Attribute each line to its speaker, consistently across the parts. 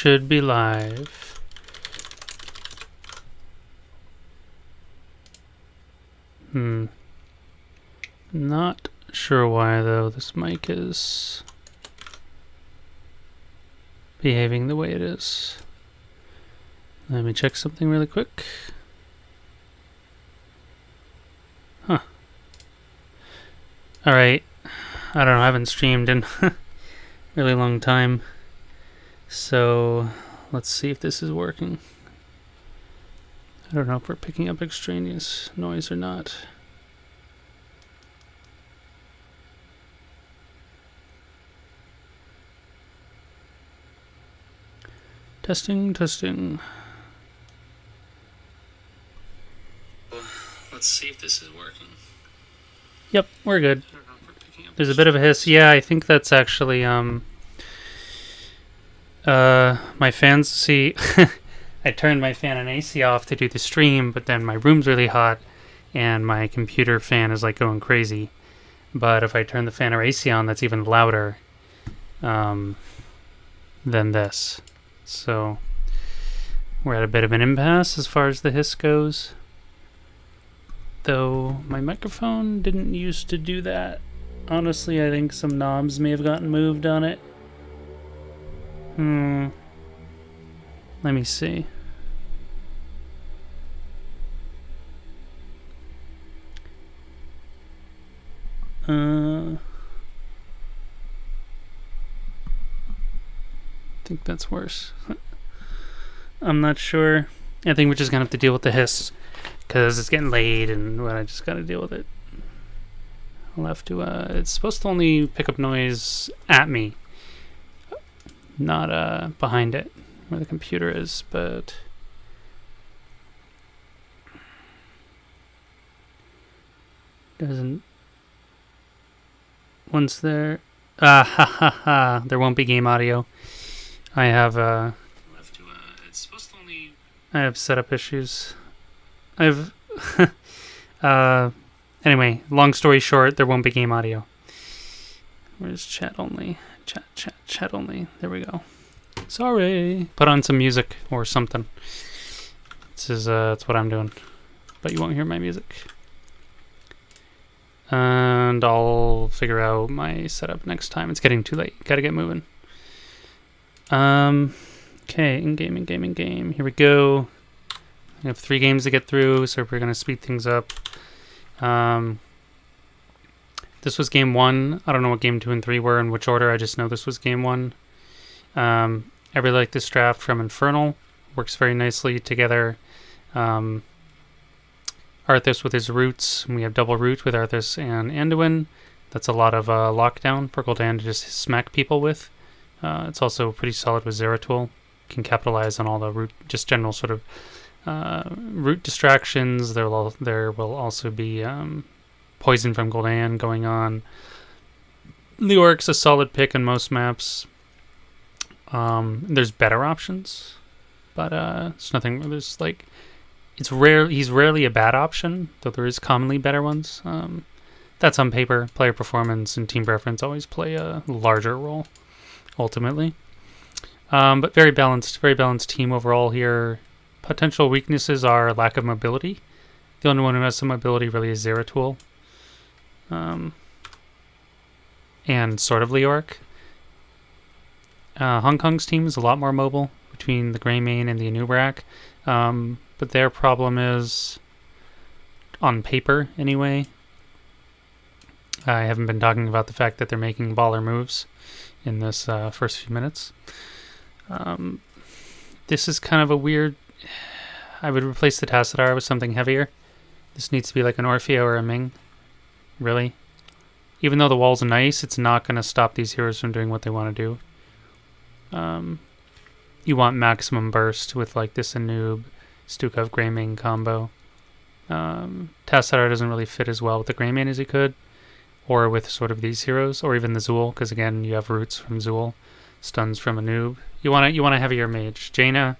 Speaker 1: should be live. Not sure why though this mic is behaving the way it is. Let me check something really quick. Huh. Alright. I don't know, I haven't streamed in a really long time. So let's see if this is working. I don't know if we're picking up extraneous noise or not. Testing. Let's see if this is working. Yep, we're good. There's a bit of a hiss. Yeah, I think that's actually my fans. See, I turned my fan and AC off to do the stream, but then my room's really hot and my computer fan is like going crazy. But if I turn the fan or AC on, that's even louder than this. So we're at a bit of an impasse as far as the hiss goes. Though my microphone didn't used to do that. Honestly, I think some knobs may have gotten moved on it. Let me see. I think that's worse. I'm not sure. I think we're just gonna have to deal with the hiss because it's getting late and I just gotta deal with it. I'll have to, it's supposed to only pick up noise at me, not behind it where the computer is, but doesn't. Once there, there won't be game audio. I have it's supposed to only. I have setup issues. I've anyway, long story short, there won't be game audio. Where's chat only? Chat only. There we go. Sorry. Put on some music or something. This is that's what I'm doing. But you won't hear my music. And I'll figure out my setup next time. It's getting too late. Gotta get moving. Okay, in-game. Here we go. We have 3 games to get through, so we're gonna speed things up. This was game 1. I don't know what game 2 and 3 were in which order. I just know this was game 1. I really like this draft from Infernal. Works very nicely together. Arthas with his roots. We have double root with Arthas and Anduin. That's a lot of lockdown for Gul'dan to just smack people with. It's also pretty solid with Zeratul. Can capitalize on all the root, just general sort of root distractions. There will also be poison from Gul'dan going on. Leoric's a solid pick in most maps. There's better options, but it's nothing. There's like, it's rare. He's rarely a bad option, though there is commonly better ones. That's on paper. Player performance and team preference always play a larger role, ultimately. But very balanced team overall here. Potential weaknesses are lack of mobility. The only one who has some mobility really is Zeratul. And sort of Leoric. Hong Kong's team is a lot more mobile between the Greymane and the Anubarak. But their problem is, on paper anyway, I haven't been talking about the fact that they're making baller moves in this first few minutes. This is kind of a weird. I would replace the Tassadar with something heavier. This needs to be like an Orfeo or a Ming. Really. Even though the wall's nice, it's not going to stop these heroes from doing what they want to do. You want maximum burst with like this Anub, Stukov Greymane combo. Tassadar doesn't really fit as well with the Greymane as he could. Or with sort of these heroes, or even the Zool, because again, you have roots from Zool, stuns from Anub. You want a heavier mage. Jaina,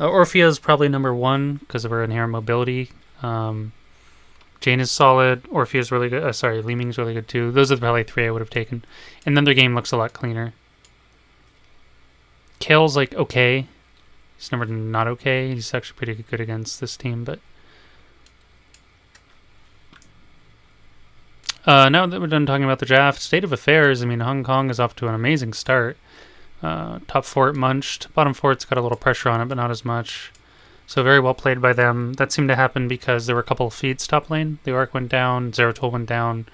Speaker 1: Orphea is probably number 1 because of her inherent mobility. Jaina's solid. Orphea's really good. Li Ming's really good too. Those are probably 3 I would have taken. And then their game looks a lot cleaner. Kale's like okay. He's never not okay. He's actually pretty good against this team, but now that we're done talking about the draft, state of affairs, I mean, Hong Kong is off to an amazing start. Top 4 at Munched. Bottom 4, it's got a little pressure on it, but not as much. So very well played by them. That seemed to happen because there were a couple of feeds top lane. The Arc went down, Zeratul went down.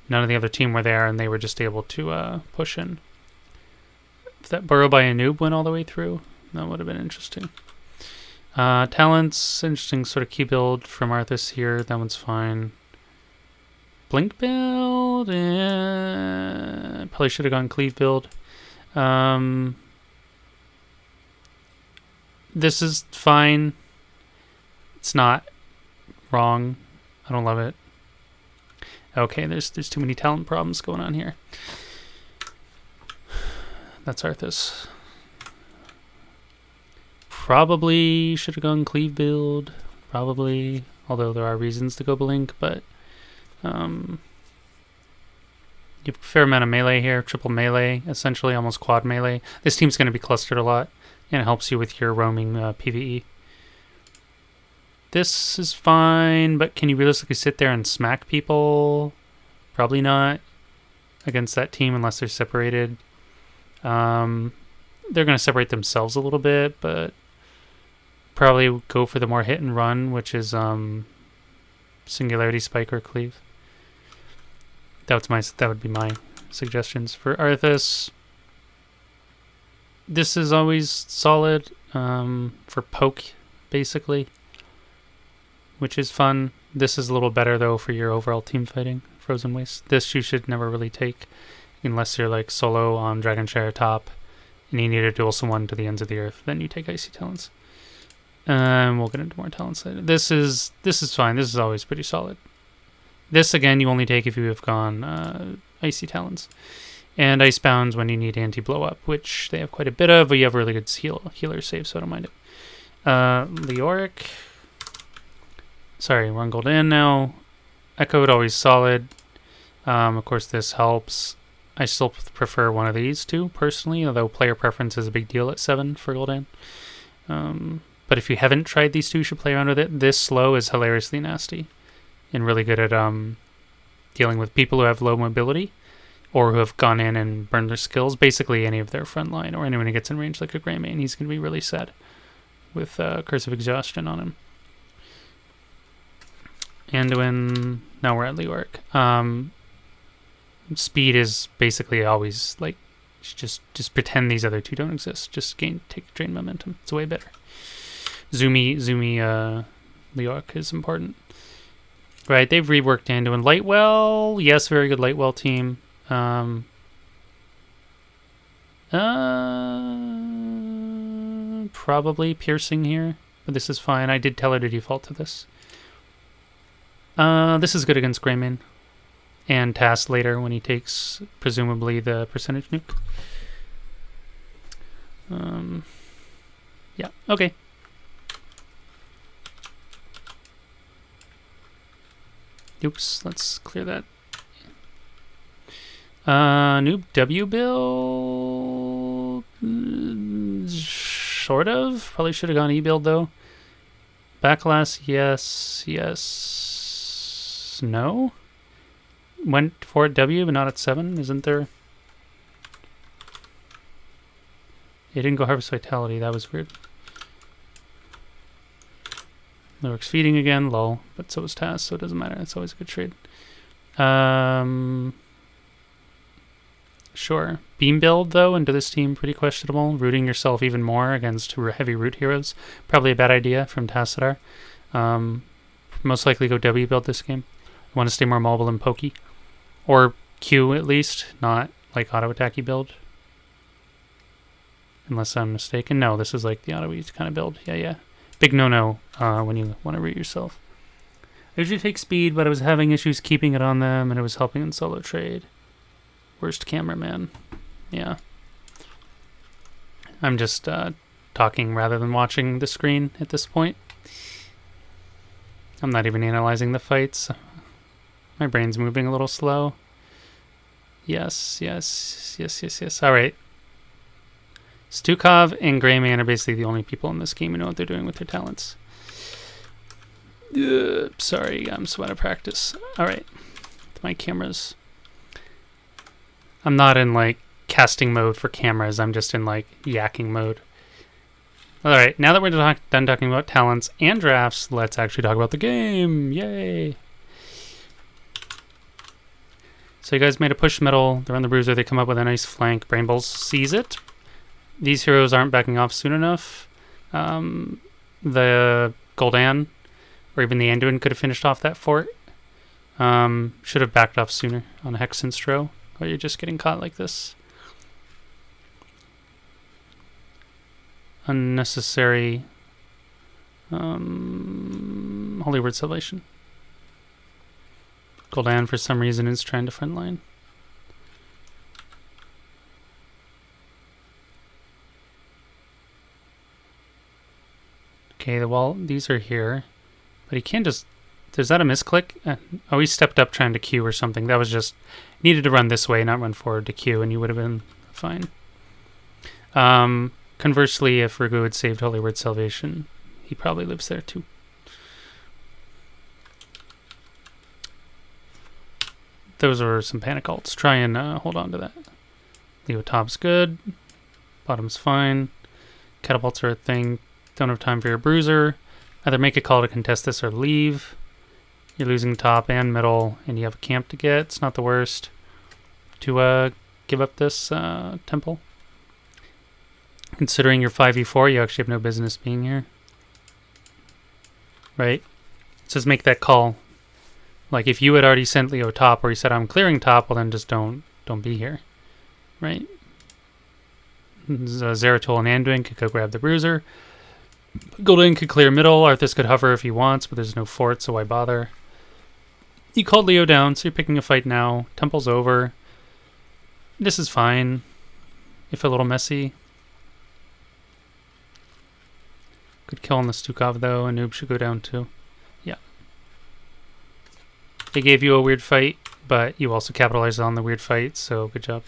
Speaker 1: None of the other team were there, and they were just able to push in. If that burrow by a noob went all the way through, that would have been interesting. Talents, interesting sort of key build from Arthas here. That one's fine. Blink build, probably should have gone cleave build. This is fine. It's not wrong. I don't love it. Okay, there's too many talent problems going on here. That's Arthas. Probably should have gone cleave build. Probably, although there are reasons to go blink, but you have a fair amount of melee here, triple melee, essentially almost quad melee. This team's going to be clustered a lot, and it helps you with your roaming PvE. This is fine, but can you realistically sit there and smack people? Probably not against that team unless they're separated. They're going to separate themselves a little bit, but probably go for the more hit and run, which is Singularity Spike or Cleave. That would be my suggestions for Arthas. This is always solid for poke, basically, which is fun. This is a little better, though, for your overall team fighting, Frozen Waste. This you should never really take unless you're like solo on Dragonshire top and you need to duel someone to the ends of the earth. Then you take Icy Talons. We'll get into more talents later. This is fine. This is always pretty solid. This, again, you only take if you have gone Icy Talons. And Icebounds when you need anti-blow up, which they have quite a bit of, but you have really good healer save, so I don't mind it. Leoric. Sorry, we're on Gul'dan now. Echoed, always solid. Of course, this helps. I still prefer one of these two, personally, although player preference is a big deal at 7 for Gul'dan. But if you haven't tried these two, you should play around with it. This slow is hilariously nasty and really good at dealing with people who have low mobility or who have gone in and burned their skills. Basically, any of their front line or anyone who gets in range like a Greymane, he's going to be really sad with Curse of Exhaustion on him. Anduin, now we're at Leoric. Speed is basically always like just pretend these other two don't exist. Just drain momentum. It's way better. Zoomy Leoric is important. Right, they've reworked Anduin. Lightwell, yes, very good Lightwell team. Probably piercing here, but this is fine. I did tell her to default to this. This is good against Greymane. And Tass later when he takes, presumably, the percentage nuke. Yeah, okay. Oops, let's clear that. Noob W build? Sort of. Probably should have gone E build, though. Backlash, yes. No? Went for W, but not at 7, isn't there? It didn't go Harvest Vitality, that was weird. Lurk's feeding again, lol. But so is Taz, so it doesn't matter. That's always a good trade. Sure. Beam build, though, into this team, pretty questionable. Rooting yourself even more against heavy root heroes. Probably a bad idea from Tassadar. Most likely go W build this game. You want to stay more mobile and pokey. Or Q, at least. Not like auto-attacky build. Unless I'm mistaken. No, this is like the auto-eat kind of build. Yeah. Big no-no when you want to root yourself. I usually take speed, but I was having issues keeping it on them, and it was helping in solo trade. Worst cameraman. Yeah. I'm just talking rather than watching the screen at this point. I'm not even analyzing the fights. My brain's moving a little slow. Yes. All right. Stukov and Greyman are basically the only people in this game who know what they're doing with their talents. Sorry, I'm so out of practice. Alright, my cameras. I'm not in like casting mode for cameras, I'm just in like yakking mode. Alright, now that we're done talking about talents and drafts, let's actually talk about the game. Yay! So you guys made a push middle, they're on the bruiser, they come up with a nice flank, Brain Balls sees it. These heroes aren't backing off soon enough. The Gul'dan, or even the Anduin could have finished off that fort. Should have backed off sooner on a Hexenstro, or you're just getting caught like this. Unnecessary Holy Word Salvation. Gul'dan for some reason is trying to frontline. Okay, the wall, these are here. But he can't just... Is that a misclick? Oh, he stepped up trying to Q or something. That was just... Needed to run this way, not run forward to Q, and you would have been fine. Conversely, if Ragu had saved Holy Word Salvation, he probably lives there too. Those are some panic ults. Try and hold on to that. Leo top's good. Bottom's fine. Catapults are a thing. Don't have time for your bruiser. Either make a call to contest this or leave. You're losing top and middle, and you have a camp to get. It's not the worst to give up this temple. Considering you're 5v4, you actually have no business being here. Right? So just make that call. Like if you had already sent Leo top, or you said I'm clearing top, well then just don't be here. Right? Zeratul and Anduin could go grab the bruiser. Gul'dan could clear middle. Arthas could hover if he wants, but there's no fort, so why bother? You called Leo down, so you're picking a fight now. Temple's over. This is fine, if a little messy. Good kill on the Stukov, though. A noob should go down, too. Yeah. They gave you a weird fight, but you also capitalized on the weird fight, so good job.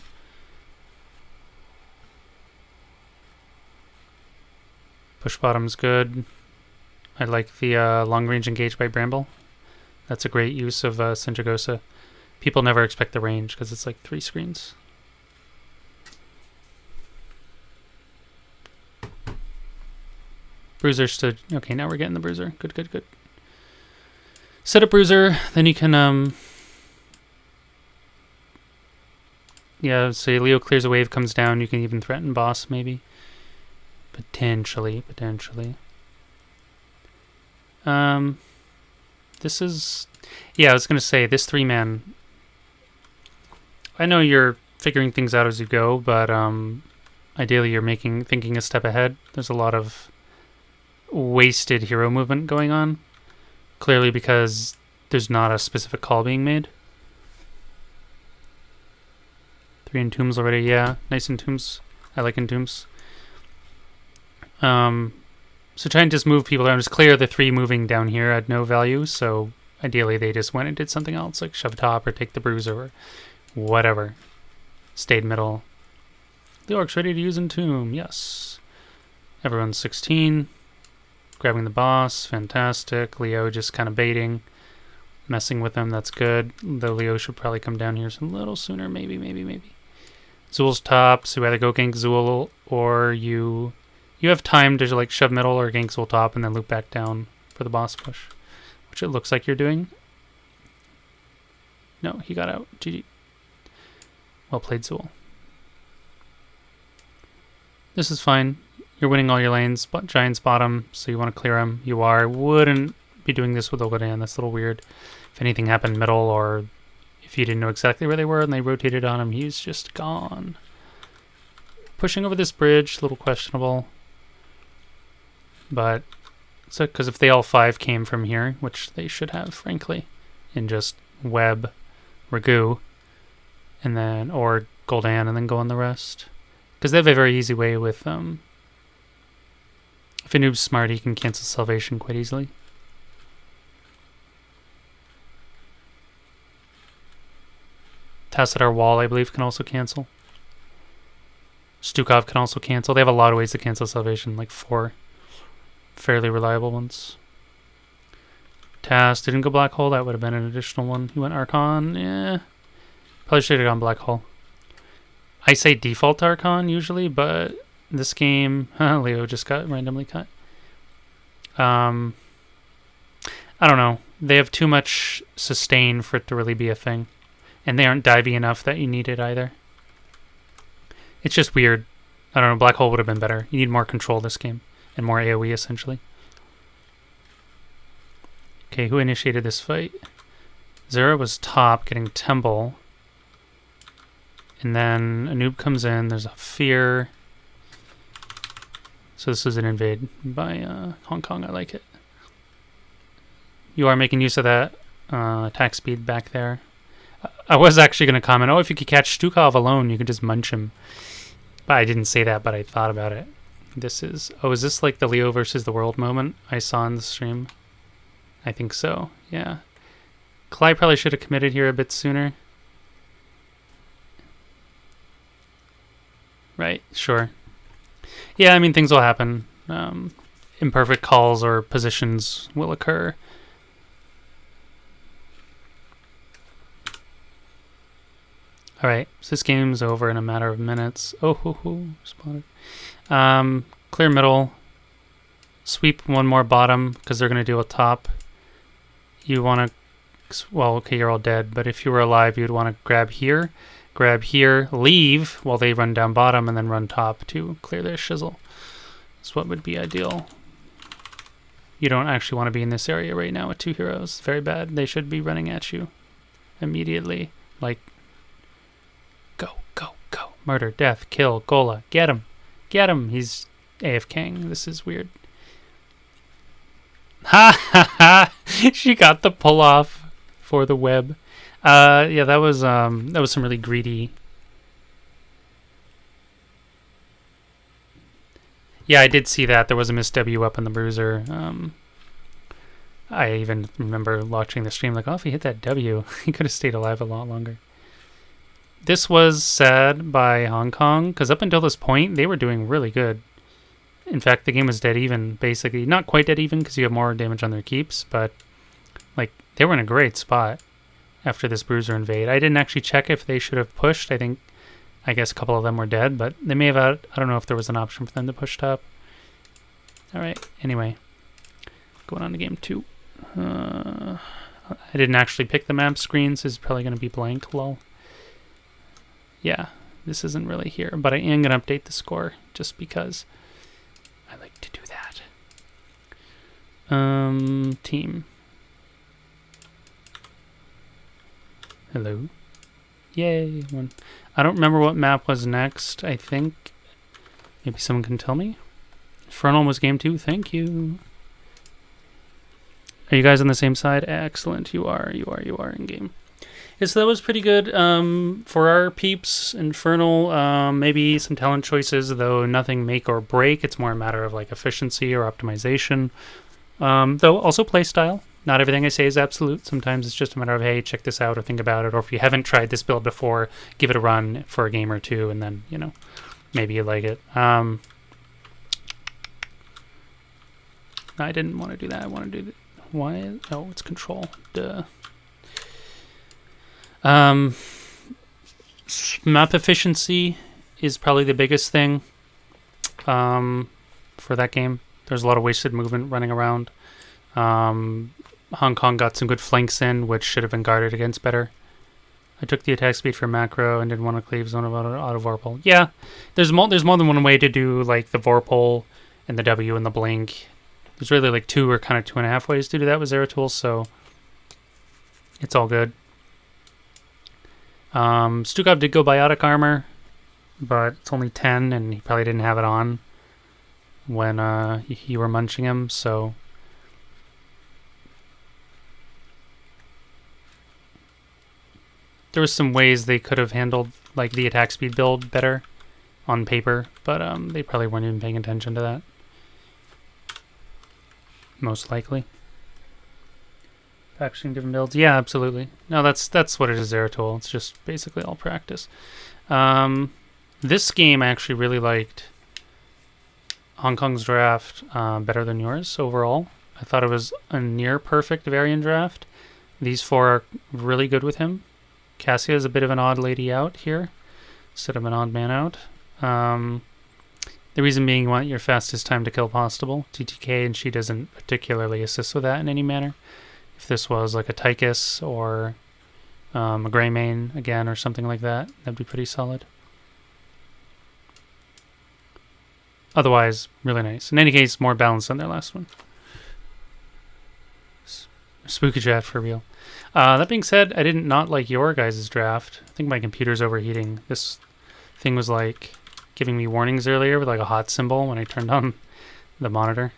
Speaker 1: Push bottom's good. I like the long range engage by Bramble. That's a great use of Sindragosa. People never expect the range because it's like 3 screens. Bruiser stood. Okay, now we're getting the bruiser. Good, good, good. Set up bruiser, then you can yeah, say Leo clears a wave, comes down, you can even threaten boss maybe. Potentially. This is... Yeah, I was going to say, this 3-man... I know you're figuring things out as you go, but ideally you're thinking a step ahead. There's a lot of wasted hero movement going on. Clearly because there's not a specific call being made. 3 entombs already, yeah. Nice entombs. I like entombs. So try and just move people down. Just clear the 3 moving down here at no value, so ideally they just went and did something else, like shove top or take the bruiser or whatever. Stayed middle. The orc's ready to use entomb, yes. Everyone's 16. Grabbing the boss, fantastic. Leo just kind of baiting. Messing with him, that's good. Though Leo should probably come down here a little sooner, maybe. Zul's top, so either go gank Zul or you have time to like shove middle or gank Zul top and then loop back down for the boss push, which it looks like you're doing. No, he got out. GG. Well played, Zul. This is fine. You're winning all your lanes, but Giant's bottom, so you want to clear him. You are. Wouldn't be doing this with Gul'dan. That's a little weird. If anything happened middle, or if you didn't know exactly where they were and they rotated on him, he's just gone. Pushing over this bridge, a little questionable. But, so, because if they all 5 came from here, which they should have, frankly, in just web, Ragu, and then, or Gul'dan, and then go on the rest. Because they have a very easy way with, if a noob's smart, he can cancel salvation quite easily. Tacit our wall, I believe, can also cancel. Stukov can also cancel. They have a lot of ways to cancel Salvation, like 4 fairly reliable ones. Tass didn't go Black Hole. That would have been an additional one. He went Archon. Yeah. Probably should have gone Black Hole. I say default Archon usually, but this game... Leo just got randomly cut. I don't know. They have too much sustain for it to really be a thing. And they aren't divey enough that you need it either. It's just weird. I don't know. Black Hole would have been better. You need more control this game. And more AoE, essentially. Okay, who initiated this fight? Zera was top, getting Temple. And then a noob comes in. There's a Fear. So this is an invade by Hong Kong. I like it. You are making use of that attack speed back there. I was actually going to comment, if you could catch Stukov alone, you could just munch him. But I didn't say that, but I thought about it. This is... is this like the Leo versus the world moment I saw in the stream? I think so, yeah. Clyde probably should have committed here a bit sooner. Right, sure. Yeah, I mean, things will happen. Imperfect calls or positions will occur. Alright, so this game's over in a matter of minutes. Spotted. Clear middle. Sweep one more bottom, because they're going to deal with top. You want to... Well, okay, you're all dead, but if you were alive, you'd want to grab here, leave while they run down bottom, and then run top to clear their shizzle. That's what would be ideal. You don't actually want to be in this area right now with 2 heroes. Very bad. They should be running at you immediately. Like... Go. Murder, death, kill, Gola. Get him. He's AFKing. This is weird. Ha ha ha! She got the pull off for the web. Yeah, that was some really greedy. Yeah, I did see that. There was a missed W up in the bruiser. I even remember watching the stream like, if he hit that W, he could have stayed alive a lot longer. This was sad by Hong Kong, because up until this point, they were doing really good. In fact, the game was dead even, basically. Not quite dead even, because you have more damage on their keeps, but like they were in a great spot after this bruiser invade. I didn't actually check if they should have pushed. I guess a couple of them were dead, but they may have I don't know if there was an option for them to push top. Alright, anyway. Going on to game 2. I didn't actually pick the map screen, so it's probably going to be blank, lol. Yeah, this isn't really here, but I am going to update the score just because I like to do that. Team. Hello. Yay, one. I don't remember what map was next, I think. Maybe someone can tell me. Infernal was game 2, thank you. Are you guys on the same side? Excellent, you are in game. Yeah, so that was pretty good for our peeps. Infernal, maybe some talent choices, though nothing make or break. It's more a matter of like efficiency or optimization. Though also play style. Not everything I say is absolute. Sometimes it's just a matter of, hey, check this out or think about it. Or if you haven't tried this build before, give it a run for a game or two, and then, maybe you like it. I didn't want to do that. I want to do that. Why? Oh, it's control. Duh. Map efficiency is probably the biggest thing for that game. There's a lot of wasted movement running around. Hong Kong got some good flanks in, which should have been guarded against better. I took the attack speed for macro and didn't want to cleave zone of auto Vorpal. Yeah, there's more than one way to do like the Vorpal and the W and the blink. There's really like 2 or kind of 2.5 ways to do that with Zeratul, so it's all good. Stukov did go biotic armor, but it's only 10, and he probably didn't have it on when you were munching him, so... There was some ways they could have handled like the attack speed build better on paper, but they probably weren't even paying attention to that. Most likely. Packaging different builds. Yeah, absolutely. No, that's what it is, Zeratul. It's just basically all practice. This game I actually really liked Hong Kong's draft better than yours overall. I thought it was a near perfect Varian draft. These four are really good with him. Cassia is a bit of an odd lady out here instead of an odd man out. The reason being you want your fastest time to kill possible, TTK, and she doesn't particularly assist with that in any manner. If this was like a Tychus or a Greymane again or something like that, that'd be pretty solid. Otherwise, really nice. In any case, more balanced than their last one. Spooky draft for real. That being said, I didn't not like your guys' draft. I think my computer's overheating. This thing was like giving me warnings earlier with like a hot symbol when I turned on the monitor.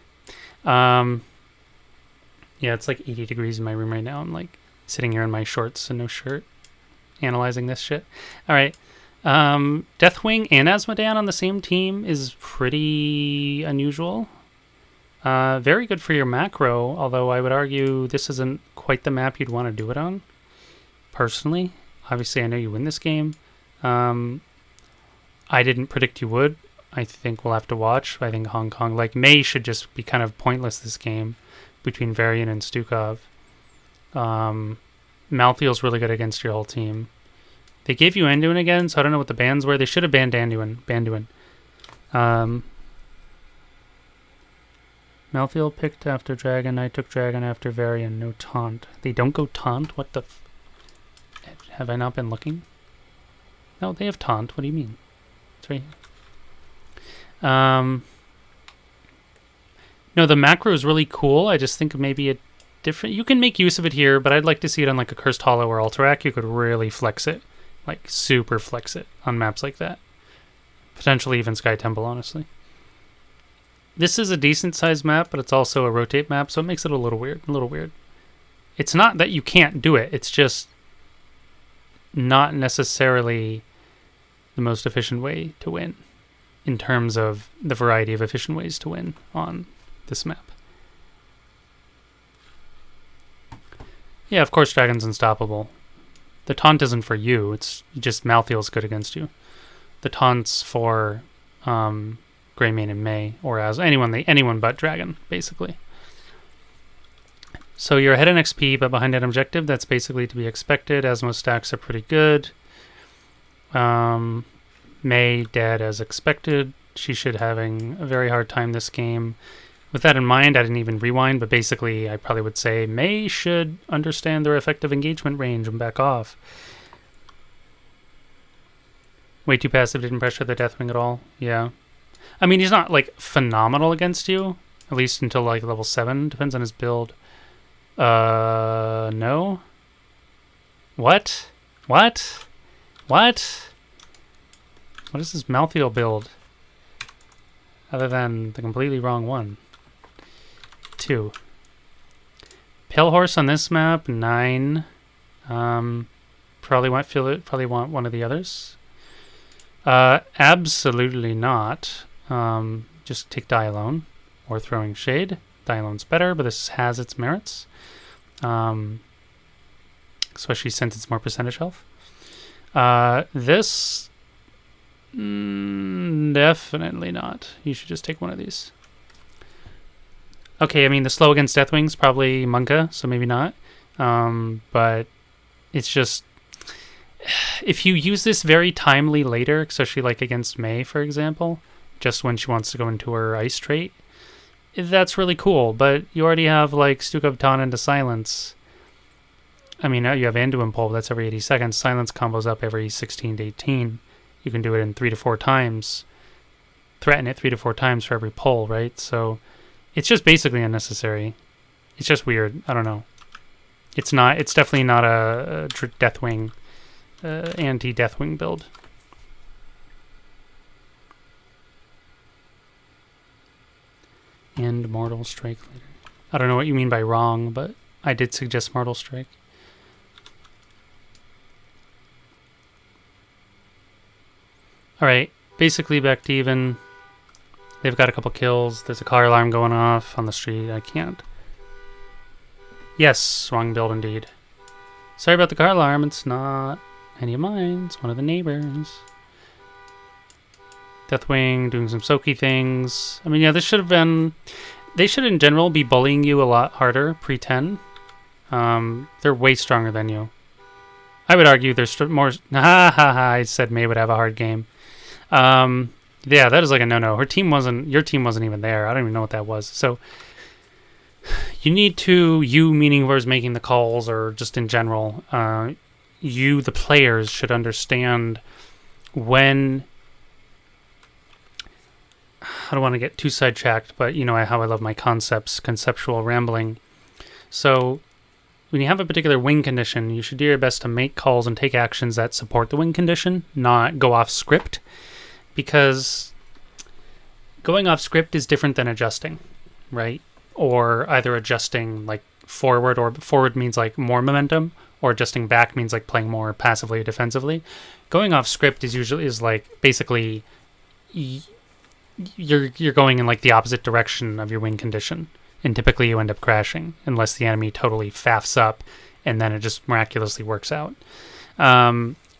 Speaker 1: Yeah, it's like 80 degrees in my room right now. I'm like sitting here in my shorts and no shirt analyzing this shit. All right. Deathwing and Asmodan on the same team is pretty unusual. Very good for your macro, although I would argue this isn't quite the map you'd want to do it on, personally. Obviously, I know you win this game. I didn't predict you would. I think we'll have to watch. I think Hong Kong, like Mei, should just be kind of pointless this game between Varian and Stukov. Malthiel's really good against your whole team. They gave you Anduin again, so I don't know what the bans were. They should have banned Anduin. Malthiel picked after Dragon. I took Dragon after Varian. No taunt. They don't go taunt? What the have I not been looking? No, they have taunt. What do you mean? It's right here. No, the macro is really cool. I just think maybe a different... You can make use of it here, but I'd like to see it on like a Cursed Hollow or Alterac. You could really flex it. Like, super flex it on maps like that. Potentially even Sky Temple, honestly. This is a decent-sized map, but it's also a rotate map, so it makes it a little weird. It's not that you can't do it. It's just not necessarily the most efficient way to win in terms of the variety of efficient ways to win on this map. Yeah, of course Dragon's unstoppable. The taunt isn't for you, it's just Malthiel's good against you. The taunt's for Greymane and Mei, or as anyone but Dragon, basically. So you're ahead in XP, but behind that objective. That's basically to be expected, as most stacks are pretty good. Mei dead as expected. She should having a very hard time this game. With that in mind, I didn't even rewind, but basically I probably would say Mei should understand their effective engagement range and back off. Way too passive, didn't pressure the Deathwing at all. Yeah. I mean, he's not, like, phenomenal against you, at least until, like, level 7. Depends on his build. No? What? What? What? What is this Malthiel build? Other than the completely wrong one. 2. Pale Horse on this map, 9. Probably want one of the others. Absolutely not. Just take Die Alone or Throwing Shade. Die Alone's better, but this has its merits. Especially since it's more percentage health. This... definitely not. You should just take one of these. Okay, I mean, the slow against Deathwing's probably Monka, so maybe not. But it's just... If you use this very timely later, especially like against Mei, for example, just when she wants to go into her ice trait, that's really cool. But you already have like Stukov Taunt into Silence. I mean, you have Anduin Pull, that's every 80 seconds. Silence combos up every 16 to 18. You can do it in 3 to 4 times. Threaten it 3 to 4 times for every pull, right? So it's just basically unnecessary. It's just weird. I don't know. It's definitely not a Deathwing, anti-Deathwing build. And Mortal Strike later. I don't know what you mean by wrong, but I did suggest Mortal Strike. Alright, basically back to even. They've got a couple kills. There's a car alarm going off on the street. I can't. Yes, wrong build indeed. Sorry about the car alarm. It's not any of mine. It's one of the neighbors. Deathwing doing some soaky things. I mean, yeah, this should have been... They should, in general, be bullying you a lot harder pre-10. They're way stronger than you. I would argue they're more... Ha ha ha, I said May would have a hard game. Yeah, that is like a no-no. Your team wasn't even there. I don't even know what that was. So you need to, you meaning whoever's making the calls or just in general, you, the players, should understand when... I don't want to get too sidetracked, but you know how I love my conceptual rambling. So when you have a particular win condition, you should do your best to make calls and take actions that support the win condition, not go off script. Because going off script is different than adjusting, right? Or either adjusting like forward, or forward means like more momentum, or adjusting back means like playing more passively or defensively. Going off script is like basically you're going in like the opposite direction of your win condition, and typically you end up crashing unless the enemy totally faffs up, and then it just miraculously works out.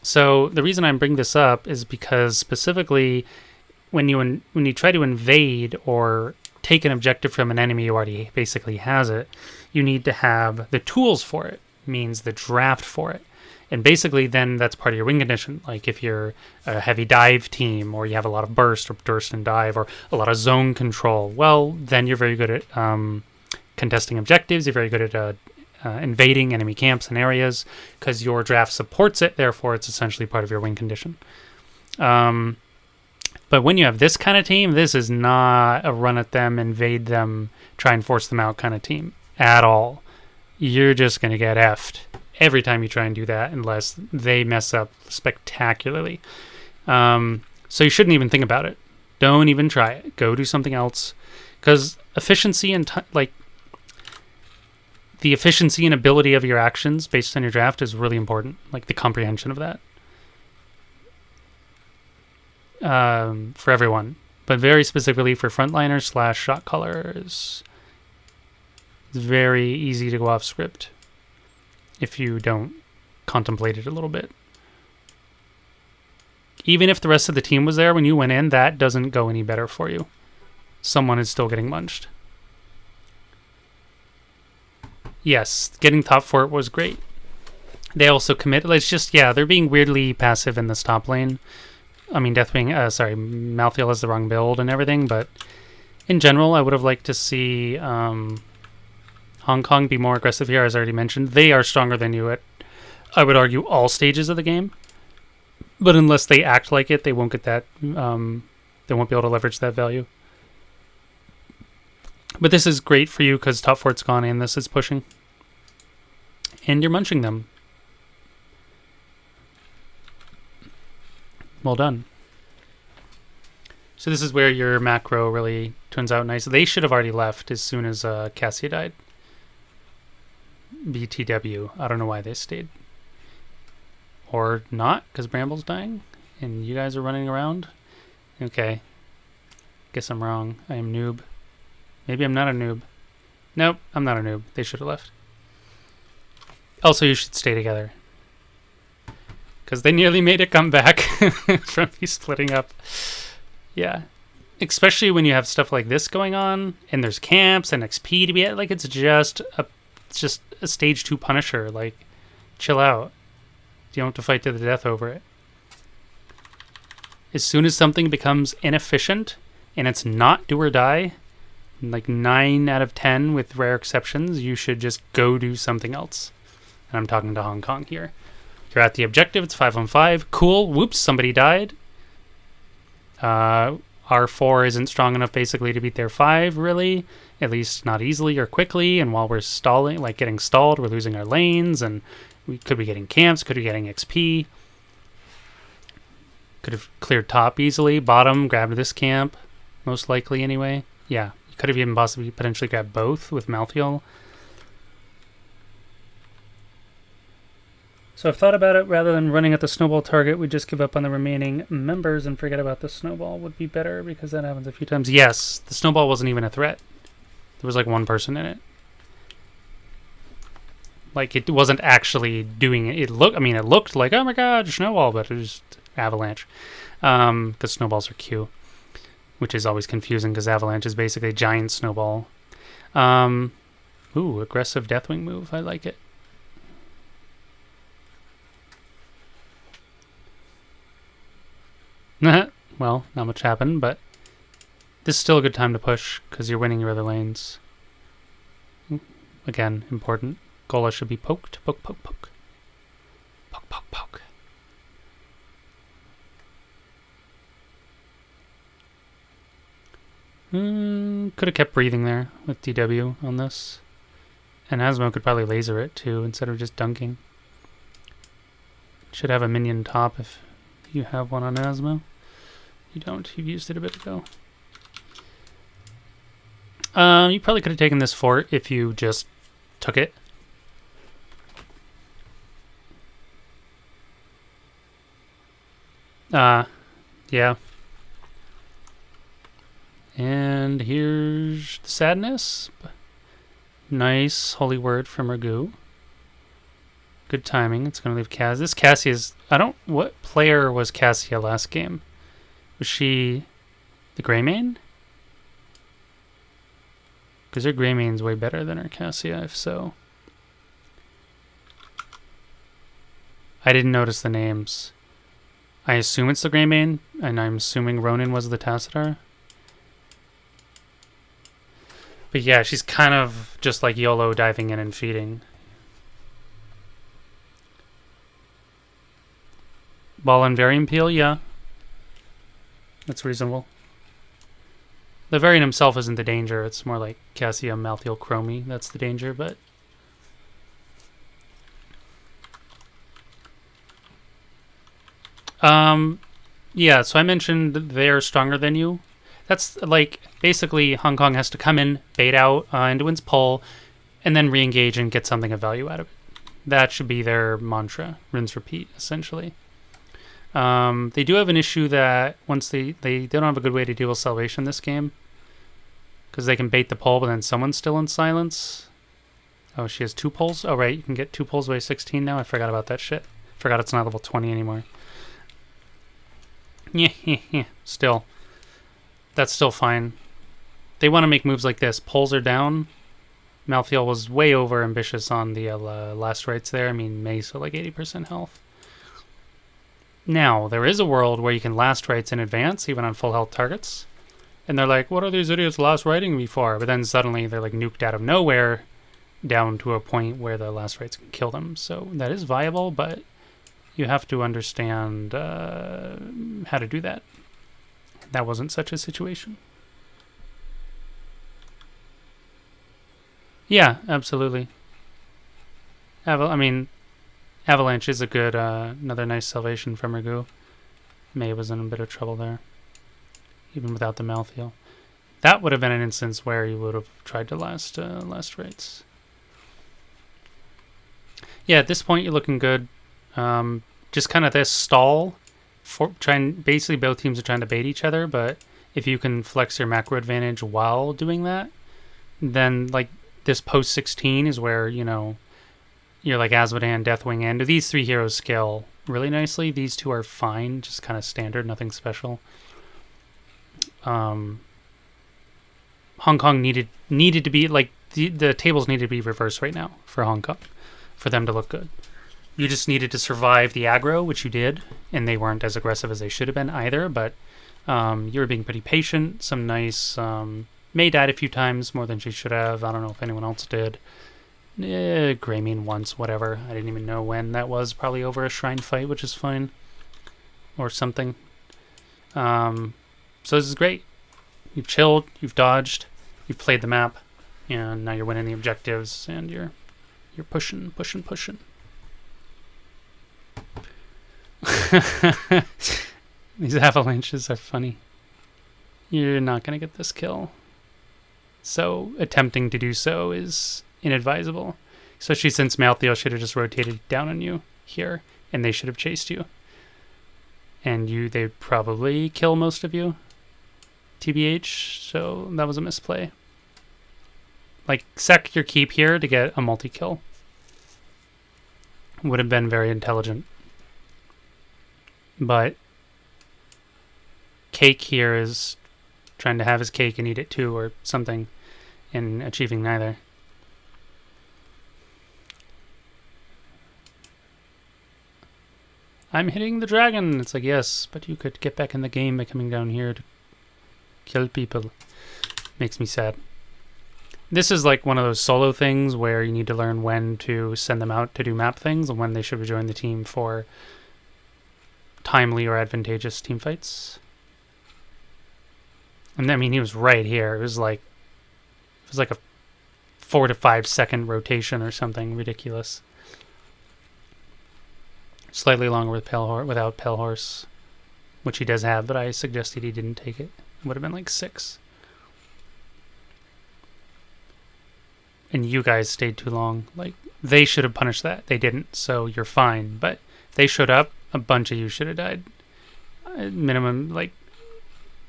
Speaker 1: So the reason I'm bringing this up is because specifically when you try to invade or take an objective from an enemy who already basically has it, you need to have the tools for it, means the draft for it. And basically then that's part of your win condition. Like if you're a heavy dive team, or you have a lot of burst and dive, or a lot of zone control, well, then you're very good at contesting objectives. You're very good at invading enemy camps and areas because your draft supports it. Therefore, it's essentially part of your win condition. But when you have this kind of team, this is not a run at them, invade them, try and force them out kind of team at all. You're just going to get effed every time you try and do that unless they mess up spectacularly. So you shouldn't even think about it. Don't even try it. Go do something else. Because efficiency and the efficiency and ability of your actions based on your draft is really important. Like the comprehension of that. For everyone. But very specifically for frontliners / shot callers. It's very easy to go off script if you don't contemplate it a little bit. Even if the rest of the team was there when you went in, that doesn't go any better for you. Someone is still getting munched. Yes, getting top 4 was great. They also committed. It's just, yeah, they're being weirdly passive in this top lane. I mean, Malthael has the wrong build and everything, but in general, I would have liked to see Hong Kong be more aggressive here, as I already mentioned. They are stronger than you at, I would argue, all stages of the game. But unless they act like it, they won't get that. They won't be able to leverage that value. But this is great for you because top 4's gone and this is pushing. And you're munching them. Well done. So this is where your macro really turns out nice. They should have already left as soon as Cassia died. BTW. I don't know why they stayed. Or not, because Bramble's dying and you guys are running around. Okay. Guess I'm wrong. I am noob. Maybe I'm not a noob. Nope, I'm not a noob. They should have left. Also, you should stay together. Because they nearly made a comeback from me splitting up. Yeah. Especially when you have stuff like this going on, and there's camps and XP to be at. Like, it's just a stage 2 Punisher. Like, chill out. You don't have to fight to the death over it. As soon as something becomes inefficient, and it's not do or die, like 9 out of 10 with rare exceptions, you should just go do something else. And I'm talking to Hong Kong here. You're at the objective, it's 5-on-5. Cool, whoops, somebody died. R4 isn't strong enough basically to beat their 5, really. At least not easily or quickly. And while we're stalling, like getting stalled, we're losing our lanes. And we could be getting camps, could be getting XP. Could have cleared top easily. Bottom, grabbed this camp. Most likely anyway. Yeah, you could have even possibly potentially grabbed both with Malthael. So I've thought about it. Rather than running at the snowball target, we just give up on the remaining members and forget about the snowball would be better because that happens a few times. Yes, the snowball wasn't even a threat. There was like one person in it. Like it wasn't actually doing it. It looked like, oh my god, snowball, but it was just avalanche. Because snowballs are Q. which is always confusing because Avalanche is basically a giant snowball. Ooh, aggressive Deathwing move. I like it. Well, not much happened, but this is still a good time to push because you're winning your other lanes. Again, important. Gola should be poked. Poke, poke, poke. Poke, poke, poke. Could have kept breathing there with DW on this. And Asmo could probably laser it too instead of just dunking. Should have a minion top if you have one on Asmo. You don't. You've used it a bit ago. You probably could have taken this fort if you just took it. Yeah. And here's the sadness. Nice holy word from Ragu. Good timing. It's going to leave Cass. This Cassie is... What player was Cassia last game? Was she the Greymane? Because her Greymane's way better than her Cassia, if so. I didn't notice the names. I assume it's the Greymane, and I'm assuming Ronin was the Tassadar. But yeah, she's kind of just like YOLO diving in and feeding. Ball and Varian Peel, yeah. That's reasonable. The Varian himself isn't the danger. It's more like Cassia, Malthael, Chromie. That's the danger, but... Yeah, so I mentioned they're stronger than you. That's like, basically, Hong Kong has to come in, bait out Anduin's pull, and then re-engage and get something of value out of it. That should be their mantra. Rinse, repeat, essentially. They do have an issue that once they don't have a good way to deal with Salvation this game. Because they can bait the pull, but then someone's still in silence. Oh, she has 2 pulls? Oh, right, you can get 2 pulls by 16 now? I forgot about that shit. Forgot it's not level 20 anymore. Yeah. Still. That's still fine. They want to make moves like this. Pulls are down. Malthael was way over ambitious on the last rites there. I mean, Mesa like 80% health. Now, there is a world where you can last rites in advance, even on full health targets. And they're like, what are these idiots last riting me for? But then suddenly they're like nuked out of nowhere down to a point where the last rites can kill them. So that is viable, but you have to understand how to do that. That wasn't such a situation. Yeah, absolutely. Avalanche is a good, another nice salvation from Ragu. May was in a bit of trouble there, even without the Malthael. That would have been an instance where you would have tried to last rites. Yeah, at this point you're looking good. Just kind of this stall. Basically both teams are trying to bait each other, but if you can flex your macro advantage while doing that, then like this post 16 is where, you know, you're like Azmodan, Deathwing, and these 3 heroes scale really nicely. These 2 are fine, just kind of standard, nothing special. Hong Kong needed to be like the tables needed to be reversed right now for Hong Kong for them to look good. You just needed to survive the aggro, which you did, and they weren't as aggressive as they should have been either, but you were being pretty patient. Some nice... May died a few times, more than she should have. I don't know if anyone else did. Greymane once, whatever. I didn't even know when that was. Probably over a shrine fight, which is fine. Or something. So this is great. You've chilled, you've dodged, you've played the map, and now you're winning the objectives, and you're pushing. These avalanches are funny. You're not going to get this kill. So attempting to do so is inadvisable. Especially since Malthael should have just rotated down on you here, and they should have chased you. And they'd probably kill most of you. TBH, so that was a misplay. Like, sec your keep here to get a multi-kill. Would have been very intelligent. But Cake here is trying to have his cake and eat it too, or something, and achieving neither. I'm hitting the dragon. It's like, yes, but you could get back in the game by coming down here to kill people. Makes me sad. This is like one of those solo things where you need to learn when to send them out to do map things and when they should join the team for timely or advantageous team fights. And I mean, he was right here. It was like a 4 to 5 second rotation or something ridiculous. Slightly longer with without Pale Horse, which he does have, but I suggested he didn't take it. It would have been like 6. And you guys stayed too long. Like, they should have punished that. They didn't, so you're fine. But if they showed up, a bunch of you should have died. Minimum, like,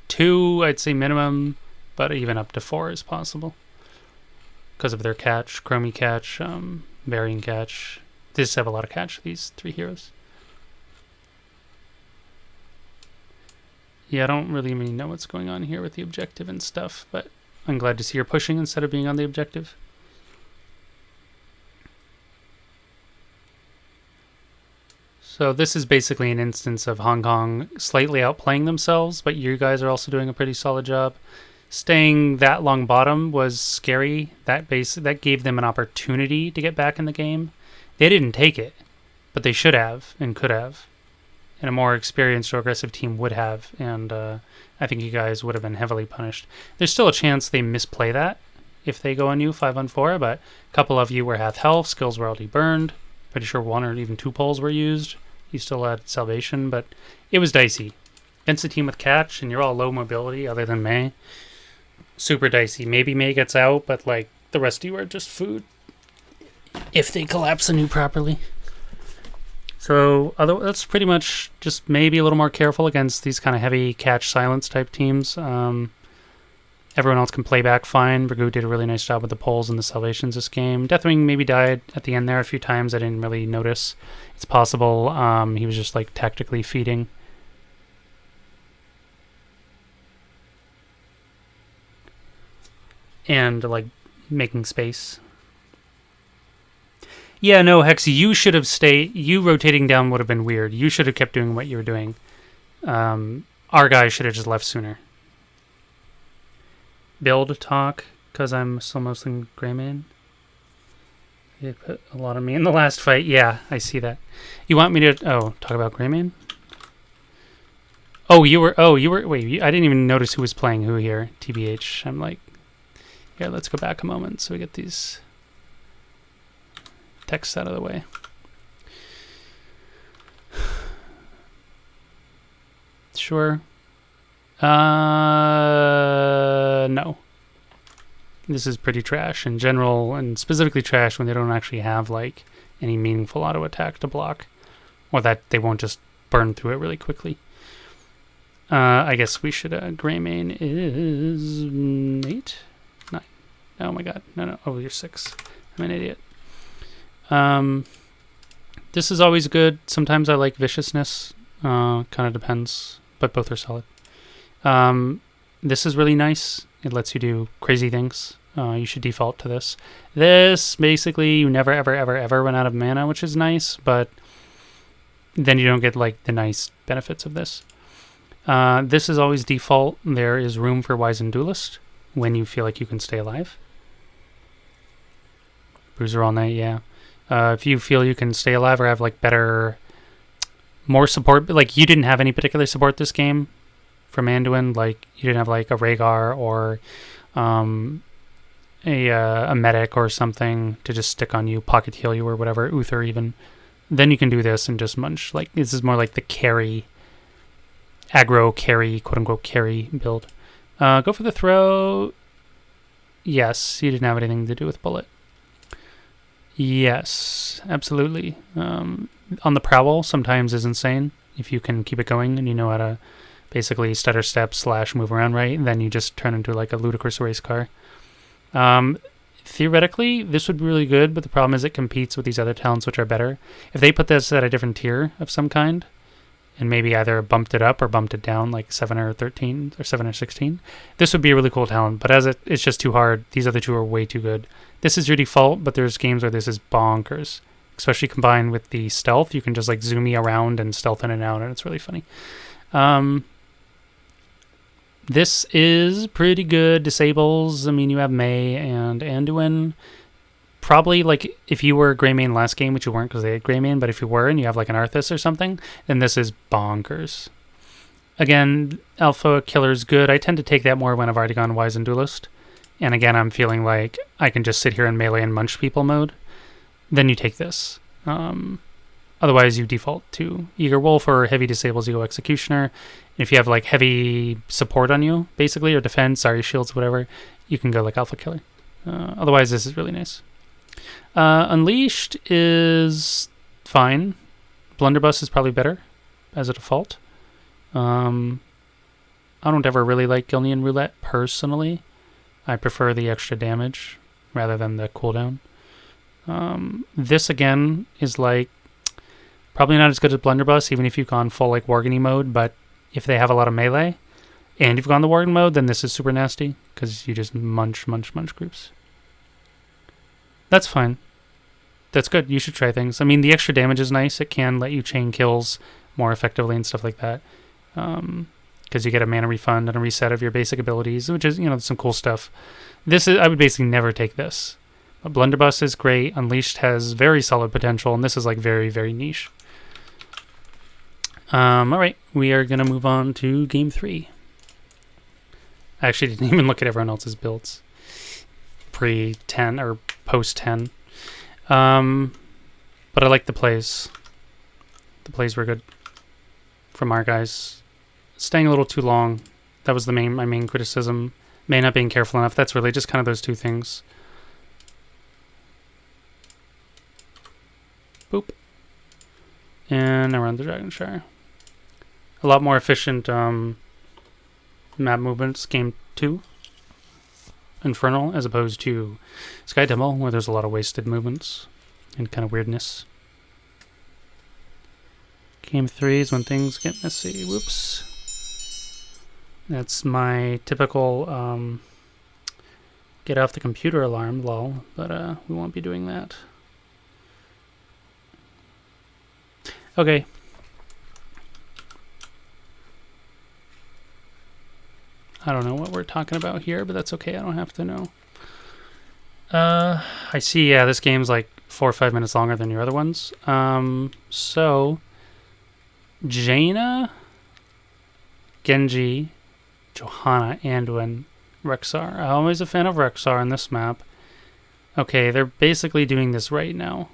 Speaker 1: 2, I'd say minimum, but even up to 4 is possible. Because of their catch, Chromie catch, Varying catch. They just have a lot of catch, these 3 heroes. Yeah, I don't really even know what's going on here with the objective and stuff, but I'm glad to see you're pushing instead of being on the objective. So this is basically an instance of Hong Kong slightly outplaying themselves, but you guys are also doing a pretty solid job. Staying that long bottom was scary. That gave them an opportunity to get back in the game. They didn't take it, but they should have and could have. And a more experienced or aggressive team would have, and I think you guys would have been heavily punished. There's still a chance they misplay that if they go on you 5-on-4, but a couple of you were half health, skills were already burned. Pretty sure 1 or even 2 pulls were used. You still had salvation, but it was dicey. Against a team with catch, and you're all low mobility other than May. Super dicey. Maybe May gets out, but like the rest of you are just food. If they collapse the new properly. So that's pretty much just maybe a little more careful against these kind of heavy catch silence type teams. Everyone else can play back fine. Ragu did a really nice job with the pulls and the salvations this game. Deathwing maybe died at the end there a few times. I didn't really notice. It's possible he was just like tactically feeding. And like making space. Yeah, no, Hex, you should have stayed. You rotating down would have been weird. You should have kept doing what you were doing. Our guy should have just left sooner. Build talk, because I'm still mostly Greyman. You put a lot of me in the last fight. Yeah, I see that. You want me to talk about Greyman? Wait, I didn't even notice who was playing who here. TBH. I'm like, yeah, let's go back a moment so we get these texts out of the way. Sure. No. This is pretty trash in general, and specifically trash when they don't actually have like any meaningful auto attack to block, or that they won't just burn through it really quickly. I guess we should. Greymane is 8, 9. Oh my god, no. Oh, you're 6. I'm an idiot. This is always good. Sometimes I like viciousness. Kind of depends, but both are solid. This is really nice. It lets you do crazy things. You should default to this. This, basically, you never, ever, ever, ever run out of mana, which is nice, but then you don't get, like, the nice benefits of this. This is always default. There is room for Wizened Duelist when you feel like you can stay alive. Bruiser all night, yeah. If you feel you can stay alive or have, like, more support, like, you didn't have any particular support this game from Anduin, like, you didn't have, like, a Rhaegar or a medic or something to just stick on you, pocket heal you or whatever, Uther even, then you can do this and just munch. Like, this is more like the carry, aggro carry, quote-unquote carry build. Go for the throw. Yes, you didn't have anything to do with bullet. Yes, absolutely. On the prowl sometimes is insane. If you can keep it going and you know how to basically stutter step / move around right, then you just turn into like a ludicrous race car. Theoretically, this would be really good, but the problem is it competes with these other talents which are better. If they put this at a different tier of some kind, and maybe either bumped it up or bumped it down, like 7 or 13 or 7 or 16. This would be a really cool talent, but as it's just too hard. These other two are way too good. This is your default, but there's games where this is bonkers, especially combined with the stealth. You can just like zoom me around and stealth in and out, and it's really funny. This is pretty good. Disables, I mean, you have May and Anduin. Probably, like, if you were Greymane last game, which you weren't because they had Greymane, but if you were and you have, like, an Arthas or something, then this is bonkers. Again, Alpha Killer's good. I tend to take that more when I've already gone Wise and Duelist. And again, I'm feeling like I can just sit here in melee and munch people mode. Then you take this. Otherwise, you default to Eager Wolf or Heavy Disables, you go Executioner. And if you have, like, heavy support on you, basically, or defense, shields, whatever, you can go, like, Alpha Killer. Otherwise, this is really nice. Unleashed is fine. Blunderbuss is probably better as a default. I don't ever really like Gilnean Roulette, personally. I prefer the extra damage rather than the cooldown. This, again, is, like, probably not as good as Blunderbuss, even if you've gone full, like, Worgany mode, but if they have a lot of melee, and you've gone the Worgen mode, then this is super nasty, because you just munch groups. That's fine. That's good. You should try things. I mean, the extra damage is nice. It can let you chain kills more effectively and stuff like that. Because you get a mana refund and a reset of your basic abilities, which is, some cool stuff. I would basically never take this. But Blunderbuss is great. Unleashed has very solid potential, and this is, like, very, very niche. Alright, we are going to move on to Game 3. I actually didn't even look at everyone else's builds. Pre-10 or post-10. But I like the plays. The plays were good from our guys. Staying a little too long. That was my main criticism. May not being careful enough. That's really just kind of those two things. Boop. And around the Dragonshire. A lot more efficient map movements, Game 2. Infernal, as opposed to Sky Temple, where there's a lot of wasted movements and kind of weirdness. Game 3 is when things get messy. Whoops. That's my typical get off the computer alarm, lol, but we won't be doing that. Okay. I don't know what we're talking about here, but that's okay. I don't have to know. I see, yeah, this game's like 4 or 5 minutes longer than your other ones. So, Jaina, Genji, Johanna, Anduin, Rexxar. I'm always a fan of Rexxar on this map. Okay, they're basically doing this right now.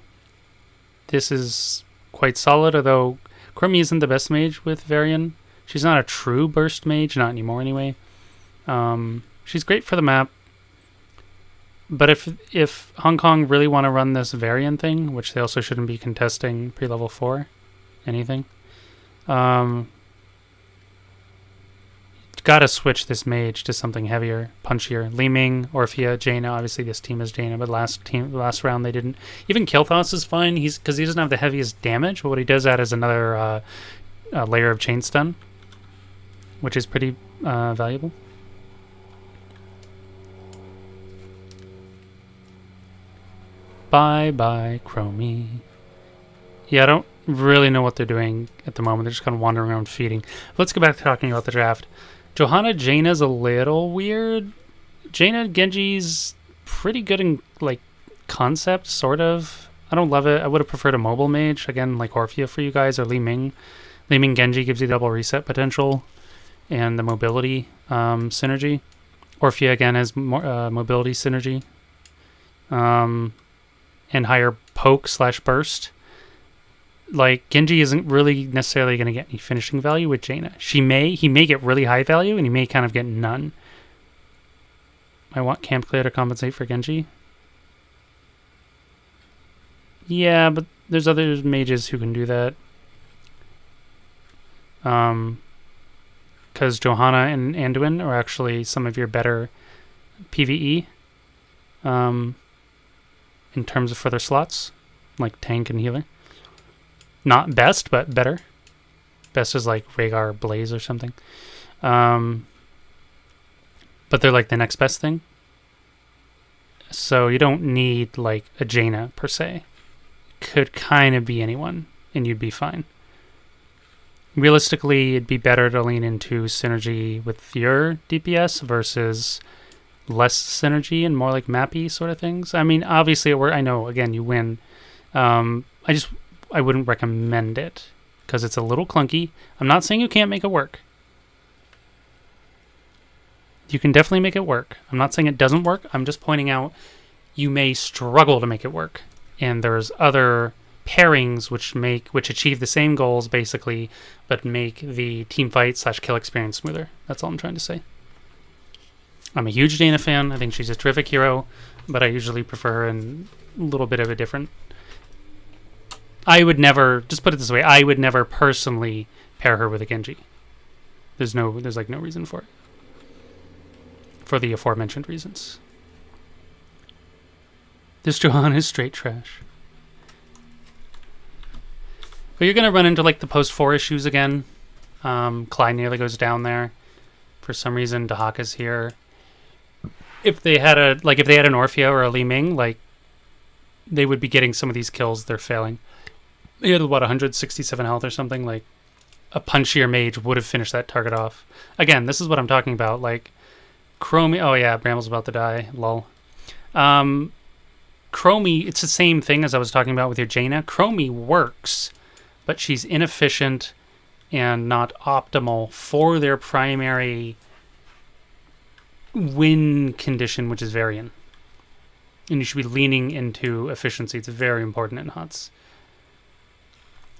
Speaker 1: This is quite solid, although Chromie isn't the best mage with Varian. She's not a true burst mage, not anymore anyway. She's great for the map, but if Hong Kong really want to run this Varian thing, which they also shouldn't be contesting pre-level 4, anything, gotta switch this mage to something heavier, punchier. Li Ming, Orphea, Jaina. Obviously, this team is Jaina, but last round they didn't. Even Kilthos is fine. Because he doesn't have the heaviest damage, but what he does add is another layer of chain stun, which is pretty valuable. Bye, Chromie. Yeah, I don't really know what they're doing at the moment. They're just kind of wandering around feeding. Let's go back to talking about the draft. Johanna Jaina's a little weird. Jaina Genji's pretty good in, like, concept, sort of. I don't love it. I would have preferred a mobile mage. Again, like Orphea for you guys, or Li Ming. Li Ming Genji gives you double reset potential and the mobility synergy. Orphea, again, has more mobility synergy. And higher poke/burst. Like, Genji isn't really necessarily going to get any finishing value with Jaina. He may get really high value, and he may kind of get none. I want Camp Clear to compensate for Genji. Yeah, but there's other mages who can do that. Because Johanna and Anduin are actually some of your better PvE. In terms of further slots, like tank and healer. Not best, but better. Best is like Rhaegar Blaze or something. But they're like the next best thing. So you don't need like a Jaina per se. Could kind of be anyone and you'd be fine. Realistically, it'd be better to lean into synergy with your DPS versus less synergy and more like mappy sort of things. I mean, obviously, I know, again, you win. I wouldn't recommend it because it's a little clunky. I'm not saying you can't make it work. You can definitely make it work. I'm not saying it doesn't work. I'm just pointing out you may struggle to make it work. And there's other pairings which achieve the same goals basically, but make the team fight / kill experience smoother. That's all I'm trying to say. I'm a huge Jaina fan. I think she's a terrific hero, but I usually prefer her in a little bit of a different... I would never, just put it this way, I would never personally pair her with a Genji. There's like no reason for it. For the aforementioned reasons. This Johanna is straight trash. But you're going to run into like the post 4 issues again. Clyde nearly goes down there. For some reason, Dahaka's here. If they had an Orphea or a Li Ming, like they would be getting some of these kills they're failing. He had 167 health or something. Like a punchier mage would have finished that target off. Again, this is what I'm talking about. Like Chromie. Oh yeah, Bramble's about to die. Lol. Chromie. It's the same thing as I was talking about with your Jaina. Chromie works, but she's inefficient and not optimal for their primary win condition, which is Varian. And you should be leaning into efficiency. It's very important in HOTS.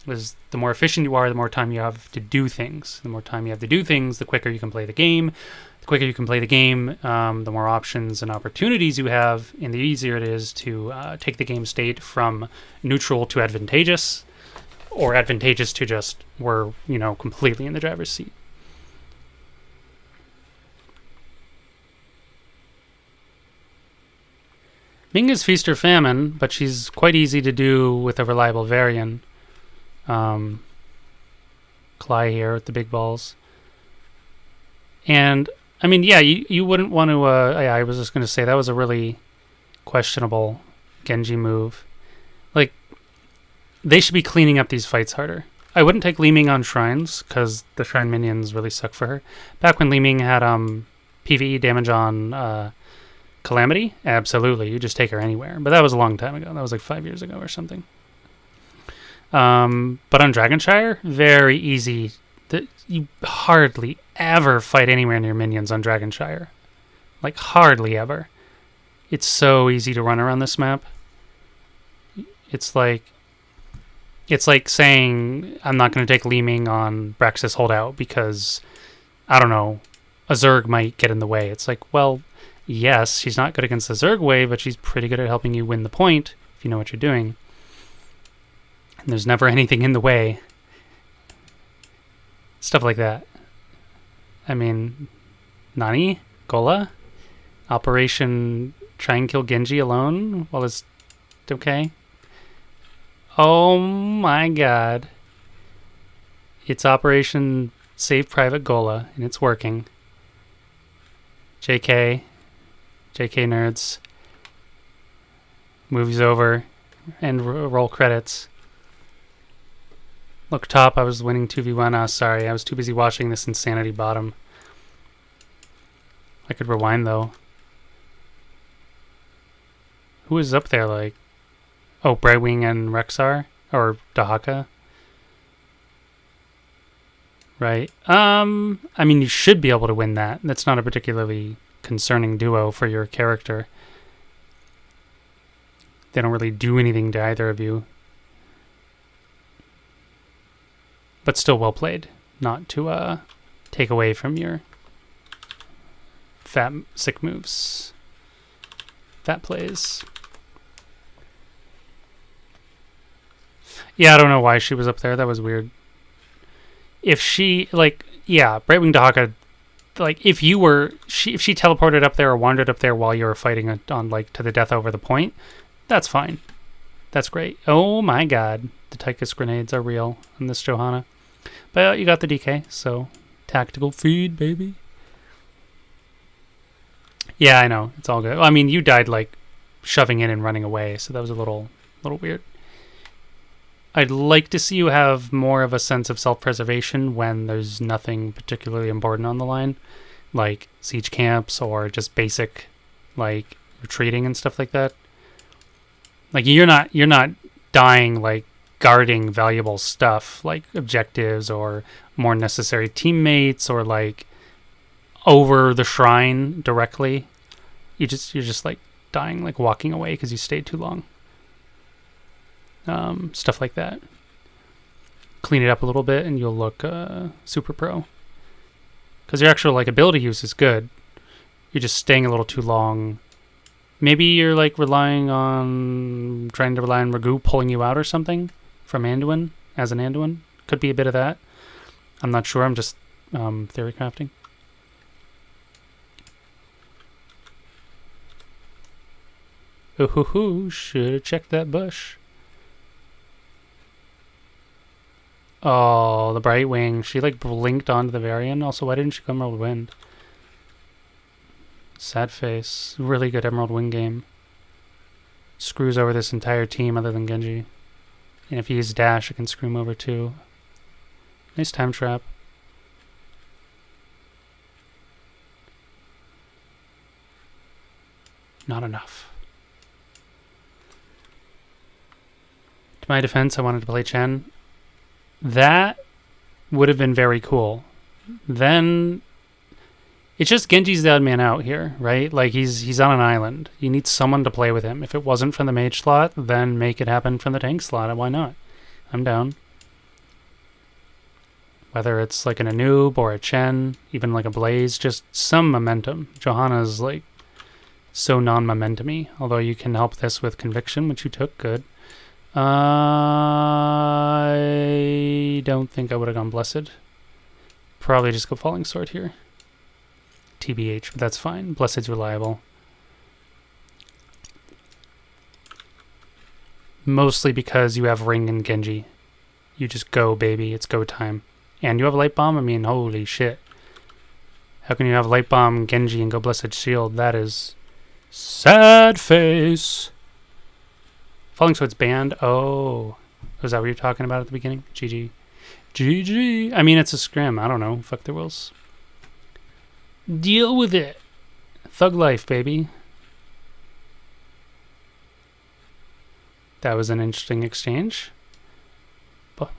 Speaker 1: Because the more efficient you are, the more time you have to do things. The more time you have to do things, the quicker you can play the game. The quicker you can play the game, the more options and opportunities you have, and the easier it is to take the game state from neutral to advantageous, or advantageous to just we're, completely in the driver's seat. Ming is feast or famine, but she's quite easy to do with a reliable Varian. Cly here with the big balls. And, I mean, yeah, you wouldn't want to... I was just going to say, that was a really questionable Genji move. Like, they should be cleaning up these fights harder. I wouldn't take Li Ming on shrines, because the shrine minions really suck for her. Back when Li Ming had PvE damage on Calamity, absolutely, you just take her anywhere. But that was a long time ago. That was like 5 years ago or something. But on Dragonshire, very easy. You hardly ever fight anywhere near minions on Dragonshire. Like, hardly ever. It's so easy to run around this map. It's like saying, I'm not going to take Li Ming on Braxis Holdout because, I don't know, a Zerg might get in the way. It's like, well, yes, she's not good against the Zerg wave, but she's pretty good at helping you win the point, if you know what you're doing. And there's never anything in the way. Stuff like that. I mean, Nani? Gola? Operation try and kill Genji alone? Well, it's okay. Oh my god. It's Operation Save Private Gola, and it's working. JK nerds. Movie's over. And roll credits. Look, top, I was winning 2v1. Sorry, I was too busy watching this insanity bottom. I could rewind, though. Who is up there, like... Oh, Brightwing and Rexar? Or Dahaka? Right. I mean, you should be able to win that. That's not a particularly concerning duo for your character. They don't really do anything to either of you. But still well played. Not to take away from your fat, sick moves. Fat plays. Yeah, I don't know why she was up there. That was weird. If she, like, yeah, Brightwing Dahaka, like, if she teleported up there or wandered up there while you were fighting on, like, to the death over the point, that's fine. That's great. Oh my god. The Tychus grenades are real in this Johanna. But you got the DK, so tactical feed, baby. Yeah, I know. It's all good. Well, I mean, you died like shoving in and running away, so that was a little weird. I'd like to see you have more of a sense of self-preservation when there's nothing particularly important on the line, like siege camps or just basic, like retreating and stuff like that. Like you're not dying like guarding valuable stuff like objectives or more necessary teammates or like over the shrine directly. You're just like dying like walking away because you stayed too long. Stuff like that. Clean it up a little bit and you'll look super pro. Because your actual like ability use is good. You're just staying a little too long. Maybe you're like trying to rely on Ragu pulling you out or something from Anduin as an Anduin. Could be a bit of that. I'm not sure. I'm just theory crafting. Ooh hoo hoo! Should have checked that bush. Oh, the Bright Wing. She like blinked onto the Varian. Also, why didn't she go Emerald Wind? Sad face. Really good Emerald Wind game. Screws over this entire team other than Genji. And if he uses dash, it can screw him over too. Nice time trap. Not enough. To my defense, I wanted to play Chen. That would have been very cool. Then it's just Genji's the odd man out here, right? Like he's on an island. You need someone to play with him. If it wasn't from the mage slot, then make it happen from the tank slot. Why not? I'm down. Whether it's like an Anub or a Chen, even like a Blaze, just some momentum. Johanna's like so non-momentum-y, although you can help this with Conviction, which you took, good. I don't think I would have gone Blessed. Probably just go Falling Sword here. TBH, but that's fine. Blessed's reliable. Mostly because you have Ring and Genji. You just go, baby. It's go time. And you have Light Bomb? I mean, holy shit. How can you have Light Bomb, Genji, and go Blessed Shield? That is sad face. Falling Sword's banned. Oh. Was that what you were talking about at the beginning? GG. GG. I mean, it's a scrim. I don't know. Fuck the rules. Deal with it. Thug life, baby. That was an interesting exchange. But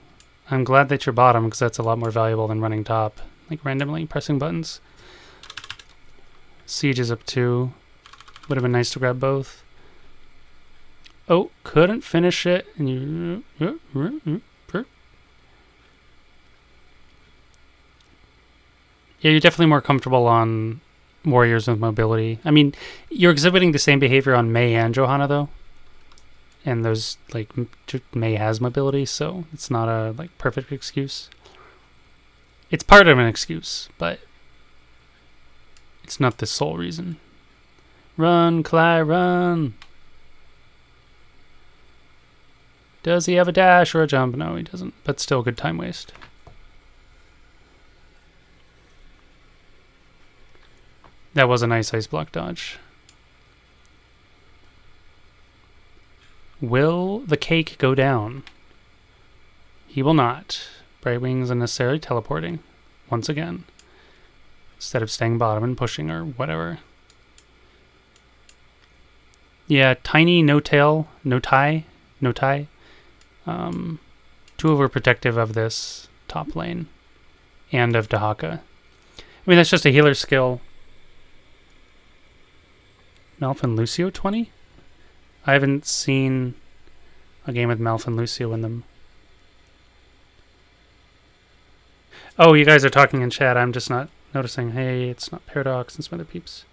Speaker 1: I'm glad that you're bottom because that's a lot more valuable than running top. Like randomly pressing buttons. Siege is up 2. Would have been nice to grab both. Oh, couldn't finish it. And you. Yeah, you're definitely more comfortable on warriors with mobility. I mean, you're exhibiting the same behavior on Mei and Johanna, though. And those, like, Mei has mobility, so it's not a, like, perfect excuse. It's part of an excuse, but it's not the sole reason. Run, Cly, run! Does he have a dash or a jump? No, he doesn't, but still good time waste. That was a nice ice block dodge. Will the cake go down? He will not. Bright Wings unnecessarily teleporting. Once again. Instead of staying bottom and pushing or whatever. Yeah, tiny, no tail, no tie. Too overprotective of this top lane. And of Dahaka. I mean, that's just a healer skill. Malf and Lucio 20? I haven't seen a game with Malf and Lucio in them. Oh, you guys are talking in chat. I'm just not noticing. Hey, it's not Paradox and some other peeps.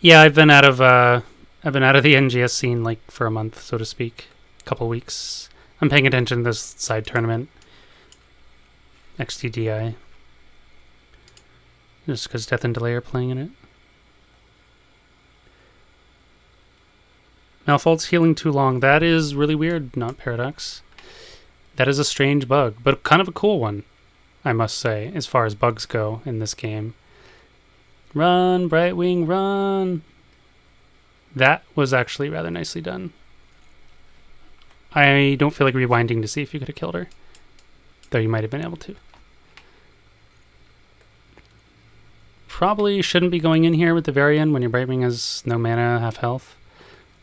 Speaker 1: Yeah, I've been out of the NGS scene like for a month, so to speak. A couple weeks. I'm paying attention to this side tournament. XTDI. Just because Death and Delay are playing in it. Malfault's healing too long. That is really weird, not Paradox. That is a strange bug, but kind of a cool one, I must say, as far as bugs go in this game. Run, Brightwing, run! That was actually rather nicely done. I don't feel like rewinding to see if you could have killed her, though you might have been able to. Probably shouldn't be going in here with the Varian when your Brightwing has no mana, half health.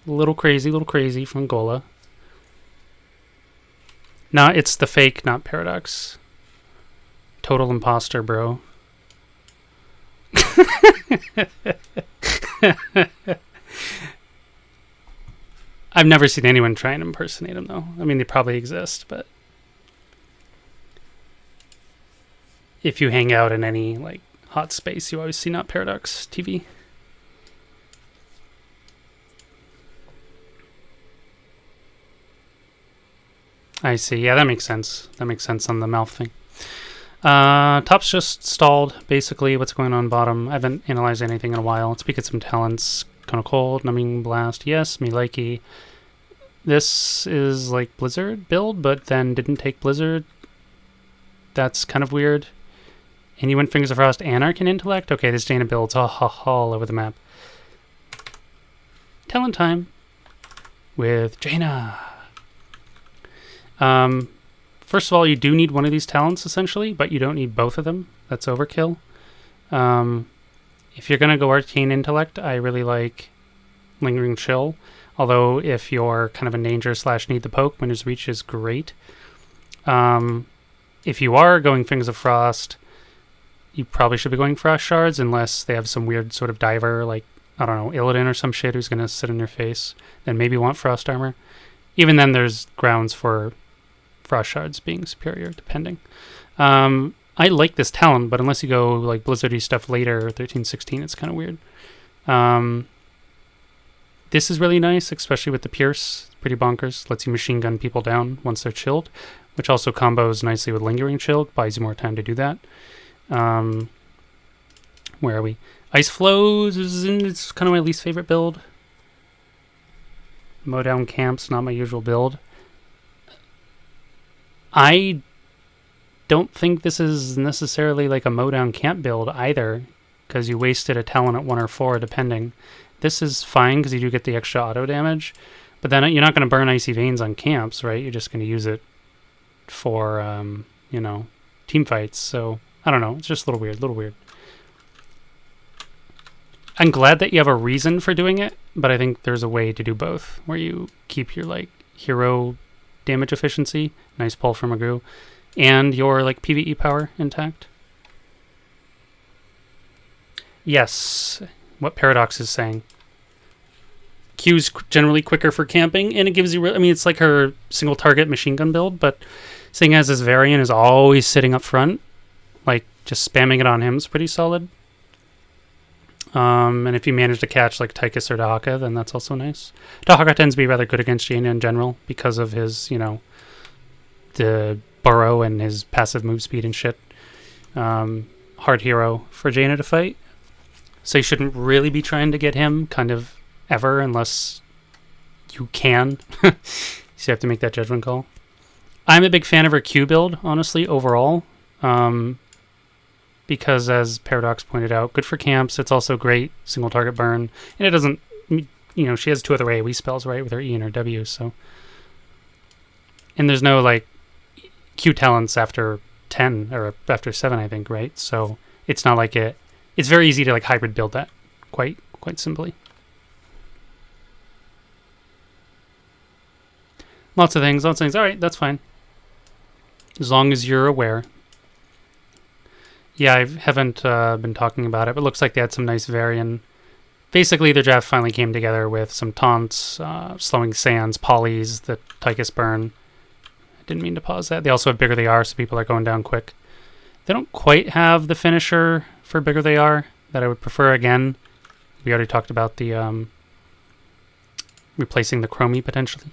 Speaker 1: A little crazy from Gola. Nah, it's the fake, not Paradox. Total imposter, bro. I've never seen anyone try and impersonate him, though. I mean, they probably exist, but if you hang out in any like hot space, you always see not Paradox TV. I see. Yeah, that makes sense. That makes sense on the mouth thing. Top's just stalled, basically. What's going on bottom? I haven't analyzed anything in a while. Let's peek at some talents. Kind of cold, numbing blast. Yes, me likey. This is like Blizzard build, but then didn't take Blizzard. That's kind of weird. And you went Fingers of Frost and Arcane Intellect? Okay, this Jaina builds all over the map. Talent time with Jaina. First of all, you do need one of these talents, essentially, but you don't need both of them. That's overkill. If you're going to go Arcane Intellect, I really like Lingering Chill. Although, if you're kind of in danger / need the poke, Winter's Reach is great. If you are going Fingers of Frost, you probably should be going Frost Shards, unless they have some weird sort of diver, like, I don't know, Illidan or some shit who's going to sit in your face. Then maybe want Frost Armor. Even then, there's grounds for Frost Shards being superior, depending. I like this talent, but unless you go like Blizzardy stuff later, 13-16, it's kind of weird. This is really nice, especially with the Pierce. It's pretty bonkers. Lets you machine gun people down once they're chilled, which also combos nicely with Lingering Chill. Buys you more time to do that. Where are we? Ice Flows it's kind of my least favorite build. Mow down camps, not my usual build. I don't think this is necessarily like a mow down camp build either, because you wasted a talent at 1 or 4 depending. This is fine because you do get the extra auto damage, but then you're not going to burn Icy Veins on camps, right? You're just going to use it for, team fights. So, I don't know. It's just a little weird. I'm glad that you have a reason for doing it, but I think there's a way to do both, where you keep your, like, hero damage efficiency, nice pull from Magoo, and your, like, PvE power intact. Yes, what Paradox is saying. Q's generally quicker for camping, and it gives you, it's like her single target machine gun build, but seeing as this Varian is always sitting up front, like, just spamming it on him is pretty solid. And if you manage to catch like Tychus or Dahaka, then that's also nice. Dahaka tends to be rather good against Jaina in general because of his, the burrow and his passive move speed and shit. Hard hero for Jaina to fight. So you shouldn't really be trying to get him kind of ever unless you can. So you have to make that judgment call. I'm a big fan of her Q build, honestly, overall. Because, as Paradox pointed out, good for camps. It's also great single target burn. And it doesn't, she has 2 other AoE spells, right, with her E and her W, so. And there's no, like, Q talents after 10, or after 7, I think, right? So it's not like it's very easy to, like, hybrid build that quite simply. Lots of things. All right, that's fine. As long as you're aware. Yeah, I haven't been talking about it, but it looks like they had some nice Varian. Basically, the draft finally came together with some taunts, slowing sands, polys, the Tychus burn. I didn't mean to pause that. They also have Bigger They Are, so people are going down quick. They don't quite have the finisher for Bigger They Are that I would prefer again. We already talked about the replacing the Chromie, potentially.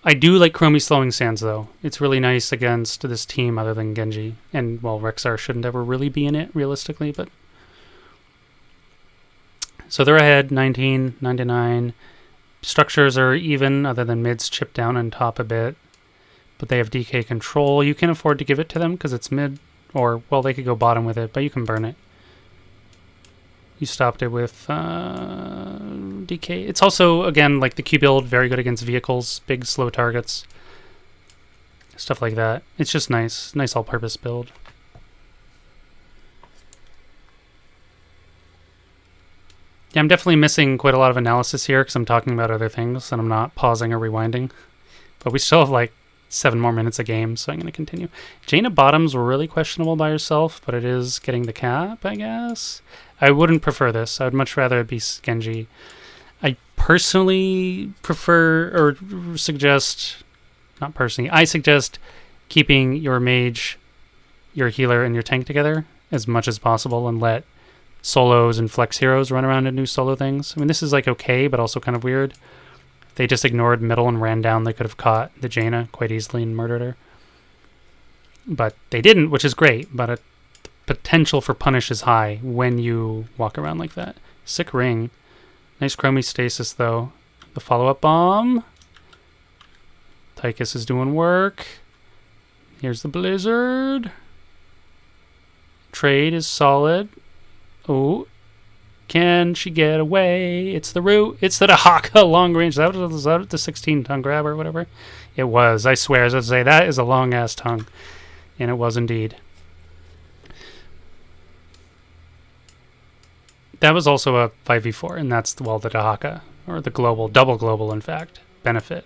Speaker 1: I do like Chromie slowing sands, though. It's really nice against this team other than Genji. And, well, Rexar shouldn't ever really be in it, realistically, but... So they're ahead, 19, 99. Structures are even, other than mids chip down and top a bit. but they have DK control. You can afford to give it to them because it's mid, or, well, they could go bottom with it, but you can burn it. You stopped it with DK. It's also, again, like the Q build, very good against vehicles, big, slow targets, stuff like that. It's just nice. Nice all-purpose build. Yeah, I'm definitely missing quite a lot of analysis here because I'm talking about other things and I'm not pausing or rewinding. But we still have like 7 more minutes a game, so I'm going to continue. Jaina bottoms were really questionable by herself, but it is getting the cap, I guess. I wouldn't prefer this. I would much rather it be Genji. I personally prefer, or suggest, not personally, I suggest keeping your mage, your healer, and your tank together as much as possible and let solos and flex heroes run around and do solo things. I mean, this is like okay, but also kind of weird. If they just ignored middle and ran down, they could have caught the Jaina quite easily and murdered her. But they didn't, which is great, but the potential for punish is high when you walk around like that. Sick ring. Nice chromie stasis, though. The follow-up bomb. Tychus is doing work. Here's the blizzard. Trade is solid. Oh, can she get away? It's the root. It's the Dahaka long range. Was that the 16-tongue grab or whatever? It was. I swear. I was going to say, that is a long-ass tongue. And it was indeed. That was also a 5v4, and that's, well, the Dahaka, or the global, double global, in fact, benefit.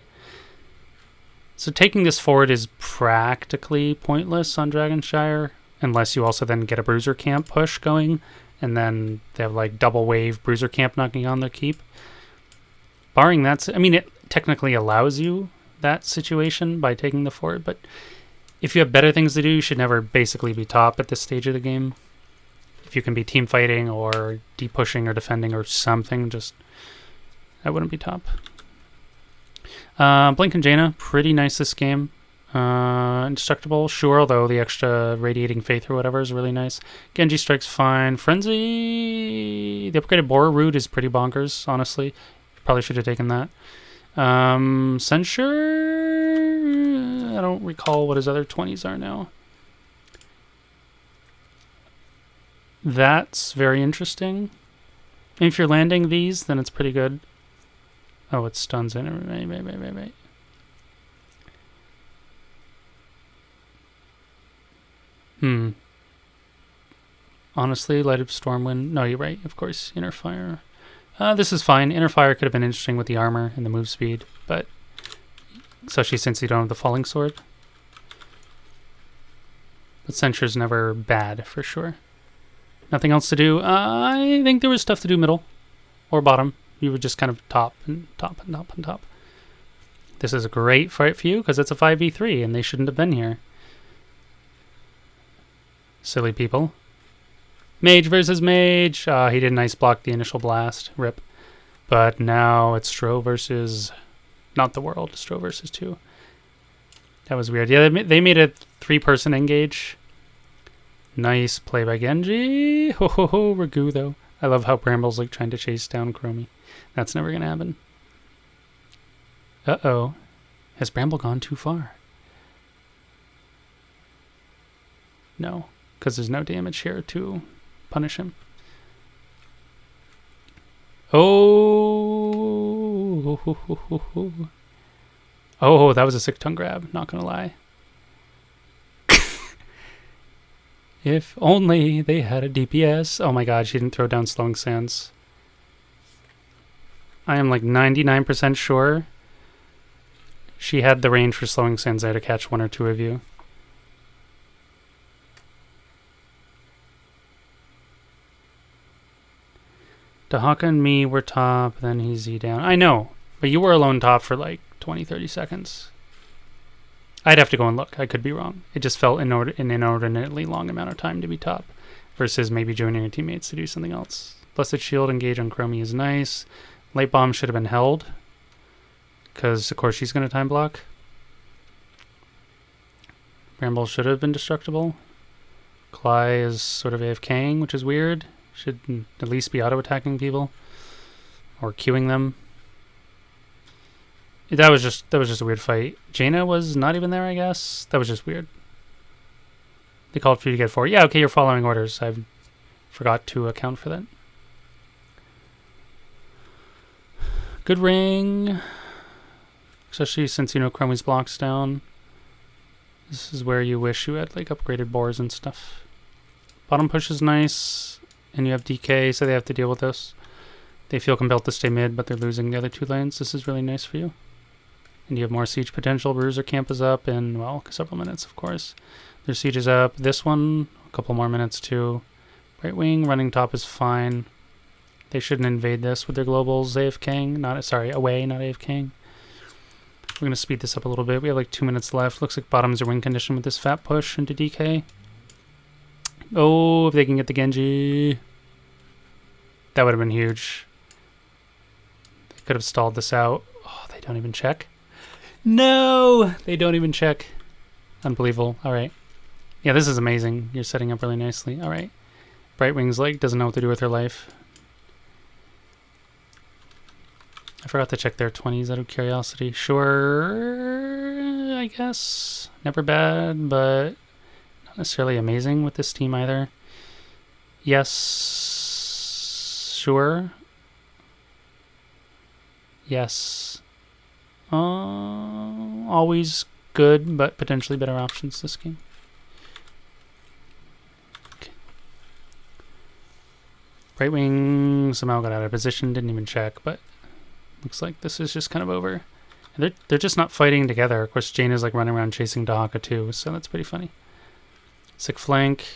Speaker 1: So taking this forward is practically pointless on Dragonshire, unless you also then get a bruiser camp push going, and then they have like double wave bruiser camp knocking on their keep. Barring that, I mean, it technically allows you that situation by taking the fort, but if you have better things to do, you should never basically be top at this stage of the game. If you can be team fighting or deep pushing or defending or something, just I wouldn't be top. Blink and Jaina, pretty nice this game. Indestructible, sure, although the extra Radiating Faith or whatever is really nice. Genji Strike's fine. Frenzy, the upgraded Borer Root is pretty bonkers, honestly. Probably should have taken that. Censure, I don't recall what his other 20s are now. That's very interesting. And if you're landing these, then it's pretty good. Oh, it stuns in it. Right. Honestly, Light of Stormwind. No, you're right. Of course, Inner Fire. This is fine. Inner Fire could have been interesting with the armor and the move speed, but especially since you don't have the Falling Sword. But Censure's never bad, for sure. Nothing else to do. I think there was stuff to do middle or bottom. You would just kind of top and top and top and top. This is a great fight for you because it's a 5v3 and they shouldn't have been here. Silly people. Mage versus mage. He didn't ice block the initial blast. Rip. But now it's Stro versus... Not the world. Stro versus 2. That was weird. Yeah, they made a 3-person engage. Nice play by Genji. Ho ho ho, Ragu though. I love how Bramble's like trying to chase down Chromie. That's never gonna happen. Uh-oh. Has Bramble gone too far? No, because there's no damage here to punish him. Oh, oh, that was a sick tongue grab, not gonna lie. If only they had a DPS. Oh my god, she didn't throw down Slowing Sands. I am like 99% sure she had the range for Slowing Sands there to catch 1 or 2 of you. Dahaka and me were top, then he's Z down. I know, but you were alone top for like 20-30 seconds. I'd have to go and look. I could be wrong. It just felt an inordinately long amount of time to be top versus maybe joining your teammates to do something else. Blessed Shield engage on Chromie is nice. Light Bomb should have been held because, of course, she's going to time block. Bramble should have been destructible. Cly is sort of AFKing, which is weird. Should at least be auto-attacking people or queuing them. That was just a weird fight. Jaina was not even there, I guess. That was just weird. They called for you to get 4. Yeah, okay, you're following orders. I forgot to account for that. Good ring. Especially since, Chromie's blocks down. This is where you wish you had, like, upgraded boars and stuff. Bottom push is nice. And you have DK, so they have to deal with this. They feel compelled to stay mid, but they're losing the other 2 lanes. This is really nice for you. And you have more siege potential. Bruiser camp is up in, well, several minutes, of course. Their siege is up. This one, a couple more minutes, too. Right wing, running top is fine. They shouldn't invade this with their globals AFKing. Away, not AFKing. We're going to speed this up a little bit. We have like 2 minutes left. Looks like bottoms are win condition with this fat push into DK. Oh, if they can get the Genji. That would have been huge. They could have stalled this out. Oh, they don't even check. No! They don't even check. Unbelievable. All right. Yeah, this is amazing. You're setting up really nicely. All right. Brightwing's like doesn't know what to do with her life. I forgot to check their 20s out of curiosity. Sure, I guess. Never bad, but not necessarily amazing with this team either. Yes. Sure. Yes. Always good, but potentially better options this game. Okay. Right wing somehow got out of position, didn't even check, but looks like this is just kind of over. And they're just not fighting together. Of course, Jane is like running around chasing Dahaka too, so that's pretty funny. Sick flank.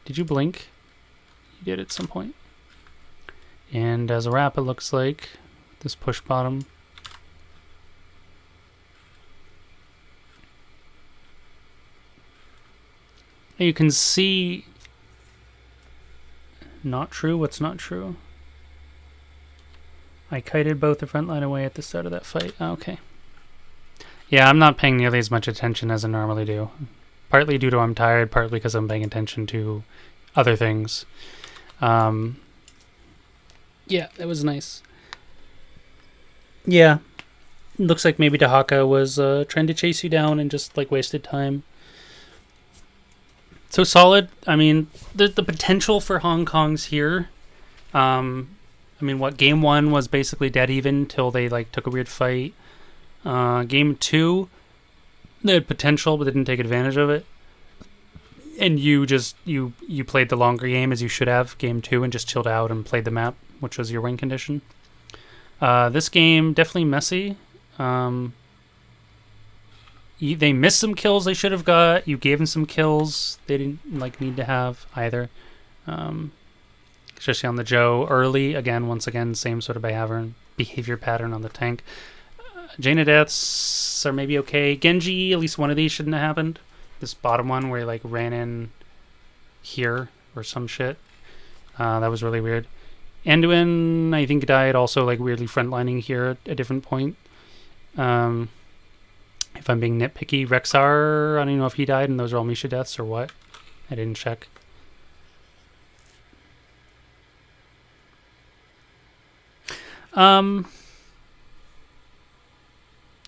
Speaker 1: Did you blink? You did at some point. And as a wrap, it looks like this push bottom. You can see... Not true? What's not true? I kited both the front line away at the start of that fight. Okay. Yeah, I'm not paying nearly as much attention as I normally do. Partly due to I'm tired, partly because I'm paying attention to other things. Yeah, that was nice. Yeah. Looks like maybe Dahaka was trying to chase you down and just like wasted time. So solid. I mean, the potential for Hong Kong's here. I mean, game 1 was basically dead even till they like took a weird fight. Game 2, they had potential but they didn't take advantage of it. And you played the longer game as you should have, game 2, and just chilled out and played the map, which was your win condition. This game definitely messy. They missed some kills they should have got. You gave them some kills they didn't need to have either. Especially on the Joe early. Once again, same sort of behavior pattern on the tank. Jaina deaths are maybe okay. Genji, at least one of these shouldn't have happened. This bottom one where he ran in here or some shit. That was really weird. Anduin, I think, died also weirdly frontlining here at a different point. If I'm being nitpicky, Rexar, I don't know if he died and those are all Misha deaths or what. I didn't check.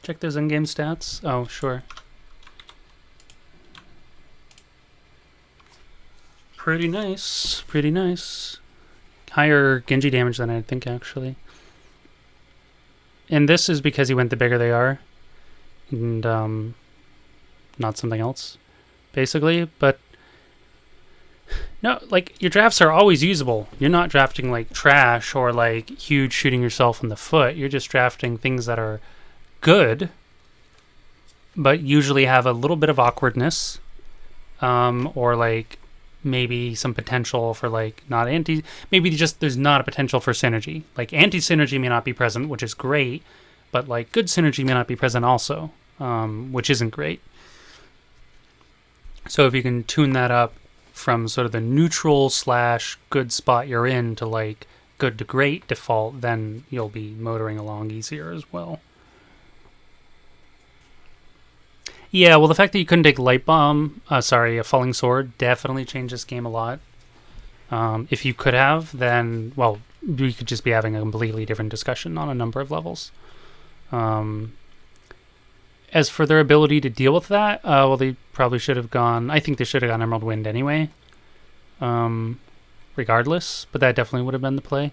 Speaker 1: Check those in-game stats. Oh, sure. Pretty nice. Pretty nice. Higher Genji damage than I think, actually. And this is because he went the bigger they are. And, not something else, basically. But, no, your drafts are always usable. You're not drafting, trash or, huge shooting yourself in the foot. You're just drafting things that are good, but usually have a little bit of awkwardness, or, maybe some potential for, not anti... Maybe just there's not a potential for synergy. Anti-synergy may not be present, which is great, but, good synergy may not be present also, which isn't great. So if you can tune that up from sort of the neutral / good spot you're in to, good to great default, then you'll be motoring along easier as well. Yeah, well, the fact that you couldn't take a Falling Sword definitely changed this game a lot. If you could have, then, well, we could just be having a completely different discussion on a number of levels. As for their ability to deal with that, well, they probably should have gone. I think they should have gone Emerald Wind anyway. Regardless, but that definitely would have been the play.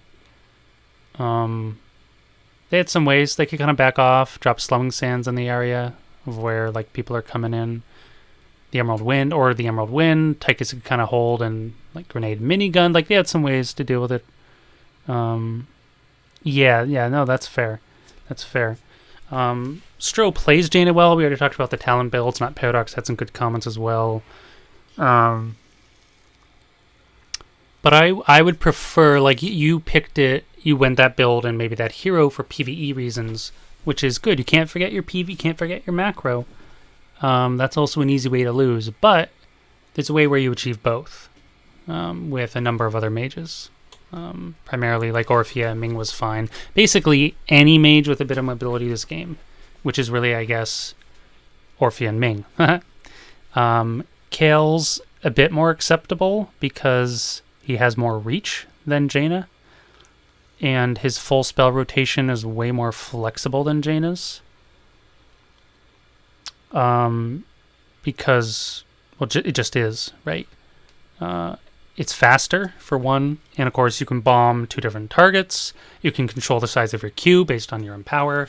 Speaker 1: They had some ways they could kind of back off, drop slowing sands in the area of where like people are coming in. The Emerald Wind Tychus could kind of hold and like grenade minigun. Like they had some ways to deal with it. No, that's fair. Stro plays Jaina well. We already talked about the talent builds. Not Paradox had some good comments as well. But I would prefer, like, you picked it, you went that build and maybe that hero for PvE reasons, which is good. You can't forget your PV, can't forget your macro. That's also an easy way to lose, but there's a way where you achieve both with a number of other mages. Primarily, like Orphea and Ming was fine. Basically, any mage with a bit of mobility this game, which is really, I guess, Orphea and Ming. Kale's a bit more acceptable because he has more reach than Jaina, and his full spell rotation is way more flexible than Jaina's. Because, well, it just is, right? It's faster, for one, and of course you can bomb 2 different targets. You can control the size of your Q based on your empower.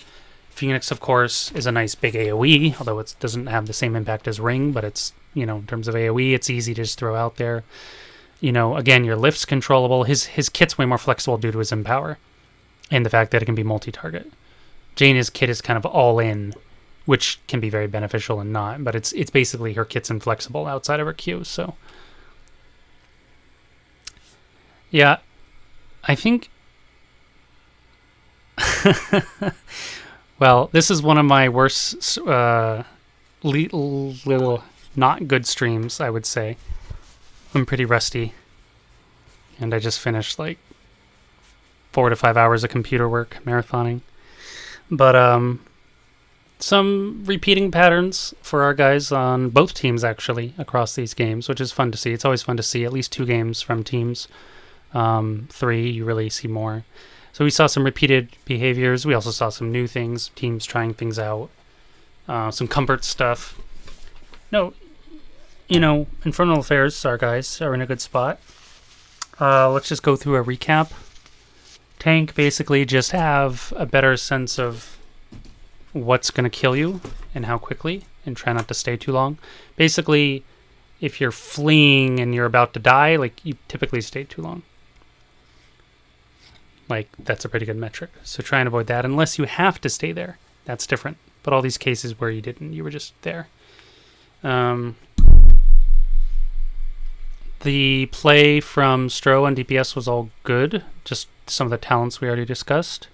Speaker 1: Phoenix, of course, is a nice big AoE, although it doesn't have the same impact as Ring, but it's, in terms of AoE, it's easy to just throw out there. Again, your lift's controllable. His kit's way more flexible due to his empower and the fact that it can be multi-target. Jaina's kit is kind of all in, which can be very beneficial and not, but it's basically her kit's inflexible outside of her Q, so... Yeah, I think... Well, this is one of my worst little not good streams, I would say. I'm pretty rusty. And I just finished like 4 to 5 hours of computer work, marathoning. But some repeating patterns for our guys on both teams, actually, across these games, which is fun to see. It's always fun to see at least 2 games from teams. 3, you really see more. So we saw some repeated behaviors. We also saw some new things, teams trying things out. Some comfort stuff. No, Infernal Affairs, our guys, are in a good spot. Let's just go through a recap. Tank, basically just have a better sense of what's going to kill you and how quickly, and try not to stay too long. Basically, if you're fleeing and you're about to die, like, you typically stay too long. Like, that's a pretty good metric. So try and avoid that unless you have to stay there. That's different. But all these cases where you didn't, you were just there. The play from Stro and DPS was all good. Just some of the talents we already discussed.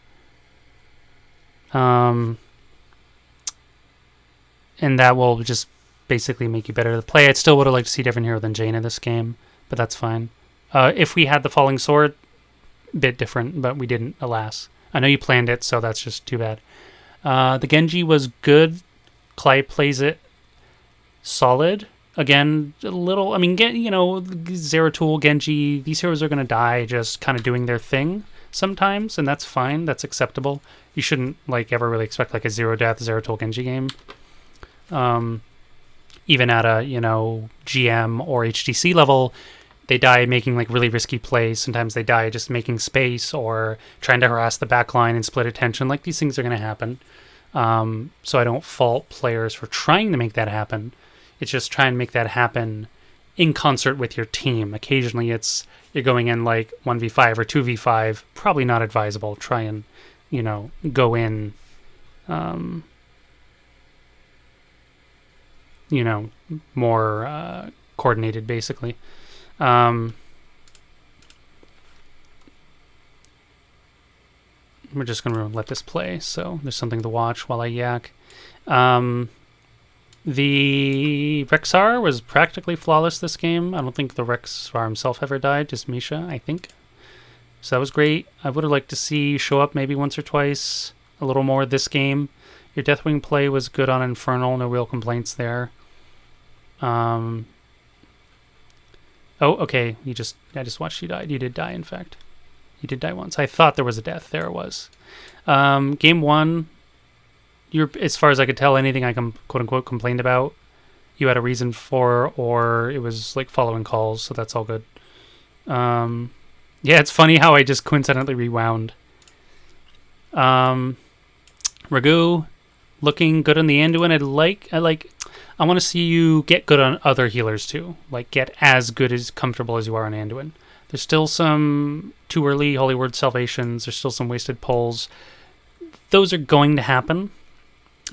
Speaker 1: And that will just basically make you better at the play. I still would have liked to see a different hero than Jaina in this game, but that's fine. If we had the Falling Sword, bit different, but we didn't, alas. I know you planned it, so that's just too bad. The Genji was good. Clive plays it solid. Again, a little, Zeratul, Genji, these heroes are going to die just kind of doing their thing sometimes, and that's fine. That's acceptable. You shouldn't, ever really expect, a zero-death Zeratul Genji game. Even at a, GM or HTC level, they die making, really risky plays. Sometimes they die just making space or trying to harass the backline and split attention. These things are going to happen. So I don't fault players for trying to make that happen. It's just try and make that happen in concert with your team. Occasionally you're going in 1v5 or 2v5. Probably not advisable. Try and, go in, more coordinated, basically. We're just going to let this play, so there's something to watch while I yak. The Rexar was practically flawless this game. I don't think the Rexar himself ever died, just Misha, I think. So that was great. I would have liked to see you show up maybe once or twice, a little more this game. Your Deathwing play was good on Infernal, no real complaints there. Oh, okay, I just watched you die. You did die, in fact. You did die once. I thought there was a death. There it was. Game 1, you're, as far as I could tell, anything I quote unquote complained about, you had a reason for, or it was like following calls, so that's all good. Yeah, it's funny how I just coincidentally rewound. Ragu, looking good on the Anduin. I want to see you get good on other healers too. Like, get as good as comfortable as you are on Anduin. There's still some too early Holy Word Salvations. There's still some wasted pulls. Those are going to happen.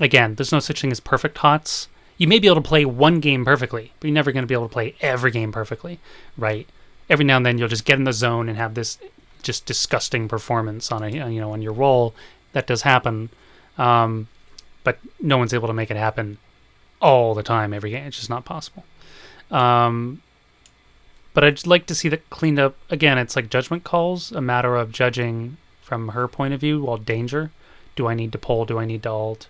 Speaker 1: Again, there's no such thing as perfect HOTS. You may be able to play one game perfectly, but you're never going to be able to play every game perfectly, right? Every now and then you'll just get in the zone and have this just disgusting performance on on your roll. That does happen, but no one's able to make it happen all the time every game. It's just not possible. But I'd like to see that cleaned up. Again, it's like judgment calls, a matter of judging from her point of view. Well, danger. Do I need to pull? Do I need to alt?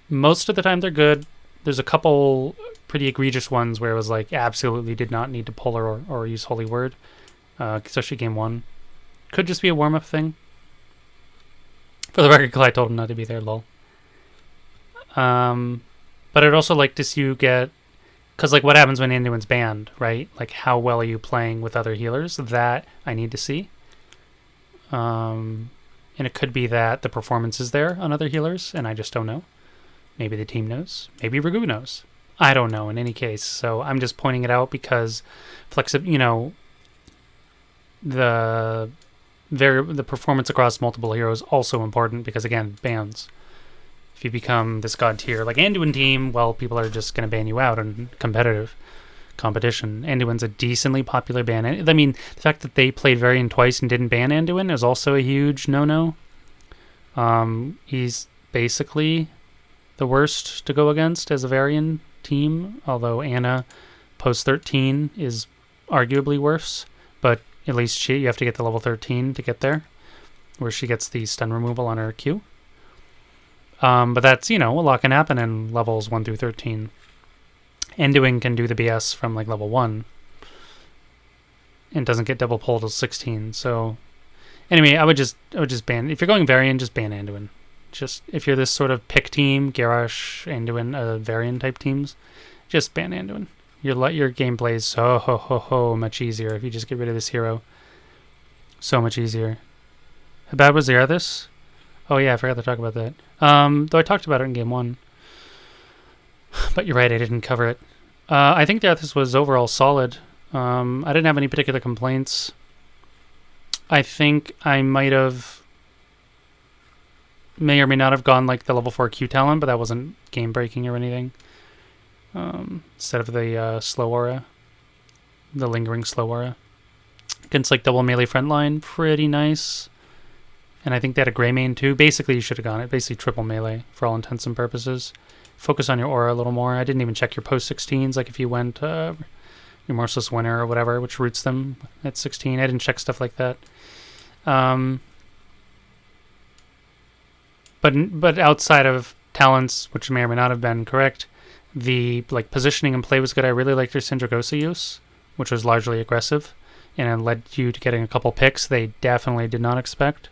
Speaker 1: Most of the time they're good. There's a couple pretty egregious ones where it was like absolutely did not need to pull or use Holy Word, especially game 1. Could just be a warm-up thing. For the record, I told him not to be there, lol. But I'd also like to see you get... Because, like, what happens when Anduin's banned, right? Like, how well are you playing with other healers? That I need to see. And it could be that the performance is there on other healers, and I just don't know. Maybe the team knows. Maybe Ragu knows. I don't know in any case. So I'm just pointing it out because the performance across multiple heroes also important because, again, bans. If you become this god tier like Anduin team, well, people are just going to ban you out in competitive competition. Anduin's a decently popular ban. I mean, the fact that they played Varian twice and didn't ban Anduin is also a huge no-no. He's basically the worst to go against as a Varian team, although Anna post 13 is arguably worse, but at least you have to get to level 13 to get there, where she gets the stun removal on her Q. But that's, a lot can happen in levels 1 through 13. Anduin can do the BS from like level 1 and doesn't get double pull till 16. So anyway, I would just ban, if you're going Varian, just ban Anduin. Just if you're this sort of pick team, Garrosh, Anduin, Varian type teams, just ban Anduin. Your gameplay is so much easier if you just get rid of this hero. So much easier. How bad was the Arthas? Oh yeah, I forgot to talk about that. Though I talked about it in game 1. But you're right, I didn't cover it. I think the Arthas was overall solid. I didn't have any particular complaints. I think I may or may not have gone like the level 4 Q talent, but that wasn't game breaking or anything. Instead of the slow aura, the lingering slow aura. Against like double melee frontline, pretty nice. And I think they had a gray main too. Basically, you should have gone it. Basically, triple melee for all intents and purposes. Focus on your aura a little more. I didn't even check your post 16s, like if you went Remorseless Winter or whatever, which roots them at 16. I didn't check stuff like that. But outside of talents, which may or may not have been correct, the like positioning and play was good. I really liked your Syndragosa use, which was largely aggressive, and it led you to getting a couple picks they definitely did not expect.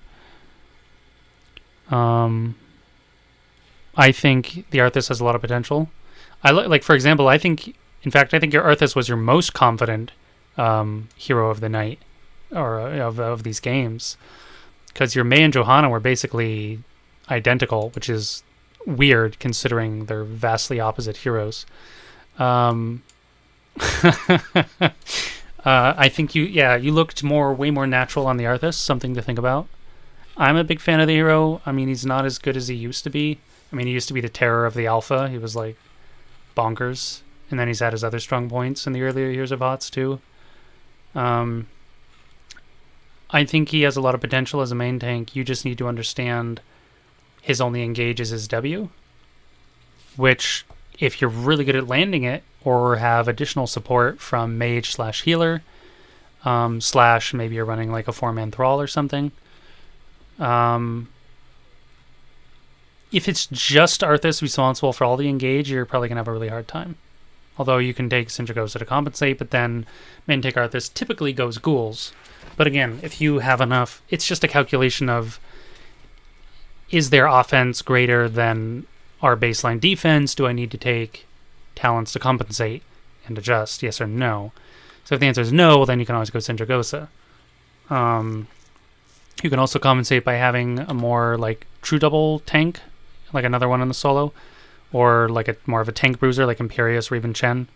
Speaker 1: I think the Arthas has a lot of potential. For example, I think your Arthas was your most confident hero of the night, or of these games, because your Mei and Johanna were basically identical, which is weird considering they're vastly opposite heroes. I think you looked way more natural on the Arthas, something to think about. I'm a big fan of the hero. I mean, he's not as good as he used to be. I mean, he used to be the terror of the alpha. He was like bonkers. And then he's had his other strong points in the earlier years of HOTS too. I think he has a lot of potential as a main tank. You just need to understand his only engage is his W, which if you're really good at landing it or have additional support from mage/healer, / maybe you're running like a 4-man thrall or something. If it's just Arthas responsible for all the engage, you're probably going to have a really hard time. Although you can take Syndragosa to compensate, but then main take Arthas typically goes ghouls. But again, if you have enough, it's just a calculation of is their offense greater than our baseline defense? Do I need to take talents to compensate and adjust? Yes or no? So if the answer is no, then you can always go Sindragosa. You can also compensate by having a more like true double tank, like another one in the solo, or like a more of a tank bruiser like Imperius or even Chen.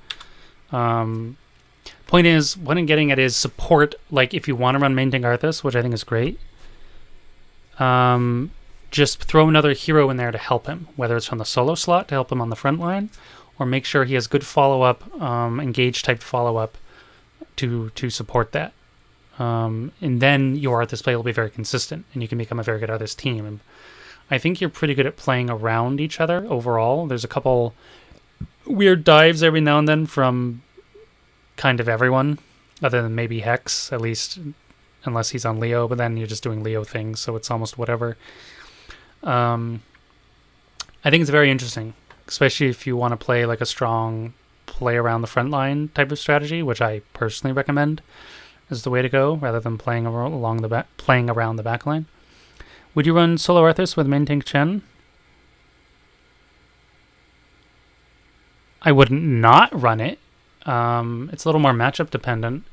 Speaker 1: Point is, what I'm getting at is support. Like if you want to run main tank Arthas, which I think is great, just throw another hero in there to help him, whether it's from the solo slot to help him on the front line, or make sure he has good follow-up, engage type follow-up to support that. And then your Arthas play will be very consistent, and you can become a very good Arthas team. And I think you're pretty good at playing around each other overall. There's a couple weird dives every now and then from kind of everyone, other than maybe Hex, at least unless he's on Leo, but then you're just doing Leo things, so it's almost whatever. I think it's very interesting, especially if you want to play like a strong play around the front line type of strategy, which I personally recommend is the way to go, rather than playing around the back line. Would you run solo Arthas with main tank Chen? I wouldn't not run it. It's a little more matchup dependent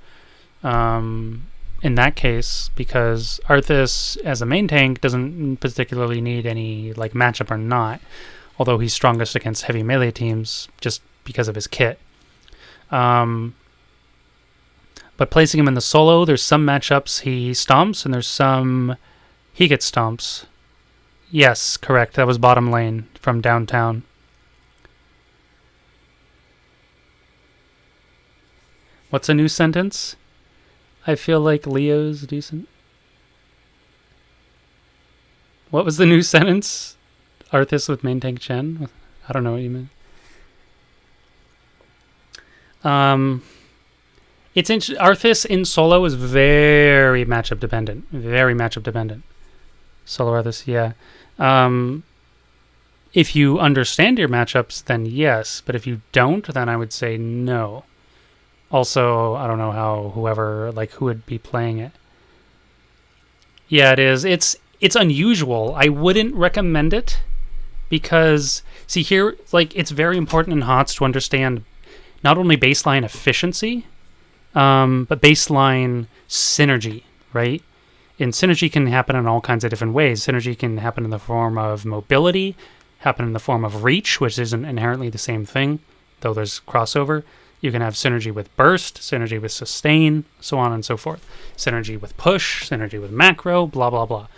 Speaker 1: in that case, because Arthas as a main tank doesn't particularly need any like matchup or not, although he's strongest against heavy melee teams just because of his kit. But placing him in the solo, there's some matchups he stomps, and there's some he gets stomps. Yes, correct. That was bottom lane from downtown. What's a new sentence? I feel like Leo's decent. What was the new sentence? Arthas with main tank Chen? I don't know what you meant. It's Arthas in solo is very matchup dependent. Very matchup dependent. Solo Arthas, yeah. If you understand your matchups, then yes. But if you don't, then I would say no. Also, I don't know how who would be playing it. Yeah, it is. It's unusual. I wouldn't recommend it because, see here, like it's very important in HOTS to understand not only baseline efficiency, but baseline synergy, right? And synergy can happen in all kinds of different ways. Synergy can happen in the form of mobility, happen in the form of reach, which isn't inherently the same thing, though there's crossover. You can have synergy with burst, synergy with sustain, so on and so forth. Synergy with push, synergy with macro, blah, blah, blah.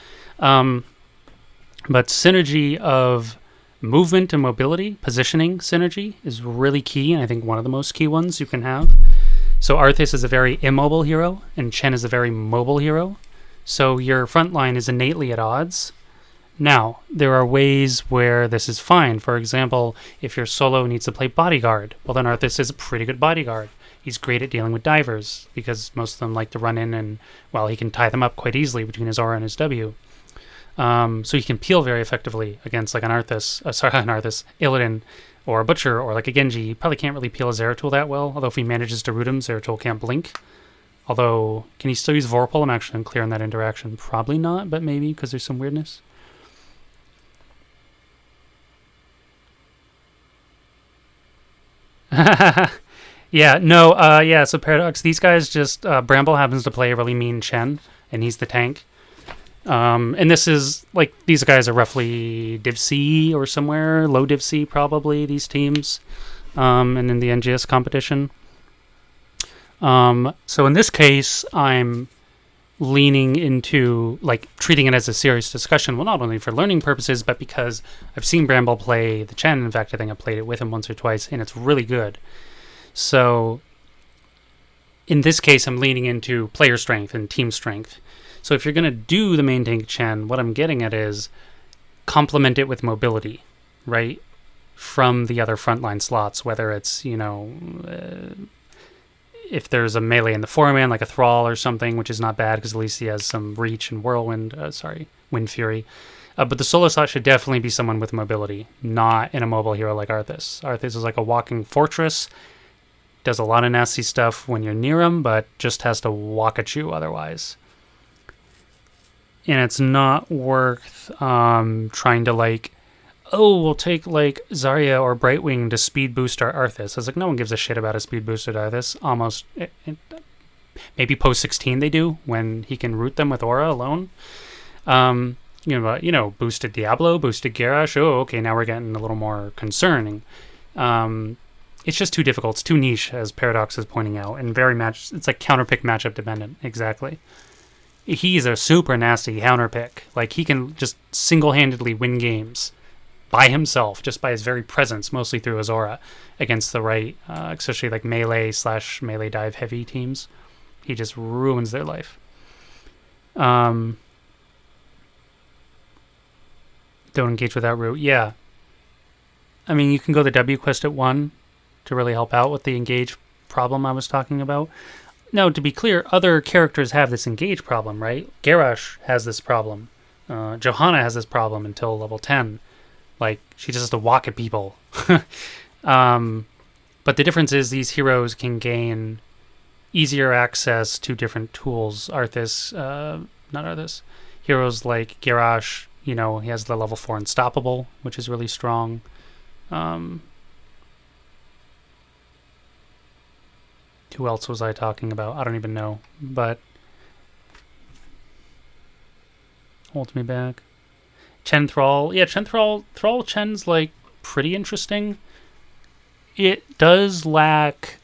Speaker 1: But synergy of movement and mobility, positioning synergy is really key, and I think one of the most key ones you can have. So Arthas is a very immobile hero, and Chen is a very mobile hero. So your front line is innately at odds. Now, there are ways where this is fine. For example, if your solo needs to play bodyguard, well then Arthas is a pretty good bodyguard. He's great at dealing with divers, because most of them like to run in and, well, he can tie them up quite easily between his aura and his W. So he can peel very effectively against like an Arthas, Illidan, or a Butcher, or like a Genji. He probably can't really peel a Zeratul that well, although if he manages to root him, Zeratul can't blink. Although, can he still use Vorpal? I'm actually unclear on that interaction. Probably not, but maybe, because there's some weirdness. So Paradox, these guys just, Bramble happens to play a really mean Chen, and he's the tank. And this is, like, these guys are roughly Div C or somewhere, low Div C probably, these teams, and in the NGS competition. So in this case, I'm leaning into, like, treating it as a serious discussion, well, not only for learning purposes, but because I've seen Bramble play the Chen. In fact, I think I played it with him once or twice, and it's really good. So in this case, I'm leaning into player strength and team strength. So if you're going to do the main tank Chen, what I'm getting at is complement it with mobility, right? From the other frontline slots, whether it's, if there's a melee in the 4-man, like a Thrall or something, which is not bad because at least he has some reach and Wind Fury. But the solo slot should definitely be someone with mobility, not an immobile hero like Arthas. Arthas is like a walking fortress, does a lot of nasty stuff when you're near him, but just has to walk at you otherwise. and it's not worth trying to like, oh, we'll take like Zarya or Brightwing to speed boost our Arthas. I was like, no one gives a shit about a speed boosted Arthas. Almost, maybe post 16 they do when he can root them with Aura alone. Boosted Diablo, boosted Garrosh. Oh, okay, now we're getting a little more concerning. It's just too difficult. It's too niche, as Paradox is pointing out, and it's like counterpick matchup dependent. Exactly. He's a super nasty counterpick. Like, he can just single-handedly win games by himself, just by his very presence, mostly through his aura, against the right, especially like melee/melee dive heavy teams. He just ruins their life. Don't engage with that route. Yeah. I mean, you can go the W quest at 1 to really help out with the engage problem I was talking about. Now, to be clear, other characters have this engage problem, right? Garrosh has this problem. Johanna has this problem until level 10. Like, she just has to walk at people. But the difference is these heroes can gain easier access to different tools. Heroes like Garrosh, he has the level 4 Unstoppable, which is really strong. Who else was I talking about? I don't even know, but holds me back. Chen Thrall. Yeah, Thrall Chen's like pretty interesting. It does lack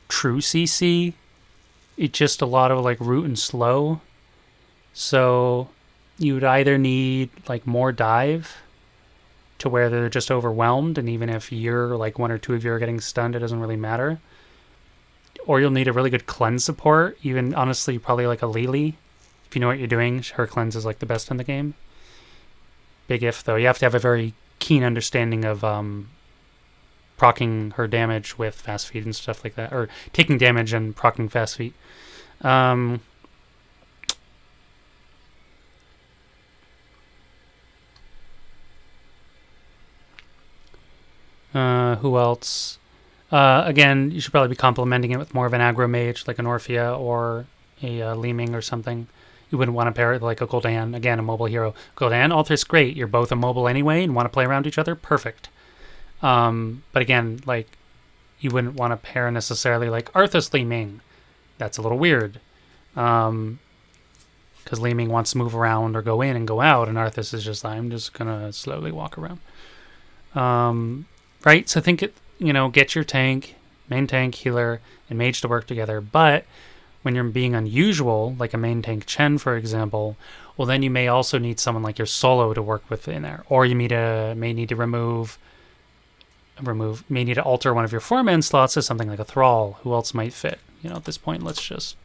Speaker 1: true CC. It's just a lot of like root and slow. So you would either need like more dive to where they're just overwhelmed, and even if you're like one or two of you are getting stunned, it doesn't really matter. Or you'll need a really good cleanse support. Even honestly, probably like a Lily. If you know what you're doing, her cleanse is like the best in the game. Big if though. You have to have a very keen understanding of proccing her damage with fast feet and stuff like that. Or taking damage and proccing fast feet. Who else? Again, you should probably be complementing it with more of an aggro mage, like an Orphea or a Leeming or something. You wouldn't want to pair it with like a Gul'dan, again, a mobile hero. Gul'dan, Althus, great. You're both immobile anyway and want to play around each other, perfect. But again, like, you wouldn't want to pair necessarily like Arthas Leeming. That's a little weird. Because Leeming wants to move around or go in and go out, and Arthas is just, I'm just going to slowly walk around. Right? So think it, get your tank, main tank, healer, and mage to work together. But when you're being unusual, like a main tank Chen, for example, well, then you may also need someone like your solo to work with in there. Or you may need to may need to alter one of your 4-man slots to something like a Thrall. Who else might fit? At this point, let's just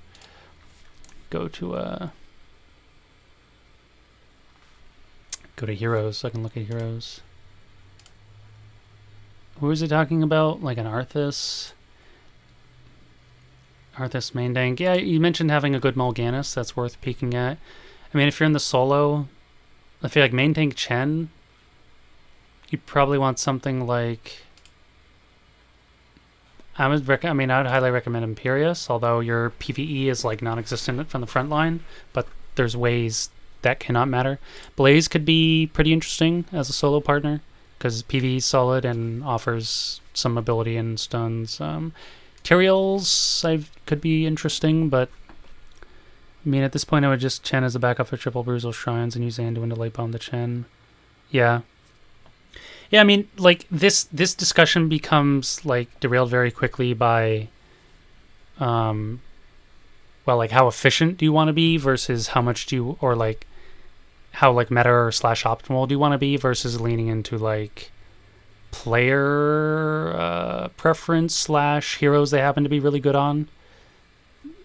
Speaker 1: go to heroes so I can look at heroes. Who is he talking about? Like an Arthas main tank. Yeah, you mentioned having a good Mal'Ganis. That's worth peeking at. I mean, if you're in the solo, I feel like main tank Chen, you'd probably want something like... I would highly recommend Imperius, although your PvE is like non-existent from the front line, but there's ways that cannot matter. Blaze could be pretty interesting as a solo partner, because PvE is solid and offers some ability and stuns. Tyrael's could be interesting, but I mean, at this point I would just Chen as a backup for triple Bruisal Shrines and use Anduin to light bomb the Chen. Yeah, I mean, like, this discussion becomes like derailed very quickly by like, how efficient do you want to be versus how much do you, or like how like meta or / optimal do you want to be versus leaning into like player preference / heroes they happen to be really good on.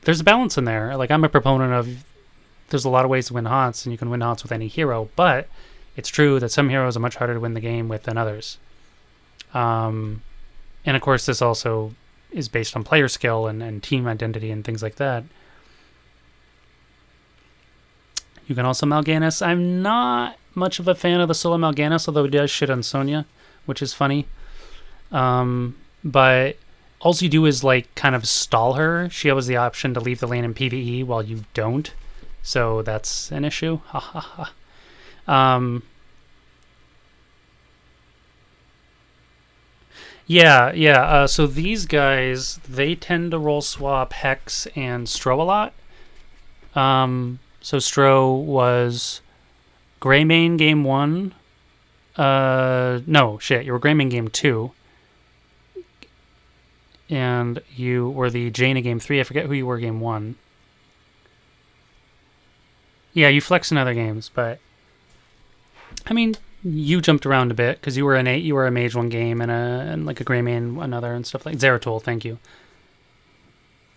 Speaker 1: There's a balance in there. Like, I'm a proponent of, there's a lot of ways to win HOTS, and you can win HOTS with any hero, but it's true that some heroes are much harder to win the game with than others. And of course, this also is based on player skill and team identity and things like that. You can also Mal'Ganis. I'm not much of a fan of the solo Mal'Ganis, although he does shit on Sonya, which is funny. But all you do is like kind of stall her. She has the option to leave the lane in PvE while you don't. So that's an issue. Ha ha ha. Yeah. So these guys, they tend to roll swap Hex and Stro a lot. So Stro was Greymane game 1. No, shit, you were Greymane game 2. And you were the Jaina game 3. I forget who you were game 1. Yeah, you flexed in other games, but I mean, you jumped around a bit because you were a mage one game and like a Greymane another and stuff like Zeratul. Thank you.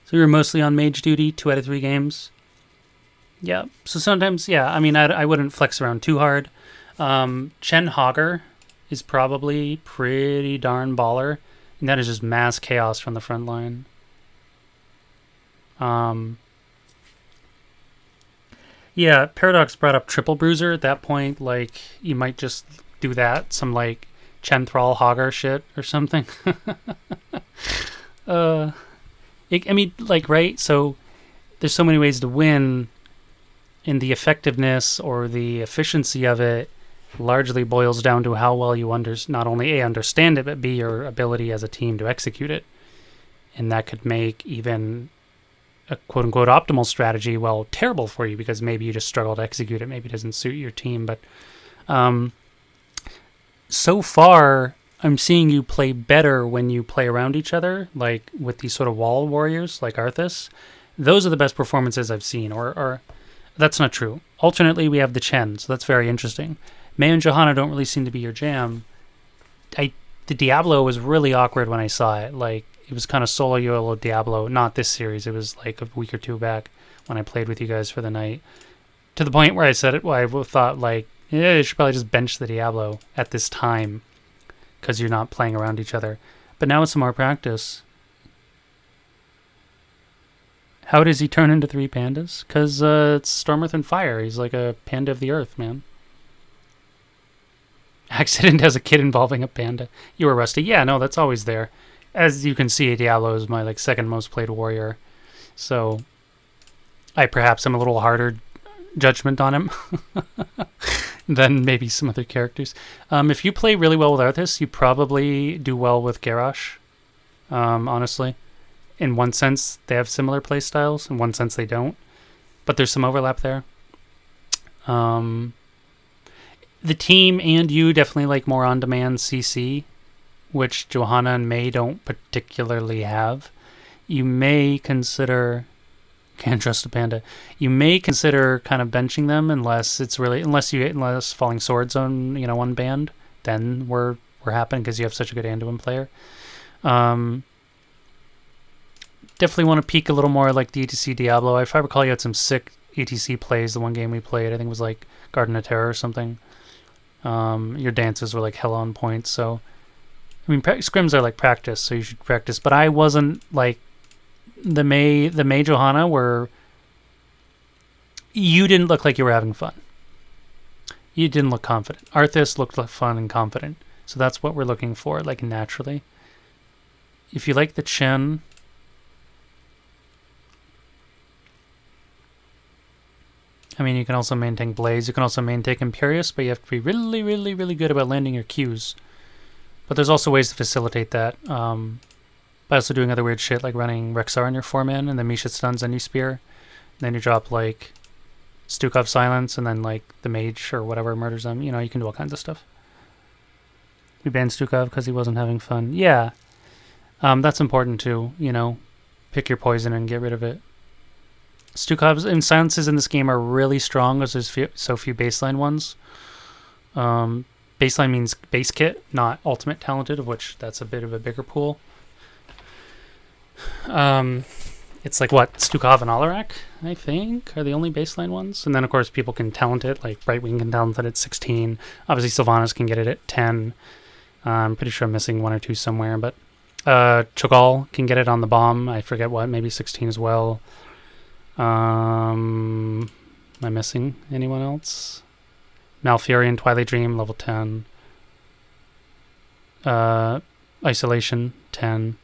Speaker 1: So you were mostly on mage duty 2 out of 3 games. Yeah. So sometimes, yeah. I mean, I wouldn't flex around too hard. Chen Hogger is probably pretty darn baller, and that is just mass chaos from the front line. Yeah, Paradox brought up Triple Bruiser. At that point, like, you might just do that. Some, like, Chen Thrall Hogger shit or something. I mean, like, right? So, there's so many ways to win, and the effectiveness or the efficiency of it largely boils down to how well you not only A, understand it, but B, your ability as a team to execute it. And that could make even a quote-unquote optimal strategy, well, terrible for you because maybe you just struggle to execute it. Maybe it doesn't suit your team. But so far, I'm seeing you play better when you play around each other, like with these sort of wall warriors like Arthas. Those are the best performances I've seen. Or that's not true. Alternately, we have the Chen, so that's very interesting. Mei and Johanna don't really seem to be your jam. The Diablo was really awkward when I saw it. Like, it was kind of solo YOLO Diablo. Not this series. It was like a week or two back when I played with you guys for the night. To the point where I said it, where I thought, like, yeah, you should probably just bench the Diablo at this time because you're not playing around each other. But now with some more practice. How does he turn into 3 pandas? Because it's Storm, Earth, and Fire. He's like a panda of the earth, man. Accident has a kid involving a panda. You were Rusty. Yeah, no, that's always there. As you can see, Diablo is my like second most played warrior. So I perhaps am a little harder judgment on him than maybe some other characters. If you play really well with Arthas, you probably do well with Garrosh, honestly. In one sense, they have similar play styles. In one sense, they don't. But there's some overlap there. The team and you definitely like more on-demand CC, which Johanna and Mei don't particularly have. You may consider... Can't trust a panda. You may consider kind of benching them unless Falling Swords on one band. Then we're happening because you have such a good Anduin player. Definitely want to peek a little more like the ETC Diablo. If I recall, you had some sick ETC plays. The one game we played, I think it was like Garden of Terror or something. Your dances were like hell on point. So, I mean, scrims are like practice, so you should practice. But I wasn't like the Mei Johanna were. You didn't look like you were having fun. You didn't look confident. Arthas looked like fun and confident. So that's what we're looking for, like naturally. If you like the Chen. I mean, you can also maintain Blaze. You can also maintain Imperious, but you have to be really, really, really good about landing your Qs. But there's also ways to facilitate that. By also doing other weird shit, like running Rexar on your 4-man, and then Misha stuns on you Spear. Then you drop, like, Stukov Silence, and then, like, the Mage or whatever murders them. You can do all kinds of stuff. We banned Stukov because he wasn't having fun. Yeah. That's important, too. Pick your poison and get rid of it. Stukov's and silences in this game are really strong because there's so few baseline ones. Baseline means base kit, not ultimate talented, of which that's a bit of a bigger pool. It's like what Stukov and Alarak, I think, are the only baseline ones. And then of course people can talent it, like Brightwing can talent it at 16. Obviously Sylvanas can get it at 10. I'm pretty sure I'm missing 1 or 2 somewhere, but Cho'Gall can get it on the bomb. I forget what, maybe 16 as well. Am I missing anyone else? Malfurion, Twilight Dream, level 10. Isolation, 10.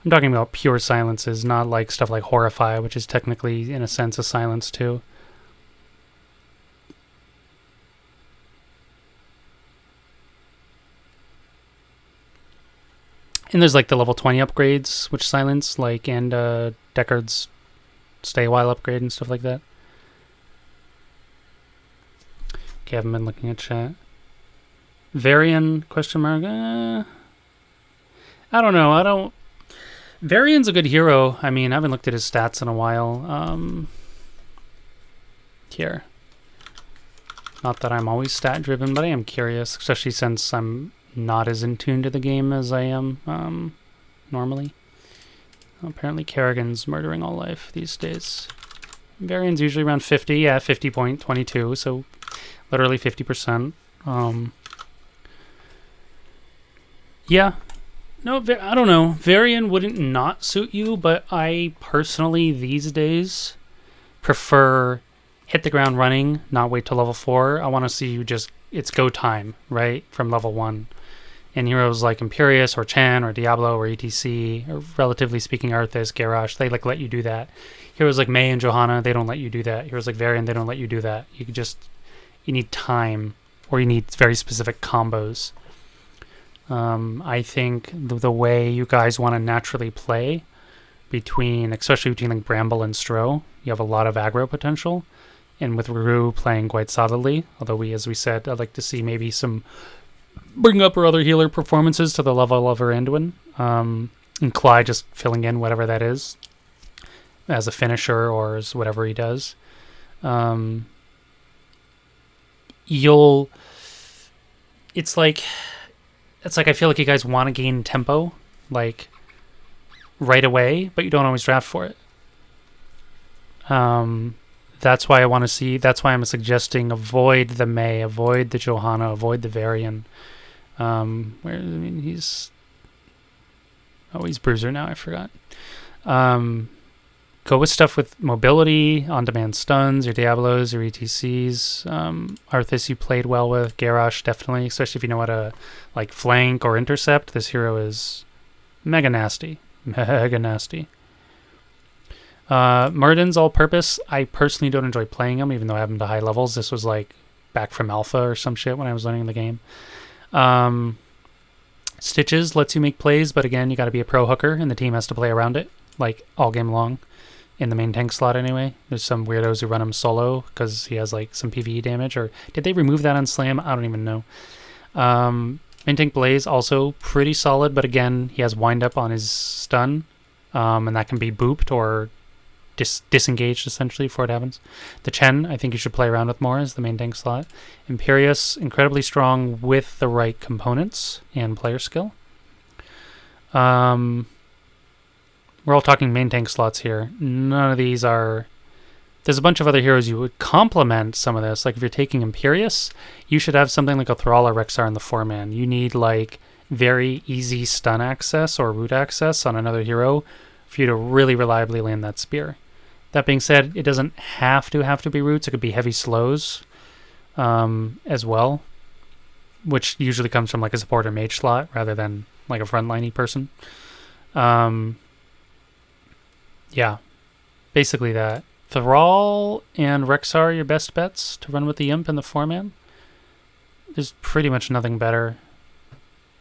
Speaker 1: I'm talking about pure silences, not like stuff like Horrify, which is technically, in a sense, a silence too. And there's like the level 20 upgrades, which silence, like, and Deckard's stay while upgrade and stuff like that. Okay, I haven't been looking at chat. Varian, question mark? I don't know. Varian's a good hero. I mean, I haven't looked at his stats in a while. Here. Not that I'm always stat driven, but I am curious, especially since I'm not as in tune to the game as I am normally. Apparently Kerrigan's murdering all life these days. Varian's usually around 50, yeah, 50.22, so literally 50%. Yeah. No, I don't know. Varian wouldn't not suit you, but I personally, these days, prefer hit the ground running, not wait till level 4. I want to see you just, it's go time, right, from level 1. And heroes like Imperius or Chen or Diablo or ETC, or relatively speaking Arthas, Garrosh, they like let you do that. Heroes like Mei and Johanna, they don't let you do that. Heroes like Varian, they don't let you do that. You need time, or you need very specific combos. I think the way you guys want to naturally play especially between like Bramble and Stro, you have a lot of aggro potential. And with Rue playing quite solidly, although as we said, I'd like to see maybe some bring up her other healer performances to the level of her Anduin. And Clyde just filling in whatever that is as a finisher or as whatever he does. It's like I feel like you guys want to gain tempo like right away, but you don't always draft for it. That's why I'm suggesting avoid the Mei, avoid the Johanna, avoid the Varian. He's Bruiser now, I forgot. Go with stuff with mobility, on-demand stuns, your Diablos, your ETCs. Arthas you played well with, Garrosh definitely, especially if you know how to like flank or intercept. This hero is mega nasty. Mega nasty. Murden's all-purpose. I personally don't enjoy playing him, even though I have him to high levels. This was like back from alpha or some shit when I was learning the game. Stitches lets you make plays, but again, you got to be a pro hooker, and the team has to play around it, like all game long, in the main tank slot anyway. There's some weirdos who run him solo because he has like some PvE damage, or did they remove that on Slam? I don't even know. Main tank Blaze also pretty solid, but again, he has wind up on his stun, and that can be booped or disengaged essentially before it happens. The Chen, I think you should play around with more as the main tank slot. Imperius, incredibly strong with the right components and player skill. We're all talking main tank slots here. None of these are... There's a bunch of other heroes you would complement some of this. Like if you're taking Imperius, you should have something like a Thrall or Rexar in the 4-man. You need like very easy stun access or root access on another hero for you to really reliably land that spear. That being said, it doesn't have to be roots. It could be heavy slows as well, which usually comes from like a support or mage slot rather than like a frontliney person. Yeah, basically that. Thrall and Rexar are your best bets to run with the Imp and the 4-man. There's pretty much nothing better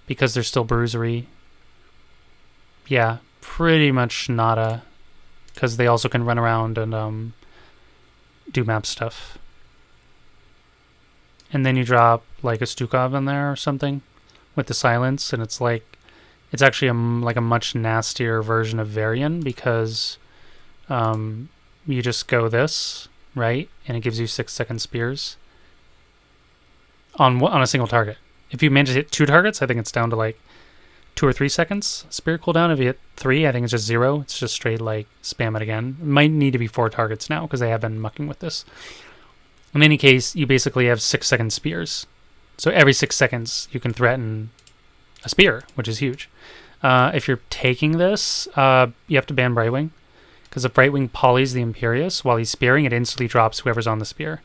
Speaker 1: because there's still bruisery. Yeah, pretty much nada, because they also can run around and do map stuff. And then you drop like a Stukov in there or something with the silence, and it's actually like a much nastier version of Varian because you just go this, right, and it gives you 6-second spears on a single target. If you manage to hit 2 targets, I think it's down to like 2 or 3 seconds spear cooldown. If you hit 3, I think it's just 0. It's just straight like spam it again. It might need to be 4 targets now because they have been mucking with this. In any case, you basically have 6-second spears. So every 6 seconds you can threaten a spear, which is huge. If you're taking this, you have to ban Brightwing, because if Brightwing polys the Imperius while he's spearing, it instantly drops whoever's on the spear.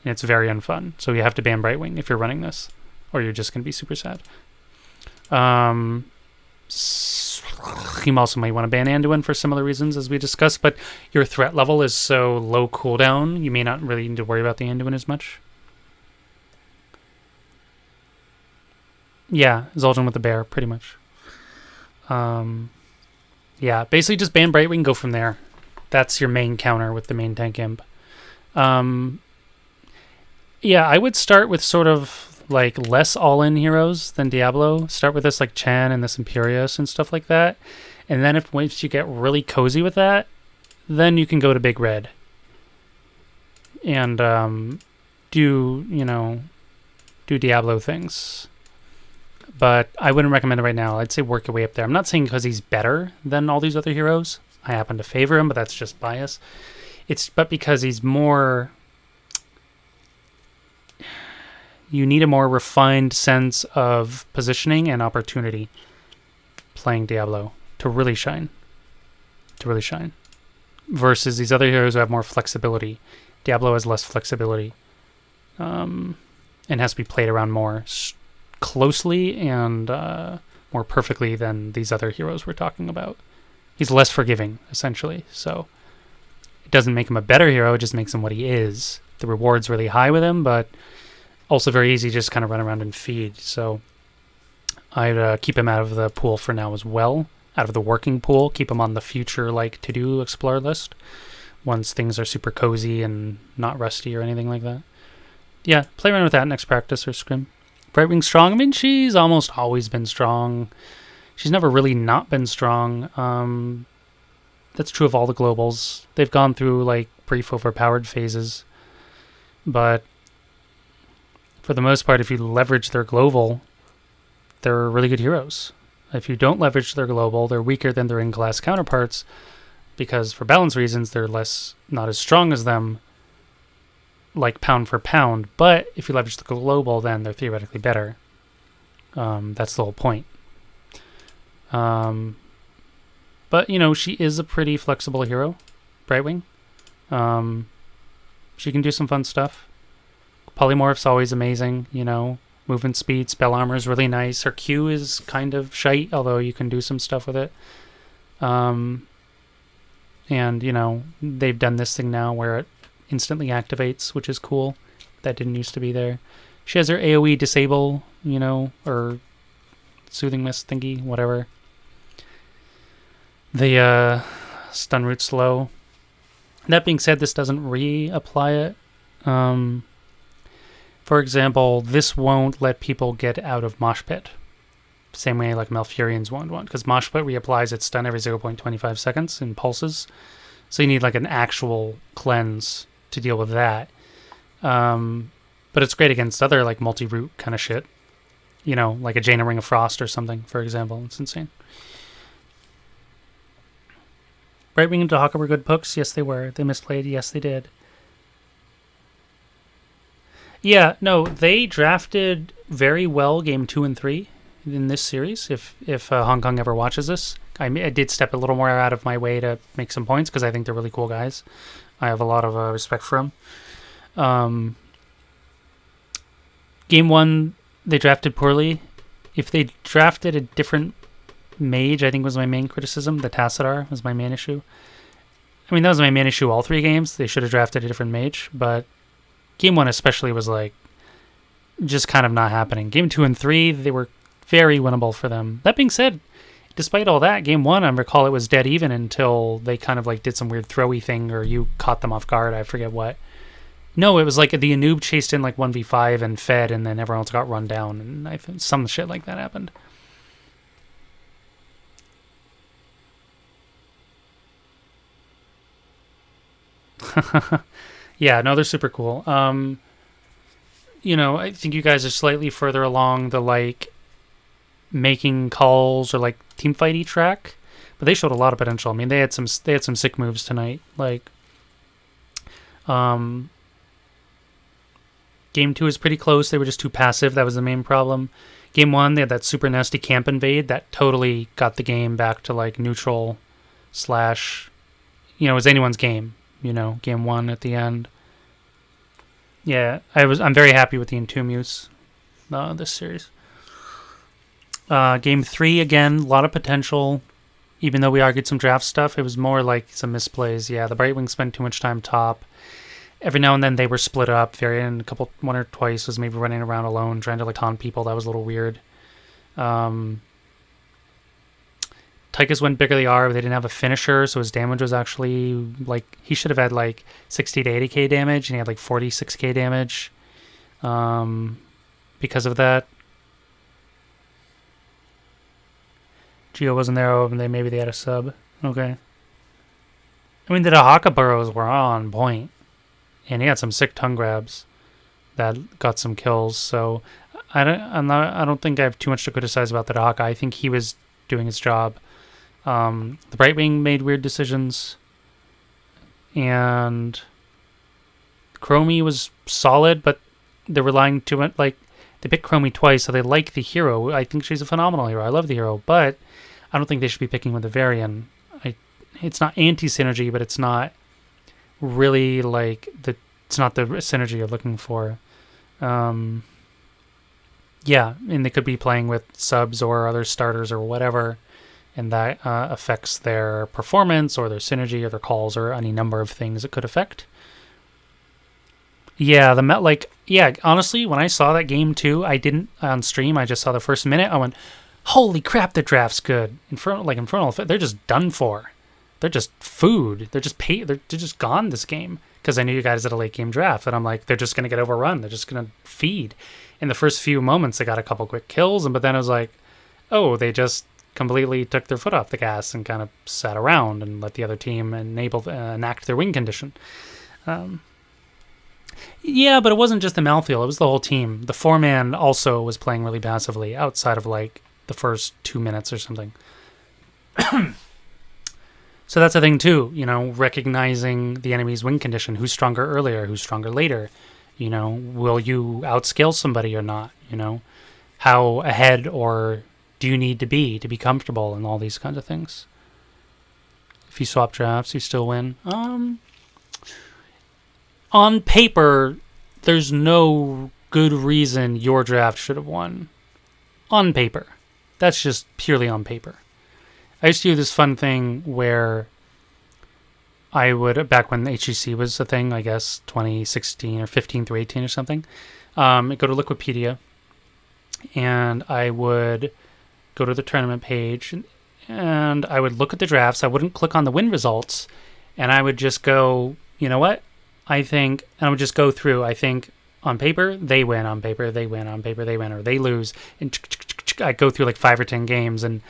Speaker 1: And it's very unfun. So you have to ban Brightwing if you're running this, or you're just going to be super sad. You also might want to ban Anduin for similar reasons as we discussed, but your threat level is so low cooldown, you may not really need to worry about the Anduin as much. Yeah, Zul'jin with the bear, pretty much. Yeah, basically just ban Brightwing, go from there. That's your main counter with the main tank imp. Yeah, I would start with sort of like less all-in heroes than Diablo. Start with this like Chen and this Imperius and stuff like that. And then once you get really cozy with that, then you can go to Big Red. And do Diablo things. But I wouldn't recommend it right now. I'd say work your way up there. I'm not saying because he's better than all these other heroes. I happen to favor him, but that's just bias. But because he's more... You need a more refined sense of positioning and opportunity playing Diablo to really shine. Versus these other heroes who have more flexibility. Diablo has less flexibility. And has to be played around more closely and more perfectly than these other heroes we're talking about. He's less forgiving, essentially. So it doesn't make him a better hero, it just makes him what he is. The reward's really high with him, but also very easy to just kind of run around and feed. So I'd keep him out of the pool for now as well. Out of the working pool. Keep him on the future to-do explore list once things are super cozy and not rusty or anything like that. Yeah, play around with that next practice or scrim. Brightwing strong. I mean, she's almost always been strong. She's never really not been strong. That's true of all the globals. They've gone through brief overpowered phases. But for the most part, if you leverage their global, they're really good heroes. If you don't leverage their global, they're weaker than their in-class counterparts because for balance reasons, they're not as strong as them, pound for pound. But if you leverage the global, then they're theoretically better. That's the whole point. But, she is a pretty flexible hero, Brightwing. She can do some fun stuff. Polymorph's always amazing, Movement speed, spell armor is really nice. Her Q is kind of shite, although you can do some stuff with it. And, they've done this thing now where it instantly activates, which is cool. That didn't used to be there. She has her AoE disable, or soothing mist thingy, whatever. The stun root slow. That being said, this doesn't reapply it. For example, this won't let people get out of Mosh Pit. Same way Malfurion's won't, because Mosh Pit reapplies its stun every 0.25 seconds in pulses. So you need an actual cleanse to deal with that. But it's great against other multi-root kind of shit. Like a Jaina Ring of Frost or something, for example. It's insane. Brightwing and Dahaka were good pooks. Yes, they were. They misplayed. Yes, they did. Yeah, no, they drafted very well game 2 and 3 in this series. If Hong Kong ever watches this, I did step a little more out of my way to make some points because I think they're really cool guys. I have a lot of respect for them. Game 1, they drafted poorly. If they drafted a different mage, I think was my main criticism. The Tassadar was my main issue. I mean, that was my main issue all 3 games. They should have drafted a different mage, but Game 1 especially was just kind of not happening. Game 2 and 3, they were very winnable for them. That being said, despite all that, Game 1, I recall it was dead even until they kind of did some weird throwy thing or you caught them off guard, I forget what. No, it was the Anub chased in 1v5 and fed and then everyone else got run down and I think some shit like that happened. Yeah, no, they're super cool. I think you guys are slightly further along the making calls or team fighty track, but they showed a lot of potential. I mean, they had some sick moves tonight. Game 2 is pretty close. They were just too passive. That was the main problem. Game 1, they had that super nasty camp invade that totally got the game back to neutral / it was anyone's game. Game 1 at the end. Yeah, I'm very happy with the Entomb use this series. Game 3, again, a lot of potential. Even though we argued some draft stuff, it was more like some misplays. Yeah, the Brightwing spent too much time top. Every now and then they were split up. Varian, one or twice, was maybe running around alone, trying to like taunt people. That was a little weird. Tychus went bigger the R, but they didn't have a finisher, so his damage was actually like he should have had like 60 to 80k damage, and he had like 46k damage. Because of that. Geo wasn't there, and maybe they had a sub. Okay. I mean, the Dahaka burrows were on point, and he had some sick tongue grabs that got some kills. So I don't think I have too much to criticize about the Dahaka. I think he was doing his job. The Brightwing made weird decisions, and Chromie was solid, but they're relying too much. Like they picked Chromie twice, so they like the hero. I think she's a phenomenal hero. I love the hero, but I don't think they should be picking with the Varian. It's not anti-synergy, but it's not really like it's not the synergy you're looking for. Yeah, and they could be playing with subs or other starters or whatever, and that affects their performance or their synergy or their calls or any number of things it could affect. Yeah, honestly, when I saw that game too, I didn't on stream. I just saw the first minute. I went, "Holy crap, the draft's good!" Infernal, they're just done for. They're just food. They're just They're just gone this game because I knew you guys had a late game draft, and I'm like, they're just gonna get overrun. They're just gonna feed. In the first few moments, they got a couple quick kills, but then I was like, oh, they just completely took their foot off the gas and kind of sat around and let the other team enact their win condition. Yeah, but it wasn't just the Malthael. It was the whole team. The 4-man also was playing really passively outside of like the first 2 minutes or something. So that's the thing too, recognizing the enemy's win condition. Who's stronger earlier? Who's stronger later? Will you outscale somebody or not? How ahead or do you need to be comfortable and all these kinds of things? If you swap drafts, you still win. On paper, there's no good reason your draft should have won. On paper. That's just purely on paper. I used to do this fun thing where I would, back when HGC was a thing, I guess 2016 or 15 through 18 or something, I'd go to Liquipedia and I would go to the tournament page and I would look at the drafts. I wouldn't click on the win results, and I would just go, you know what? I would just go through. I think on paper, they win. On paper, they win. On paper, they win. Or they lose. And I go through like 5 or 10 games, and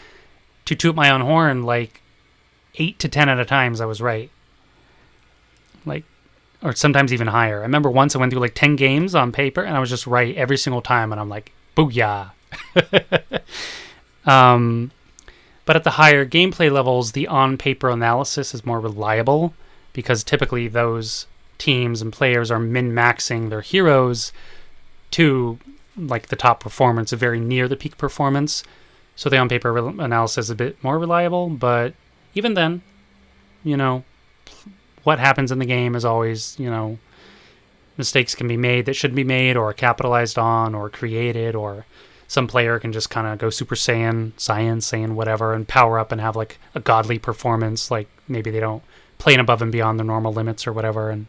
Speaker 1: to toot my own horn, like 8 to 10 at a times, I was right. Like, or sometimes even higher. I remember once I went through like 10 games on paper, and I was just right every single time, and I'm like, booyah. But at the higher gameplay levels, the on-paper analysis is more reliable, because typically those teams and players are min-maxing their heroes to like the top performance, very near the peak performance. So the on-paper analysis is a bit more reliable, but even then, what happens in the game is always, mistakes can be made that shouldn't be made or capitalized on or created, or some player can just kind of go Super Saiyan, whatever, and power up and have like a godly performance. Like maybe they don't play above and beyond their normal limits or whatever, and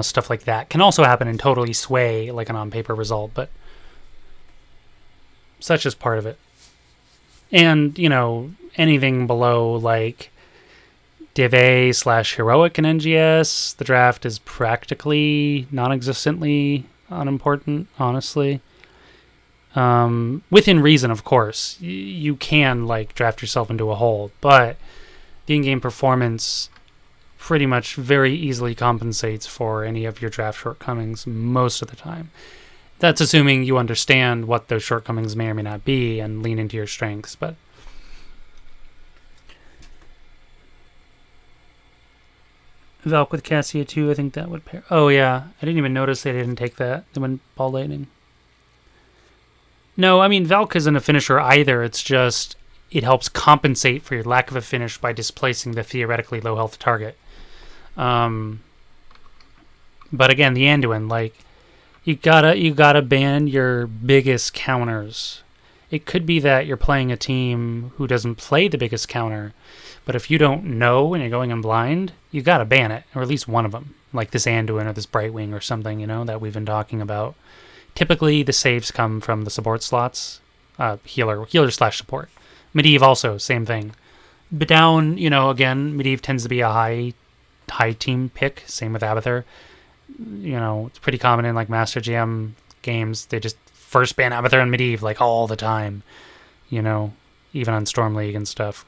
Speaker 1: stuff like that can also happen and totally sway like an on-paper result, but such is part of it. And, anything below like Div A/Heroic in NGS, the draft is practically non-existently unimportant, honestly. Within reason, of course. You can like draft yourself into a hole, but the in-game performance pretty much very easily compensates for any of your draft shortcomings most of the time. That's assuming you understand what those shortcomings may or may not be and lean into your strengths, but Valk with Cassia too, I think that would pair. Oh yeah, I didn't even notice they didn't take that. They went Ball Lightning. No, I mean, Valk isn't a finisher either. It's just it helps compensate for your lack of a finish by displacing the theoretically low health target. But again, the Anduin, like, You gotta ban your biggest counters. It could be that you're playing a team who doesn't play the biggest counter, but if you don't know and you're going in blind, you gotta ban it, or at least one of them, like this Anduin or this Brightwing or something, that we've been talking about. Typically, the saves come from the support slots, healer slash support. Medivh also, same thing. But down, again, Medivh tends to be a high team pick. Same with Abathur. It's pretty common in like Master GM games. They just first ban Abathur and Medivh like all the time. Even on Storm League and stuff.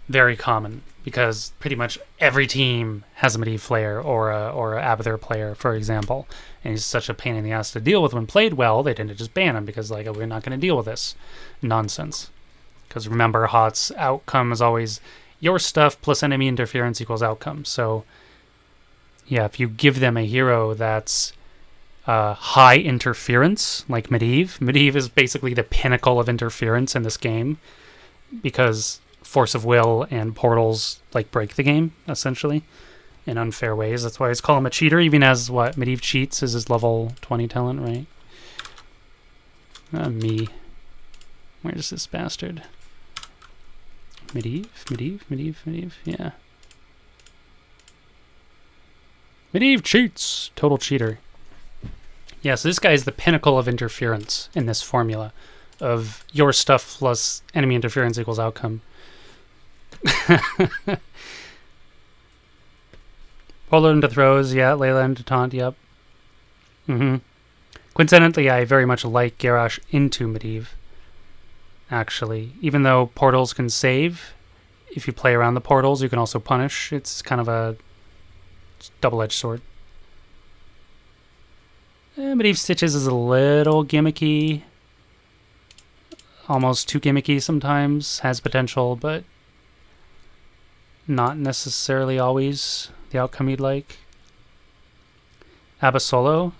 Speaker 1: Very common because pretty much every team has a Medivh player or a Abathur player, for example. And he's such a pain in the ass to deal with when played well. They tend to just ban him because we're not going to deal with this nonsense. Because remember, HOTS outcome is always your stuff plus enemy interference equals outcome. So, yeah, if you give them a hero that's high interference, like Medivh is basically the pinnacle of interference in this game because Force of Will and portals break the game, essentially, in unfair ways. That's why I call him a cheater, even as Medivh cheats is his level 20 talent, right? Me. Where's this bastard? Medivh, yeah. Medivh cheats! Total cheater. Yeah, so this guy is the pinnacle of interference in this formula of your stuff plus enemy interference equals outcome. Polar into throws, yeah. Layla into taunt, yep. Coincidentally, I very much like Garrosh into Medivh, actually. Even though portals can save, if you play around the portals, you can also punish. It's kind of a double-edged sword. Medivh Stitches is a little gimmicky. Almost too gimmicky sometimes. Has potential, but not necessarily always the outcome you'd like. Abba solo?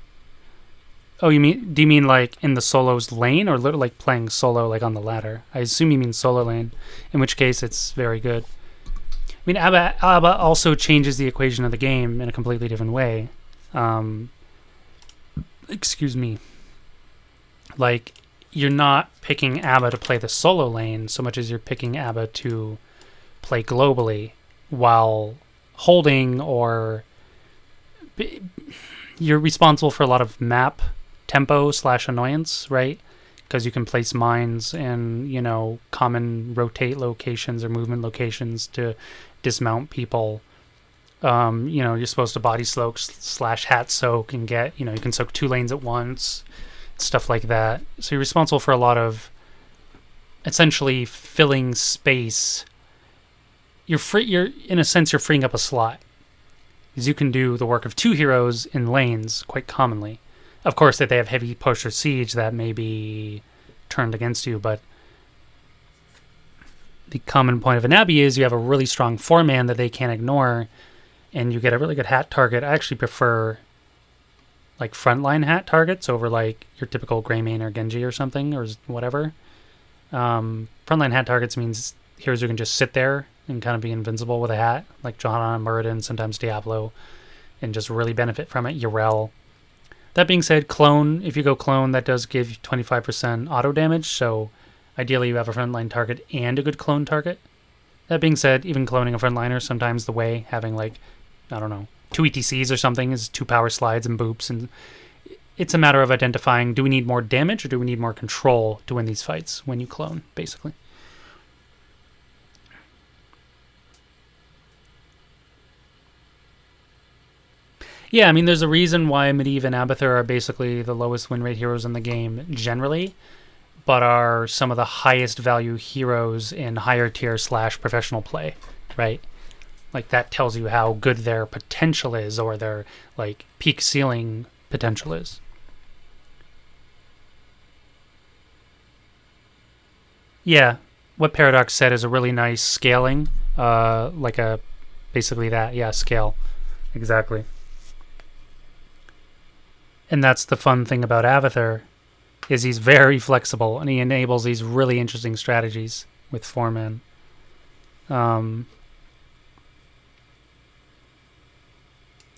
Speaker 1: Oh, do you mean in the solo's lane, or literally playing solo on the ladder? I assume you mean solo lane, in which case it's very good. I mean, Abba also changes the equation of the game in a completely different way. Excuse me. You're not picking Abba to play the solo lane so much as you're picking Abba to play globally while holding, or you're responsible for a lot of map tempo / annoyance, right? Because you can place mines in, common rotate locations or movement locations to dismount people. You're supposed to body soak / hat soak and get, you can soak 2 lanes at once, stuff like that. So you're responsible for a lot of essentially filling space. You're in a sense, you're freeing up a slot, because you can do the work of 2 heroes in lanes quite commonly. Of course, that they have heavy push or siege that may be turned against you, but the common point of an Abbey is you have a really strong 4-man that they can't ignore, and you get a really good hat target. I actually prefer frontline hat targets over your typical Greymane or Genji or something, or whatever. Frontline hat targets means heroes who can just sit there and kind of be invincible with a hat, like Johanna, Muradin, sometimes Diablo, and just really benefit from it. Yrel. That being said, clone, if you go clone, that does give 25% auto damage, so ideally you have a frontline target and a good clone target. That being said, even cloning a frontliner, sometimes the way, having 2 ETCs or something is 2 power slides and boops, and it's a matter of identifying, do we need more damage or do we need more control to win these fights when you clone, basically. Yeah, I mean, there's a reason why Medivh and Abathur are basically the lowest win rate heroes in the game generally, but are some of the highest value heroes in higher tier / professional play, right? That tells you how good their potential is, or their peak ceiling potential is. Yeah, what Paradox said is a really nice scaling, basically that, yeah, scale, exactly. And that's the fun thing about Abathur, is he's very flexible, and he enables these really interesting strategies with 4-man.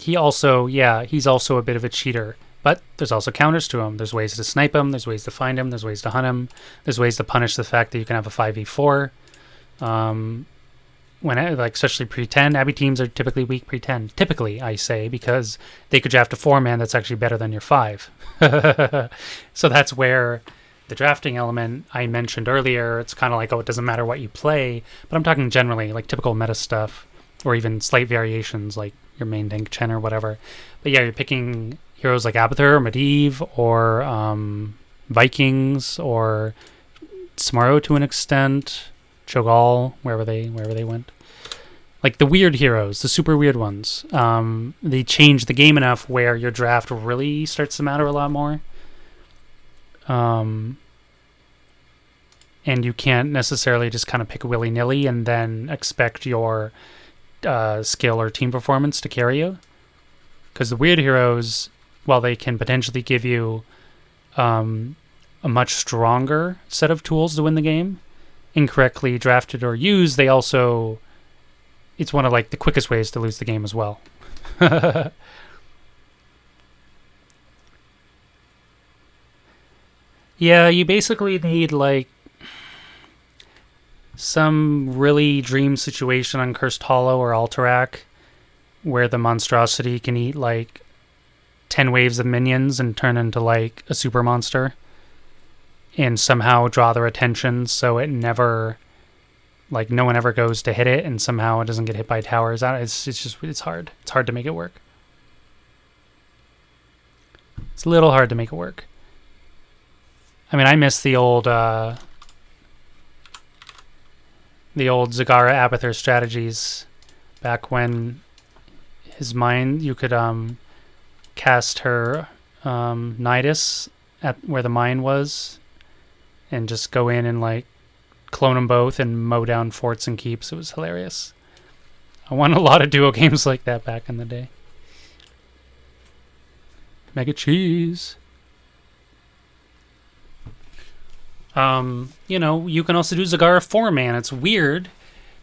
Speaker 1: he's also a bit of a cheater. But there's also counters to him. There's ways to snipe him. There's ways to find him. There's ways to hunt him. There's ways to punish the fact that you can have a 5v4. Like especially pre-10, Abby teams are typically weak pre-10. Typically, I say, because they could draft a 4-man that's actually better than your 5. So that's where the drafting element I mentioned earlier, it's kind of like, it doesn't matter what you play. But I'm talking generally, like typical meta stuff, or even slight variations, like your main Dank Chen or whatever. But yeah, you're picking heroes like Abathur or Medivh or Vikings or Smaro to an extent, Cho'Gall, wherever they went. Like the weird heroes, the super weird ones. They change the game enough where your draft really starts to matter a lot more. And you can't necessarily just kind of pick willy-nilly and then expect your skill or team performance to carry you. Because the weird heroes, while they can potentially give you a much stronger set of tools to win the game, incorrectly drafted or used, they also... It's one of like the quickest ways to lose the game as well. Yeah, you basically need like some really dream situation on Cursed Hollow or Alterac where the monstrosity can eat like 10 waves of minions and turn into like a super monster and somehow draw their attention so it never, like no one ever goes to hit it and somehow it doesn't get hit by towers. It's hard. It's hard to make it work. It's a little hard to make it work. I mean, I miss the old Zagara Abathur strategies back when his mind, you could cast her Nidus at where the mine was and just go in and like clone them both and mow down forts and keeps. It was hilarious. I won a lot of duo games like that back in the day. Mega cheese. You can also do Zagara 4-man. It's weird,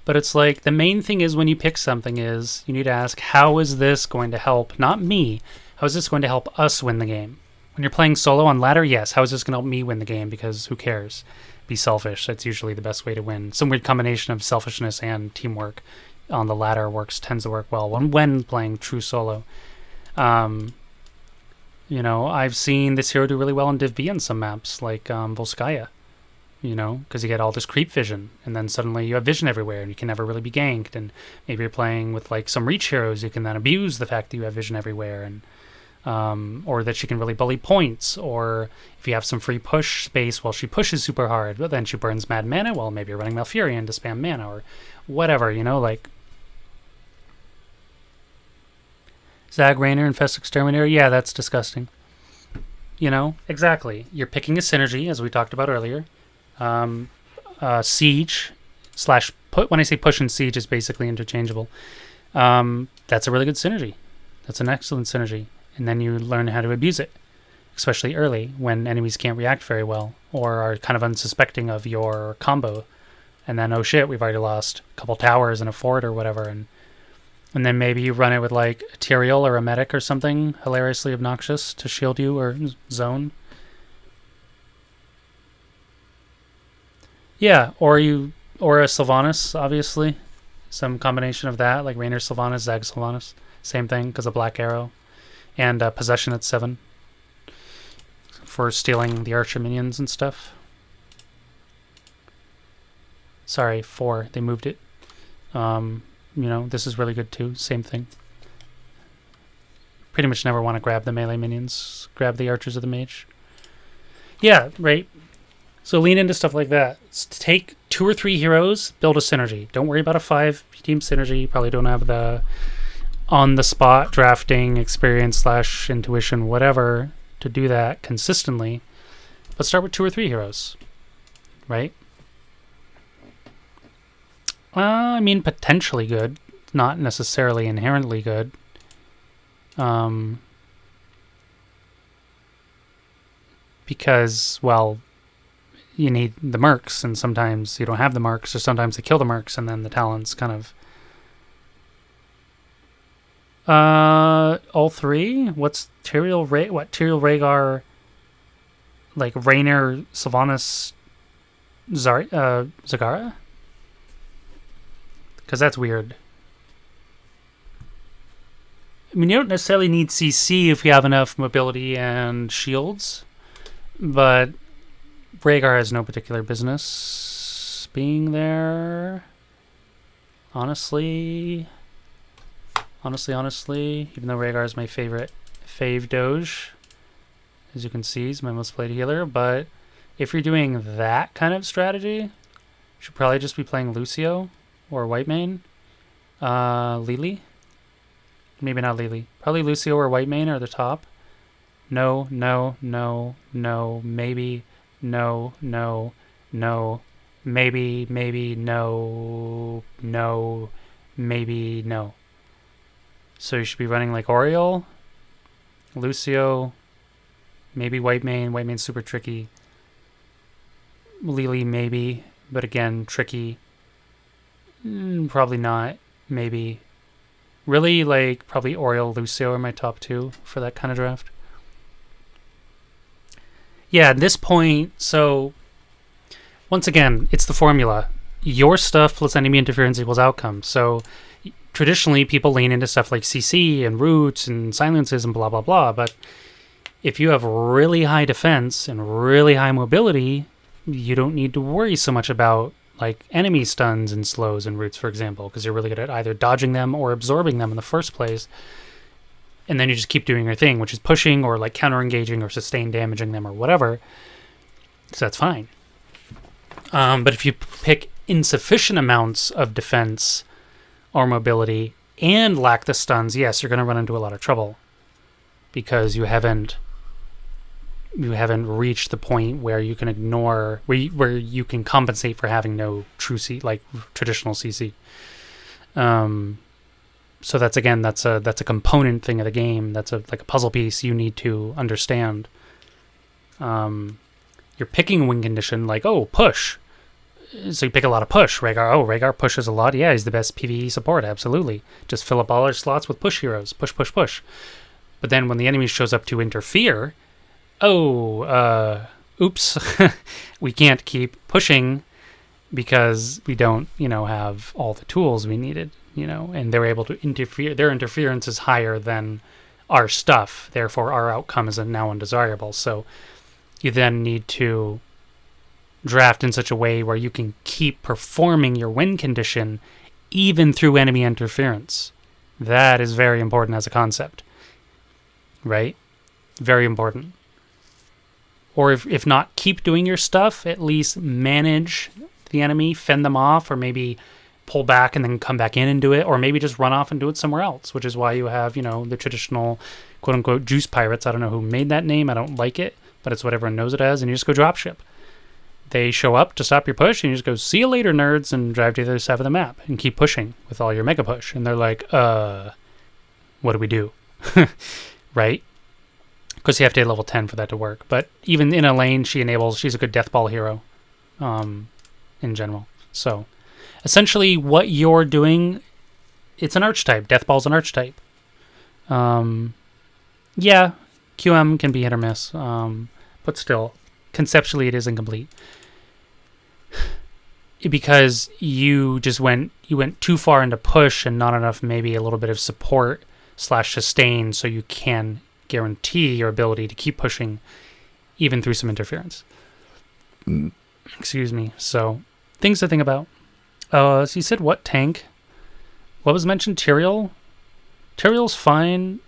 Speaker 1: but it's like the main thing is when you pick something is you need to ask, how is this going to help, not me, how is this going to help us win the game? When you're playing solo on ladder, yes, how is this going to help me win the game? Because who cares? Be selfish. That's usually the best way to win. Some weird combination of selfishness and teamwork on the ladder tends to work well when playing true solo. I've seen this hero do really well in Div B on some maps, like Volskaya. Because you get all this creep vision, and then suddenly you have vision everywhere, and you can never really be ganked. And maybe you're playing with like some reach heroes, you can then abuse the fact that you have vision everywhere, and or that she can really bully points, or if you have some free push space while she pushes super hard, but then she burns mad mana. Well, maybe you're running Malfurion to spam mana or whatever. Zag Raynor and Fest Exterminator. Yeah, that's disgusting. Exactly. You're picking a synergy, as we talked about earlier. Siege / put. When I say push and siege, is basically interchangeable. That's a really good synergy. That's an excellent synergy, and then you learn how to abuse it, especially early when enemies can't react very well or are kind of unsuspecting of your combo, and then oh shit, we've already lost a couple towers and a fort or whatever, and then maybe you run it with like a Tyrael or a medic or something hilariously obnoxious to shield you or zone. Yeah, or a Sylvanas, obviously. Some combination of that, like Raynor Sylvanas, Zag Sylvanas. Same thing, because of Black Arrow. And Possession at 7. For stealing the Archer minions and stuff. Sorry, 4. They moved it. This is really good too. Same thing. Pretty much never want to grab the melee minions. Grab the Archers of the Mage. Yeah, right. So lean into stuff like that. Take 2 or 3 heroes, build a synergy. Don't worry about a 5-team synergy. You probably don't have the on-the-spot drafting experience / intuition, whatever, to do that consistently. But start with 2 or 3 heroes, right? Potentially good. Not necessarily inherently good. Because, you need the mercs, and sometimes you don't have the mercs, or sometimes they kill the mercs, and then the talents kind of All three. What's Tyrael? Tyrael, Rhaegar, like Rhaenyra, Sylvanas, Zagara? Because that's weird. I mean, you don't necessarily need CC if you have enough mobility and shields, but Rhaegar has no particular business being there. Honestly, even though Rhaegar is my favorite fave doge, as you can see, he's my most played healer, but if you're doing that kind of strategy, you should probably just be playing Lucio or Whitemane. Lily? Maybe not Lily. Probably Lucio or Whitemane are the top. No, maybe, no, maybe, no, maybe, no. So you should be running like Oriole, Lucio, maybe Whitemane. Whitemane's super tricky. Lily, maybe, but again, tricky. Probably not. Maybe. Really, like, probably Oriole, Lucio are my top two for that kind of draft. Yeah, at this point, so once again, it's the formula. Your stuff plus enemy interference equals outcome. So traditionally, people lean into stuff like CC and roots and silences and blah, blah, blah. But if you have really high defense and really high mobility, you don't need to worry so much about like enemy stuns and slows and roots, for example, because you're really good at either dodging them or absorbing them in the first place. And then you just keep doing your thing, which is pushing or like counter-engaging or sustain damaging them or whatever. So that's fine. But if you pick insufficient amounts of defense or mobility and lack the stuns, yes, you're going to run into a lot of trouble because you haven't reached the point where you can ignore, where you can compensate for having no true like traditional CC. So that's a component thing of the game. That's like a puzzle piece you need to understand. You're picking a win condition like, oh, push. So you pick a lot of push. Rhaegar pushes a lot. Yeah, he's the best PvE support. Absolutely. Just fill up all our slots with push heroes. Push, push, push. But then when the enemy shows up to interfere, oops, we can't keep pushing because we don't, have all the tools we needed, and they're able to interfere. Their interference is higher than our stuff. Therefore, our outcome is now undesirable. So you then need to draft in such a way where you can keep performing your win condition even through enemy interference. That is very important as a concept, right? Very important. Or if not, keep doing your stuff, at least manage the enemy, fend them off, or maybe pull back and then come back in and do it, or maybe just run off and do it somewhere else, which is why you have, the traditional quote-unquote juice pirates. I don't know who made that name. I don't like it, but it's what everyone knows it as, and you just go dropship. They show up to stop your push, and you just go, see you later, nerds, and drive to the other side of the map and keep pushing with all your mega push. And they're like, what do we do? Right? Because you have to hit level 10 for that to work. But even in a lane, she's a good death ball hero in general. So essentially what you're doing, it's an archetype. Death ball's an archetype. Yeah, QM can be hit or miss, but still, conceptually it is incomplete. Because you went too far into push and not enough maybe a little bit of support / sustain so you can guarantee your ability to keep pushing even through some interference. Excuse me. So things to think about. So you said what tank? What was mentioned? Tyrael? Tyrael's fine.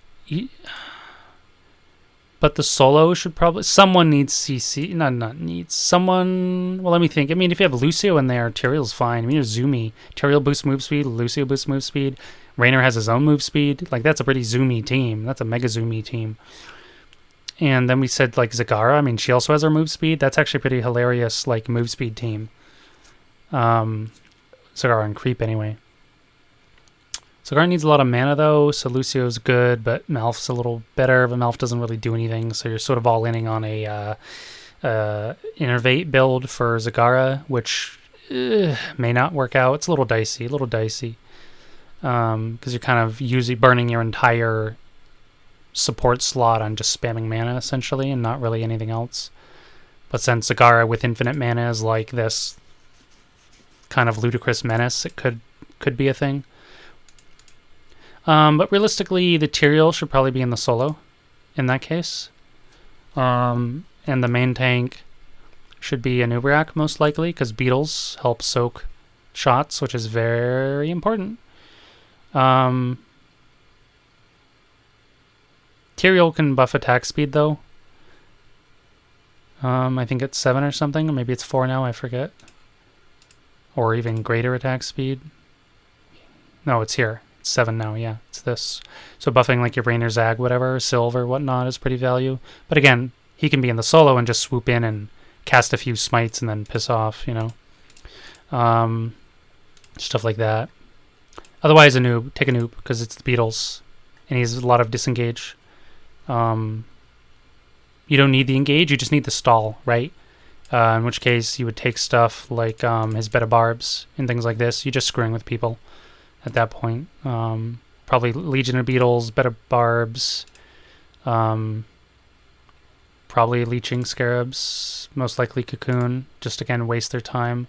Speaker 1: But the solo should probably... Someone needs CC. Not needs. Someone... Well, let me think. I mean, if you have Lucio in there, Tyrael's fine. I mean, there's Zoomy. Tyrael boosts move speed. Lucio boosts move speed. Rhaenyra has his own move speed. Like, that's a pretty zoomy team. That's a mega zoomy team. And then we said, like, Zagara. I mean, she also has her move speed. That's actually a pretty hilarious, like, move speed team. Zagara and Creep, anyway. Zagara needs a lot of mana, though, so Lucio's good, but Malph's a little better, but Malph doesn't really do anything, so you're sort of all-inning on a Innervate build for Zagara, which may not work out. It's a little dicey, because you're kind of usually burning your entire support slot on just spamming mana essentially and not really anything else. But since Zagara with infinite mana is like this kind of ludicrous menace, it could be a thing. But realistically, the Tyrael should probably be in the solo in that case. And the main tank should be a Nubarak most likely, because beetles help soak shots, which is very important. Tyrael can buff attack speed though. I think it's 7 or something, or maybe it's 4 now, I forget. Or even greater attack speed. No, it's here. It's 7 now, yeah, it's this. So buffing like your Rainer Zag, whatever, Sylve or whatnot is pretty value. But again, he can be in the solo and just swoop in and cast a few smites and then piss off, you know. Stuff like that. Otherwise, a noob. Take a noob, because it's the Beatles. And he has a lot of disengage. You don't need the engage, you just need the stall, right? In which case, you would take stuff like his Beta Barbs and things like this. You're just screwing with people at that point. Probably Legion of Beetles, Beta Barbs, probably Leeching Scarabs, most likely Cocoon, just again waste their time.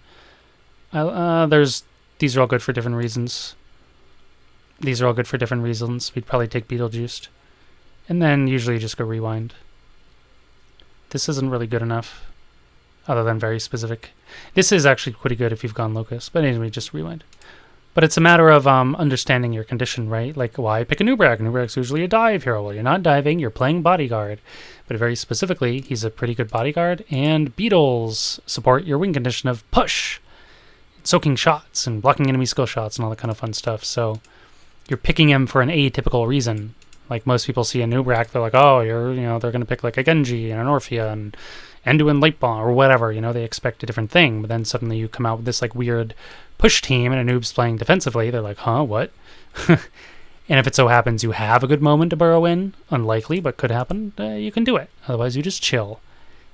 Speaker 1: These are all good for different reasons. We'd probably take Beetlejuiced. And then usually just go Rewind. This isn't really good enough, other than very specific. This is actually pretty good if you've gone Locust, but anyway, just Rewind. But it's a matter of understanding your condition, right? Like, why pick a Nubarak? Nubarak's usually a dive hero. Well, you're not diving, you're playing bodyguard. But very specifically, he's a pretty good bodyguard, and beetles support your win condition of push, soaking shots, and blocking enemy skill shots, and all that kind of fun stuff. So you're picking him for an atypical reason. Like, most people see a Nubarak, they're like, oh, they're going to pick like a Genji and an Orphea and Anduin Lightbomb or whatever, they expect a different thing. But then suddenly you come out with this like weird push team and a noob's playing defensively. They're like, huh, what? And if it so happens you have a good moment to burrow in, unlikely, but could happen, you can do it. Otherwise, you just chill.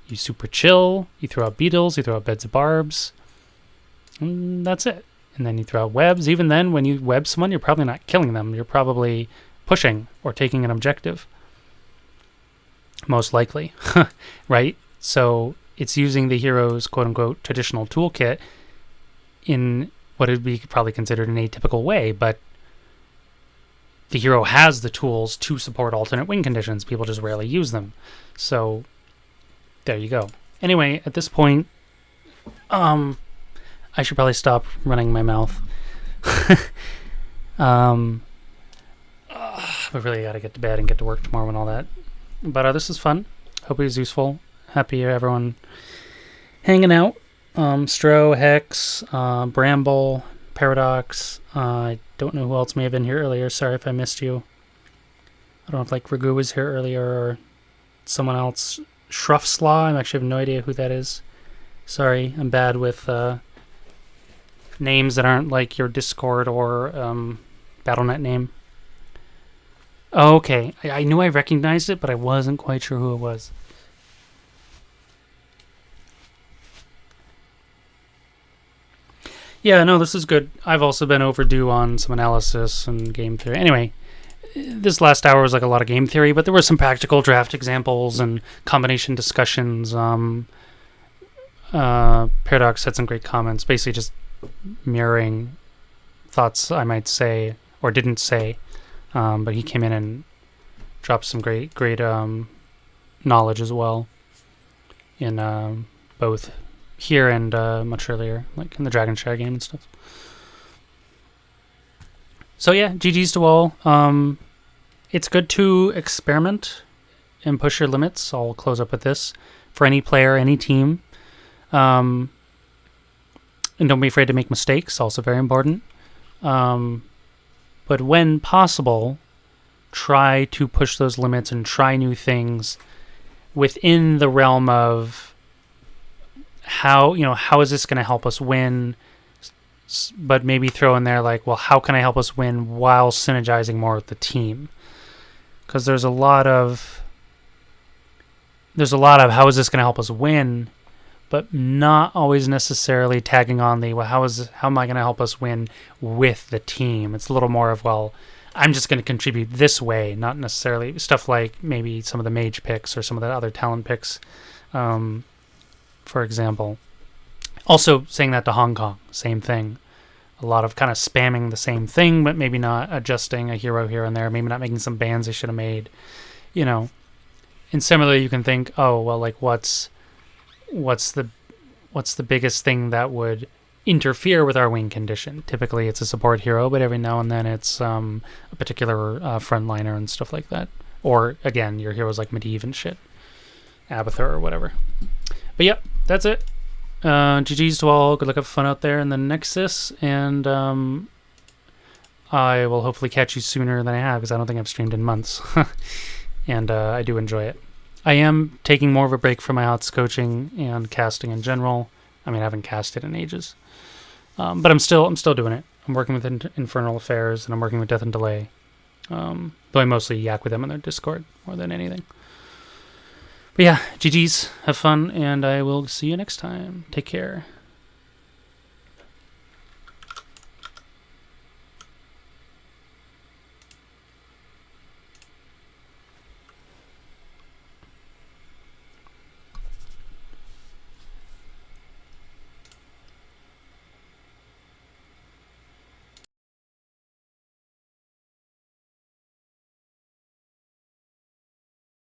Speaker 1: You super chill, you throw out beetles, you throw out beds of barbs, and that's it. And then you throw out webs. Even then, when you web someone, you're probably not killing them. You're probably pushing or taking an objective. Most likely, right? So it's using the hero's quote-unquote traditional toolkit in what would be probably considered an atypical way, but the hero has the tools to support alternate win conditions. People just rarely use them. So there you go. Anyway, at this point, I should probably stop running my mouth. We really got to get to bed and get to work tomorrow and all that. But this is fun. Hope it was useful. Happy everyone hanging out. Stro, Hex, Bramble, Paradox. I don't know who else may have been here earlier. Sorry if I missed you. I don't know if like Ragu was here earlier or someone else. Shruffslaw. I actually have no idea who that is. Sorry, I'm bad with names that aren't like your Discord or Battle.net name. Oh, okay. I knew I recognized it, but I wasn't quite sure who it was. Yeah, no, this is good. I've also been overdue on some analysis and game theory. Anyway, this last hour was like a lot of game theory, but there were some practical draft examples and combination discussions. Paradox had some great comments, basically just mirroring thoughts I might say or didn't say. But he came in and dropped some great knowledge as well in both here and much earlier, like in the Dragon Shire game and stuff. So yeah, GG's to all. It's good to experiment and push your limits. I'll close up with this. For any player, any team. And don't be afraid to make mistakes, also very important. But when possible, try to push those limits and try new things within the realm of how is this going to help us win? But maybe throw in there like, well, how can I help us win while synergizing more with the team? Because there's a lot of how is this going to help us win, but not always necessarily tagging on the, well, how am I going to help us win with the team? It's a little more of, well, I'm just going to contribute this way, not necessarily stuff like maybe some of the mage picks or some of the other talent picks, for example. Also, saying that to Hong Kong, same thing. A lot of kind of spamming the same thing, but maybe not adjusting a hero here and there, maybe not making some bans they should have made, you know. And similarly, you can think, oh, well, like what's the biggest thing that would interfere with our win condition? Typically, it's a support hero, but every now and then it's a particular frontliner and stuff like that. Or again, your heroes like Medivh and shit, Abathur or whatever. But yep, that's it. GG's to all. Good luck, have fun out there in the Nexus, and I will hopefully catch you sooner than I have, because I don't think I've streamed in months. And I do enjoy it. I am taking more of a break from my HOTS coaching and casting in general. I mean, I haven't casted in ages, but I'm still doing it. I'm working with Infernal Affairs, and I'm working with Death and Delay. Though I mostly yak with them on their Discord more than anything. But yeah, GG's, have fun, and I will see you next time. Take care.